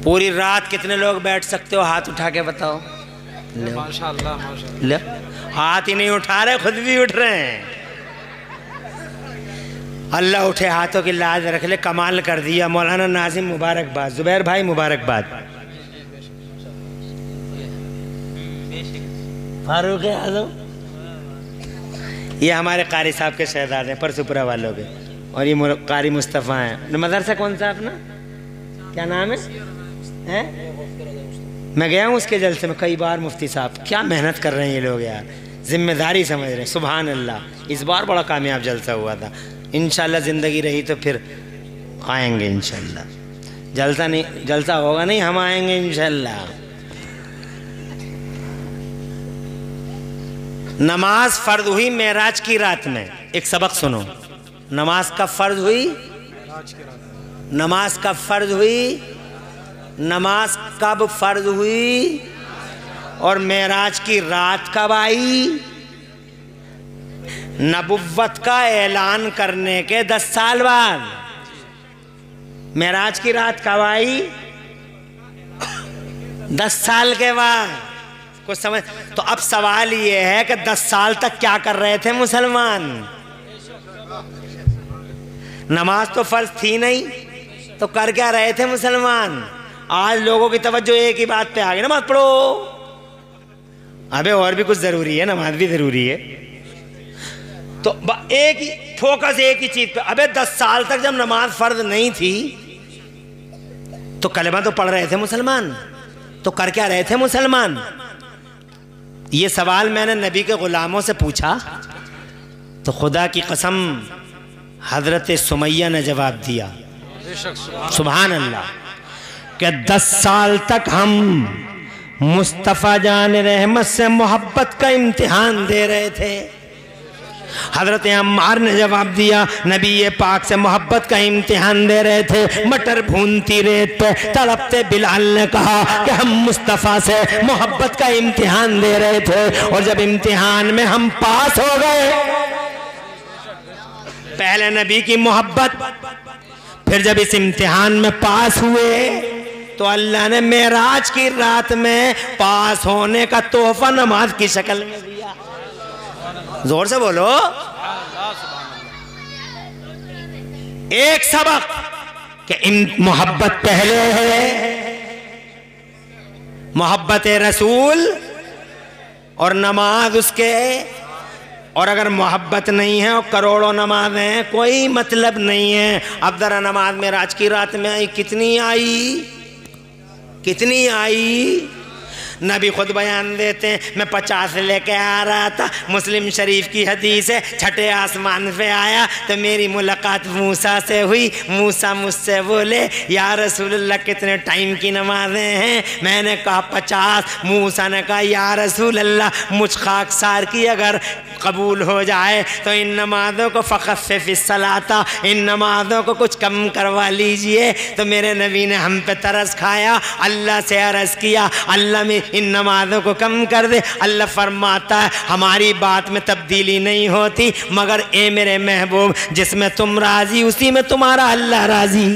पूरी रात कितने लोग बैठ सकते हो? हाथ उठा के बताओ। माशाअल्लाह माशाअल्लाह। हाथ ही नहीं उठा रहे, खुद भी उठ रहे हैं। अल्लाह उठे हाथों की लाज रख ले, कमाल कर दिया। मौलाना नाजिम मुबारकबाद, जुबैर भाई मुबारकबाद, फारूक आजम, ये हमारे कारी साहब के शहजादे हैं, परसुपुरा वालों के, और ये कारी मुस्तफ़ा हैं। मदरसा कौन सा अपना, क्या नाम है? मैं गया हूँ उसके जलसे में कई बार। मुफ्ती साहब क्या मेहनत कर रहे हैं ये लोग यार, जिम्मेदारी समझ रहे हैं। सुभान अल्लाह। इस बार बड़ा कामयाब जलसा हुआ था। इंशाल्लाह ज़िंदगी रही तो फिर आएंगे इंशाल्लाह। जलसा नहीं, जलसा होगा नहीं, हम आएंगे इंशाल्लाह। नमाज फ़र्ज हुई मेराज की रात में। एक सबक सुनो, नमाज कब फ़र्ज हुई? नमाज कब फ़र्ज हुई? नमाज कब फ़र्ज हुई? और मेराज की रात कब आई? नबुव्वत का ऐलान करने के 10 साल बाद। मेराज की रात कब आई? 10 साल के बाद। कुछ समझ? तो अब सवाल ये है कि 10 साल तक क्या कर रहे थे मुसलमान? नमाज तो फर्ज थी नहीं, तो कर क्या रहे थे मुसलमान? आज लोगों की तवज्जो एक ही बात पे आ गई, नमाज पढ़ो। अबे और भी कुछ जरूरी है, नमाज भी जरूरी है। तो एक ही फोकस एक ही चीज पे। अबे 10 साल तक जब नमाज फर्ज नहीं थी तो कलमा तो पढ़ रहे थे मुसलमान, तो कर क्या रहे थे मुसलमान? ये सवाल मैंने नबी के गुलामों से पूछा तो खुदा की कसम हजरत सुमैया ने जवाब दिया, सुभान अल्लाह, कि 10 साल तक हम मुस्तफ़ा जान रहमत से मोहब्बत का इम्तिहान दे रहे थे। हजरत अम्मार ने जवाब दिया, नबी ये पाक से मोहब्बत का इम्तिहान दे रहे थे। मटर भूनती रेत पे तड़पते बिलाल ने कहा कि हम मुस्तफ़ा से मोहब्बत का इम्तिहान दे रहे थे, और जब इम्तिहान में हम पास हो गए, पहले नबी की मोहब्बत, फिर जब इस इम्तिहान में पास हुए तो अल्लाह ने मेराज की रात में पास होने का तोहफा नमाज की शक्ल में दिया। जोर से बोलो। एक सबक कि मोहब्बत पहले है, मोहब्बत रसूल और नमाज उसके। और अगर मोहब्बत नहीं है और करोड़ों नमाजें, कोई मतलब नहीं है। अब जरा नमाज मेराज की रात में आई, कितनी आई? कितनी आई? नबी खुद बयान देते हैं, मैं 50 लेके आ रहा था, मुस्लिम शरीफ की हदीस है, छठे आसमान पे आया तो मेरी मुलाकात मूसा से हुई। मूसा मुझसे बोले, या रसूलल्लाह कितने टाइम की नमाजें हैं? मैंने कहा 50। मूसा ने कहा, या रसूलल्लाह मुझ खाकसार की अगर कबूल हो जाए तो इन नमाज़ों को फ़क़त से फ़िस्सलाता, इन नमाज़ों को कुछ कम करवा लीजिए। तो मेरे नबी ने हम पे तरस खाया, अल्लाह से अर्ज़ किया, अल्लाह में इन नमाज़ों को कम कर दे। अल्लाह फरमाता है, हमारी बात में तब्दीली नहीं होती, मगर ए मेरे महबूब, जिसमें तुम राज़ी उसी में तुम्हारा अल्लाह राज़ी।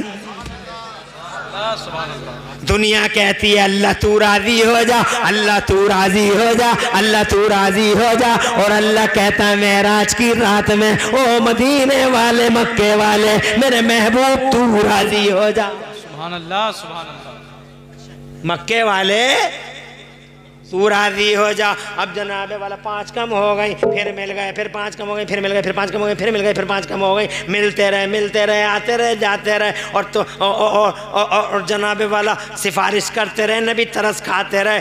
दुनिया कहती है अल्लाह तू राज़ी हो जा, अल्लाह तू राज़ी हो जा, अल्लाह तू राज़ी हो जा, और अल्लाह कहता है मेराज की रात में, ओ मदीने वाले, मक्के वाले, मेरे महबूब तू राज़ी हो जा। सुभान अल्लाह, सुभान अल्लाह। मक्के वाले तू राज़ी हो जा। अब जनाबे वाला 5 कम हो गई, फिर मिल गए, फिर 5 कम हो गई, फिर मिल गए, फिर 5 कम हो गई, फिर मिल गए, फिर 5 कम हो गई। मिलते रहे, आते रहे, जाते रहे, और तो और जनाबे वाला सिफारिश करते रहे, नबी तरस खाते रहे।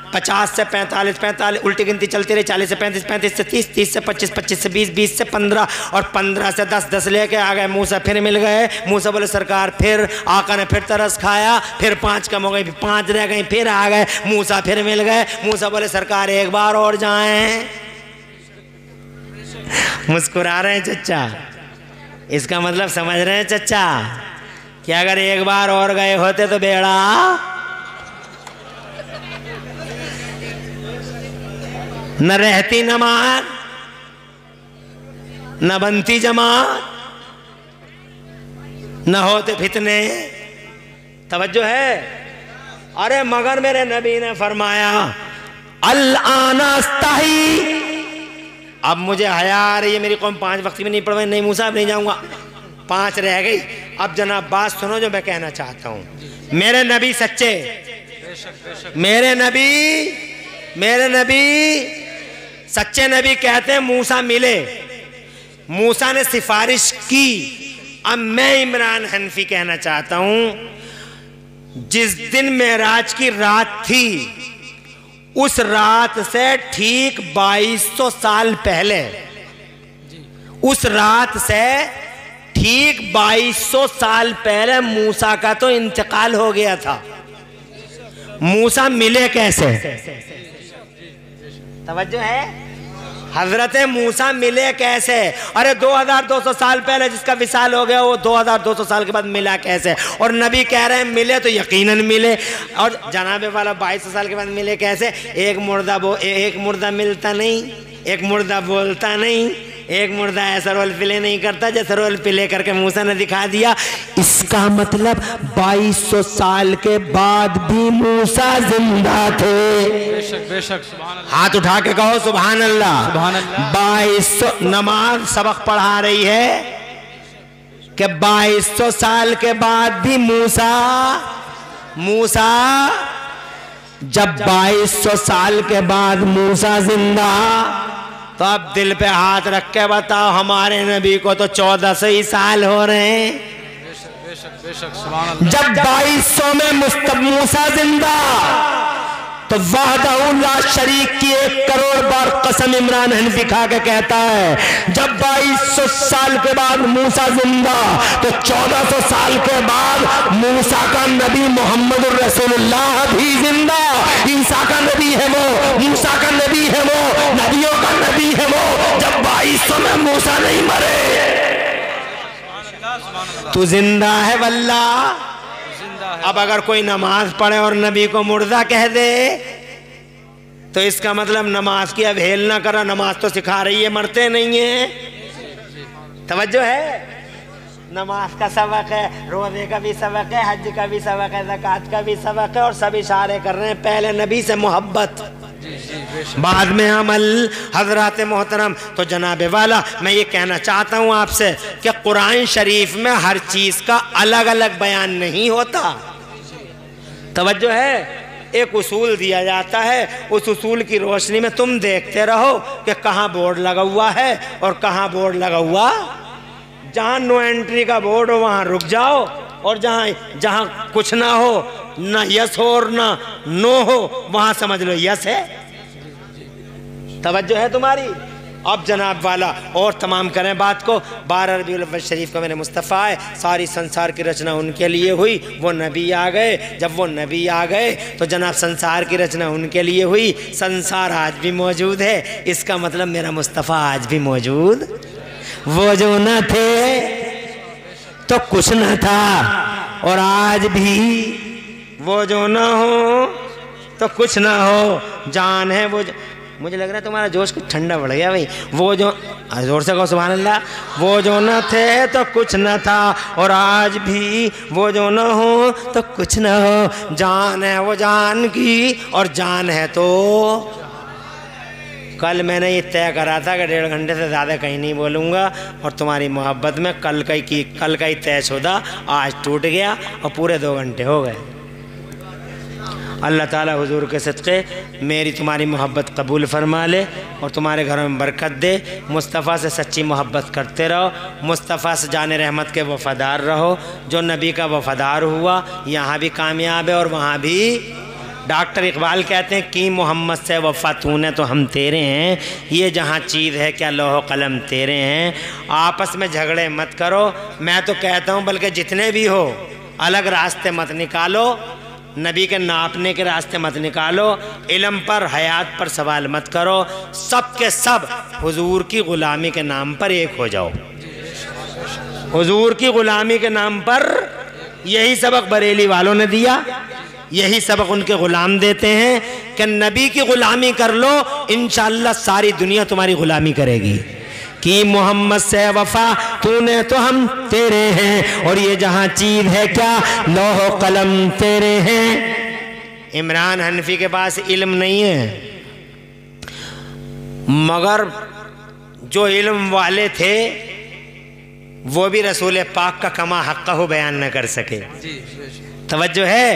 50 से 45, उल्टी गिनती चलती रही। 40 से 35, 35 से 30, 30 से 25, 25 से 20, 20 से 15, और 15 से 10, 10 लेके आ गए। मूसा फिर मिल गए। मूसा बोले सरकार, फिर आका ने फिर तरस खाया, फिर 5 कम हो गई, 5 रह गई, फिर आ गए। मूसा फिर मिल गए। मूसा बोले सरकार एक बार और जाएं। मुस्कुरा रहे हैं चच्चा, इसका मतलब समझ रहे हैं चच्चा कि अगर एक बार और गए होते तो बेड़ा न रहती नमाज, न बनती जमात, न होते फितने। तवज्जो है? अरे मगर मेरे नबी ने फरमाया, अल-आनास्ताही, अब मुझे हया आ रही है, मेरी कौम 5 वक्त में नहीं पढ़, नहीं मूसा अब नहीं जाऊंगा, 5 रह गई। अब जनाब बात सुनो जो मैं कहना चाहता हूं। मेरे नबी सच्चे, मेरे नबी सच्चे नबी कहते हैं मूसा मिले, मूसा ने सिफारिश की। अब मैं इमरान हनफी कहना चाहता हूं, जिस दिन मेराज की रात थी उस रात से ठीक 2200 साल पहले, उस रात से ठीक 2200 साल पहले मूसा का तो इंतकाल हो गया था। मूसा मिले कैसे? तवज्जो है? हजरत मूसा मिले कैसे? अरे 2200 साल पहले जिसका विसाल हो गया वो 2200 साल के बाद मिला कैसे? और नबी कह रहे हैं मिले तो यकीनन मिले। और जनाबे वाला 2200 साल के बाद मिले कैसे? एक मुर्दा मिलता नहीं, एक मुर्दा बोलता नहीं, एक मुर्दा ऐसा रोल प्ले नहीं करता जैसे रोल प्ले करके मूसा ने दिखा दिया। इसका मतलब 2200 साल के बाद भी मूसा जिंदा थे। बेशक बेशक, सुभान अल्लाह। हाथ उठा के कहो सुभान अल्लाह। सुभान अल्लाह। 2200 नमाज सबक पढ़ा रही है कि 2200 साल के बाद भी मूसा जब 2200 साल के बाद मूसा जिंदा, तो अब दिल पे हाथ रख के बताओ हमारे नबी को तो 1400 ही साल हो रहे हैं। बेशक बेशक, सुभान अल्लाह। जब 2200 में मूसा जिंदा, तो वहदहू ला शरीक की 1 करोड़ बार कसम इमरान हनफी खा के कहता है। जब 2200 साल के बाद मूसा जिंदा, तो 1400 साल के बाद मूसा का नबी मोहम्मद रसूलुल्लाह भी जिंदा। ईसा का नबी है वो, मूसा का नबी है वो, नबियों का नबी है वो। जब 2200 में मूसा नहीं मरे, तू जिंदा है वल्ला। अब अगर कोई नमाज पढ़े और नबी को मुर्दा कह दे, तो इसका मतलब नमाज की अवहेलना करा। नमाज तो सिखा रही है, मरते नहीं है। तवज्जो है? नमाज का सबक है, रोजे का भी सबक है, हज का भी सबक है, ज़कात का भी सबक है, और सब इशारे कर रहे हैं पहले नबी से मोहब्बत, बाद में अमल। हजरात मोहतरम, तो जनाबे वाला मैं ये कहना चाहता हूँ आपसे कि कुरान शरीफ में हर चीज़ का अलग अलग बयान नहीं होता। तवज्जो है? एक उसूल दिया जाता है, उस उसूल की रोशनी में तुम देखते रहो कि कहाँ बोर्ड लगा हुआ है और कहाँ बोर्ड लगा हुआ। जहाँ नो एंट्री का बोर्ड हो वहाँ रुक जाओ, और जहाँ कुछ ना हो, ना यस हो और ना नो हो, वहाँ समझ लो यस है। तवज्जो है तुम्हारी? अब जनाब वाला और तमाम करें बात को। 12 रबीउल अव्वल शरीफ को मेरे मुस्तफ़ा है, सारी संसार की रचना उनके लिए हुई। वो नबी आ गए, जब वो नबी आ गए तो जनाब संसार की रचना उनके लिए हुई। संसार आज भी मौजूद है, इसका मतलब मेरा मुस्तफ़ा आज भी मौजूद। वो जो न थे तो कुछ न था, और आज भी वो जो न हो तो कुछ न हो। जान है वो मुझे लग रहा है तुम्हारा जोश कुछ ठंडा बढ़ गया भाई। वो जो, जोर से कहो सुभान अल्लाह। वो जो न थे तो कुछ न था, और आज भी वो जो न हो तो कुछ न हो। जान है वो जान की, और जान है तो। कल मैंने ये तय करा था कि 1.5 घंटे से ज़्यादा कहीं नहीं बोलूँगा, और तुम्हारी मोहब्बत में कल का ही तयशुदा आज टूट गया और पूरे 2 घंटे हो गए। अल्लाह ताला हुजूर के सदक़े मेरी तुम्हारी मोहब्बत कबूल फरमा ले और तुम्हारे घरों में बरकत दे। मुस्तफ़ा से सच्ची मोहब्बत करते रहो, मुस्तफ़ा से जाने रहमत के वफ़ादार रहो। जो नबी का वफ़ादार हुआ यहाँ भी कामयाब है और वहाँ भी। डॉक्टर इकबाल कहते हैं कि मोहम्मद से वफ़ा तूने तो हम तेरे हैं, ये जहाँ चीज़ है क्या लौह कलम तेरे हैं। आपस में झगड़े मत करो, मैं तो कहता हूँ बल्कि जितने भी हो अलग रास्ते मत निकालो, नबी के नापने के रास्ते मत निकालो, इल्म पर हयात पर सवाल मत करो, सब के सब हुजूर की ग़ुलामी के नाम पर एक हो जाओ। हुजूर की ग़ुलामी के नाम पर यही सबक बरेली वालों ने दिया, यही सबक उनके ग़ुलाम देते हैं कि नबी की ग़ुलामी कर लो, इंशाअल्लाह सारी दुनिया तुम्हारी ग़ुलामी करेगी। कि मोहम्मद से वफ़ा तूने तो हम तेरे हैं, और ये जहाँ चीज़ है क्या लौह कलम तेरे हैं। इमरान हनफी के पास इल्म नहीं है, मगर जो इल्म वाले थे वो भी रसूल पाक का कमा हक़्क़हु बयान न कर सके। तवज्जो है।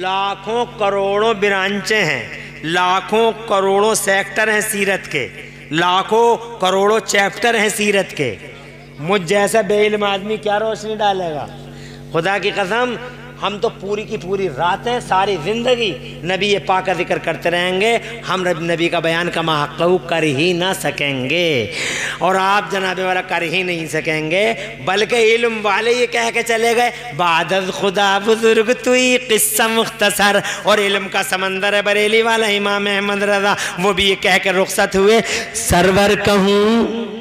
लाखों करोड़ों ब्रांचें हैं, लाखों करोड़ों सेक्टर हैं सीरत के, लाखों करोड़ों चैप्टर हैं सीरत के। मुझ जैसा बेइल्म आदमी क्या रोशनी डालेगा। खुदा की कसम हम तो पूरी की पूरी रातें सारी ज़िंदगी नबी पाक का जिक्र करते रहेंगे, हम नबी का बयान का महक़ू कर ही ना सकेंगे। और आप जनाबे वाला कर ही नहीं सकेंगे, बल्कि इल्म वाले ये कह के चले गए बादल खुदा बुजुर्ग तुई किस्सा मुख्तसर। और इल्म का समंदर है बरेली वाला इमाम अहमद रज़ा, वो भी ये कह के रुखसत हुए सरवर कहूँ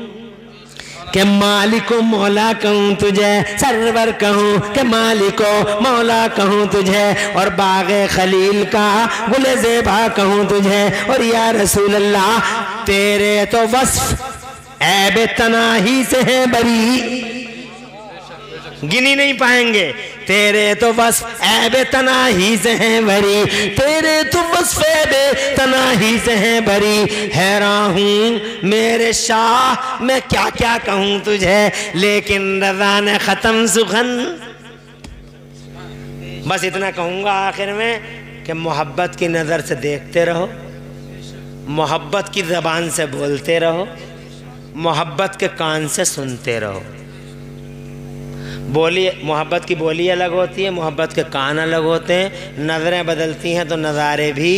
के मालिको मौला कहूँ तुझे, सरवर कहूँ के मालिको मौला कहूँ तुझे, और बाग़े खलील का गुले ज़ेबा कहूँ तुझे। और या रसूल अल्लाह तेरे तो वस्फ ऐब तनाही से है बरी, गिनी नहीं पाएंगे। तेरे तो बस ऐबे तनाही से हैं बरी, तेरे तो बस ऐबे तनाही से हैं बरी। हैरान हूँ मेरे शाह मैं क्या क्या कहूँ तुझे, लेकिन रज़ा ने ख़त्म सुखन। बस इतना कहूँगा आखिर में कि मोहब्बत की नज़र से देखते रहो, मोहब्बत की ज़बान से बोलते रहो, मोहब्बत के कान से सुनते रहो। बोली मोहब्बत की बोली अलग होती है, मोहब्बत के कान अलग होते हैं, नज़रें बदलती हैं तो नज़ारे भी।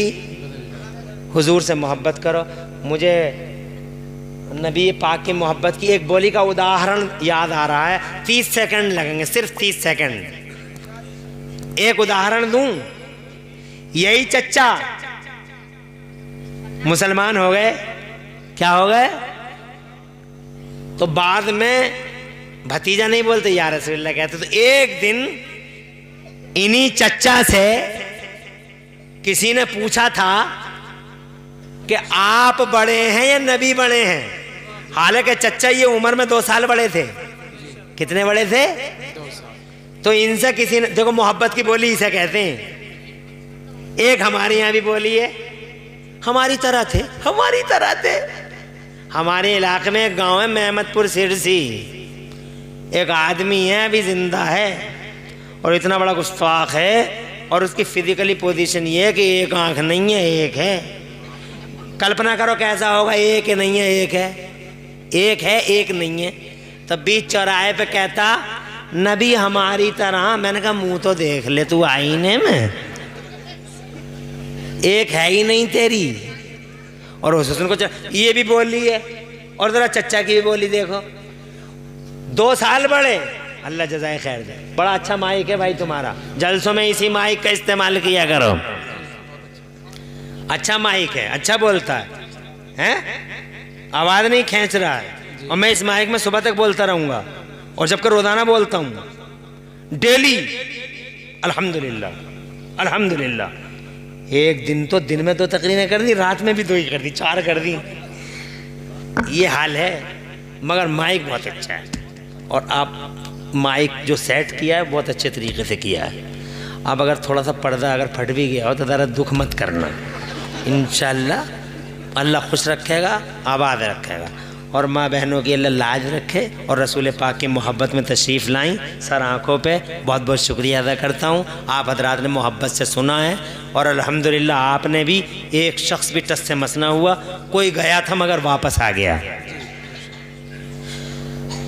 हुजूर से मोहब्बत करो। मुझे नबी पाक की मोहब्बत की एक बोली का उदाहरण याद आ रहा है, 30 सेकंड लगेंगे, सिर्फ 30 सेकंड। एक उदाहरण दूं, यही चच्चा मुसलमान हो गए, क्या हो गए, तो बाद में भतीजा नहीं बोलते या रसूलल्लाह कहते। तो एक दिन इन्हीं चच्चा से किसी ने पूछा था कि आप बड़े हैं या नबी बड़े हैं। हालांकि चच्चा ये उम्र में 2 साल बड़े थे। कितने बड़े थे? 2 साल। तो इनसे किसी ने, देखो मोहब्बत की बोली इसे कहते हैं। एक हमारे यहाँ भी बोली है, हमारी तरह थे, हमारी तरह थे। हमारे इलाके में एक गांव है मेहमदपुर सिरसी, एक आदमी है अभी जिंदा है और इतना बड़ा गुस्ताख है, और उसकी फिजिकली पोजीशन ये है कि एक आंख नहीं है एक है। कल्पना करो कैसा होगा, एक नहीं है एक है, एक है एक नहीं है। तब बीच चौराहे पे कहता नबी हमारी तरह। मैंने कहा मुंह तो देख ले तू आईने में, एक है ही नहीं तेरी। और हुस्न को ये भी बोली है, और जरा चच्चा की भी बोली देखो, 2 साल बड़े। अल्लाह जज़ाए खैर दे। बड़ा अच्छा माइक है भाई तुम्हारा, जलसों में इसी माइक का इस्तेमाल किया करो। अच्छा माइक है, अच्छा बोलता है, आवाज़ नहीं खींच रहा है। और मैं इस माइक में सुबह तक बोलता रहूँगा, और जबकि रोज़ाना बोलता हूँ डेली अल्हम्दुलिल्लाह अल्हम्दुलिल्लाह। एक दिन तो दिन में 2 तकरीरें कर दी, रात में भी 2 ही कर दी, 4 कर दी। ये हाल है, मगर माइक बहुत अच्छा है। और आप माइक जो सेट किया है बहुत अच्छे तरीके से किया है। अब अगर थोड़ा सा पर्दा अगर फट भी गया हो तो ज़रा दुख मत करना, इंशाअल्लाह अल्लाह खुश रखेगा, आबाद रखेगा। और माँ बहनों की अल्लाह लाज रखे, और रसूल पाक की मोहब्बत में तशरीफ़ लाई सर आँखों पे। बहुत बहुत शुक्रिया अदा करता हूँ, आप हजरात ने मोहब्बत से सुना है, और अल्हम्दुलिल्लाह आपने भी, एक शख्स भी टस से मस ना हुआ। कोई गया था मगर वापस आ गया।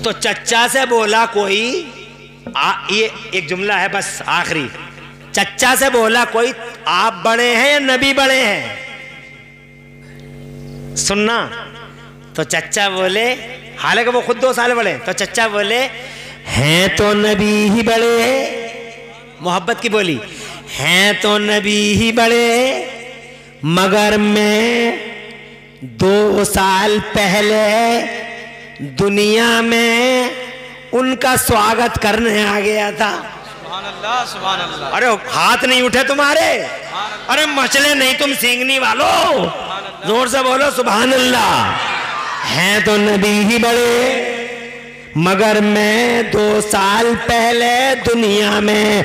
तो चच्चा से बोला कोई, ये एक जुमला है बस आखिरी, चच्चा से बोला कोई आप बड़े हैं या नबी बड़े हैं, सुनना। तो चच्चा बोले, हालांकि वो खुद 2 साल बड़े, तो चच्चा बोले हैं तो नबी ही बड़े। मोहब्बत की बोली, हैं तो नबी ही बड़े, मगर मैं 2 साल पहले दुनिया में उनका स्वागत करने आ गया था। सुभान अल्लाह, सुभान अल्लाह। अरे हाथ नहीं उठे तुम्हारे, अरे मचले नहीं तुम सींगनी वालों, जोर से बोलो सुभान अल्लाह। हैं तो नबी ही बड़े, मगर मैं 2 साल पहले दुनिया में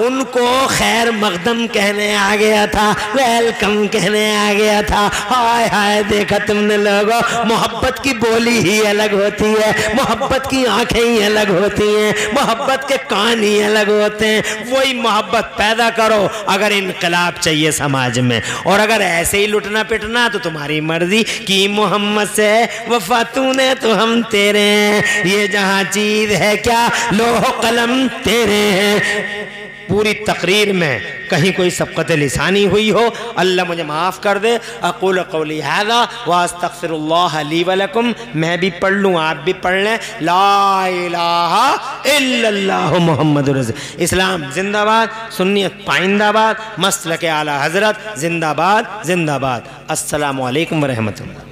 उनको खैर मकदम कहने आ गया था, वेलकम कहने आ गया था। हाय हाय, देखा तुमने लोगों, मोहब्बत की बोली ही अलग होती है, मोहब्बत की आंखें ही अलग होती हैं, मोहब्बत के कान ही अलग होते हैं। वही मोहब्बत पैदा करो अगर इनकलाब चाहिए समाज में, और अगर ऐसे ही लुटना पिटना तो तुम्हारी मर्जी की। मोहम्मद से वफा तूने तो हम तेरे, ये जहां चीज है क्या लोह कलम तेरे हैं। पूरी तकरीर में कहीं कोई सबक़त लिसानी हुई हो, अल्लाह मुझे माफ़ कर दे। अक़ूलु क़ौली हाज़ा व अस्तग़फ़िरुल्लाह ली व लकुम। मैं भी पढ़ लूँ, आप भी पढ़ लें। ला इलाहा इल्लल्लाहु मुहम्मदुर रसूलुल्लाह। इस्लाम जिंदाबाद, सुन्नियत पाइंदाबाद, मसलक आला हज़रत जिंदाबाद जिंदाबाद। अस्सलामु अलैकुम व रहमतुल्लाह।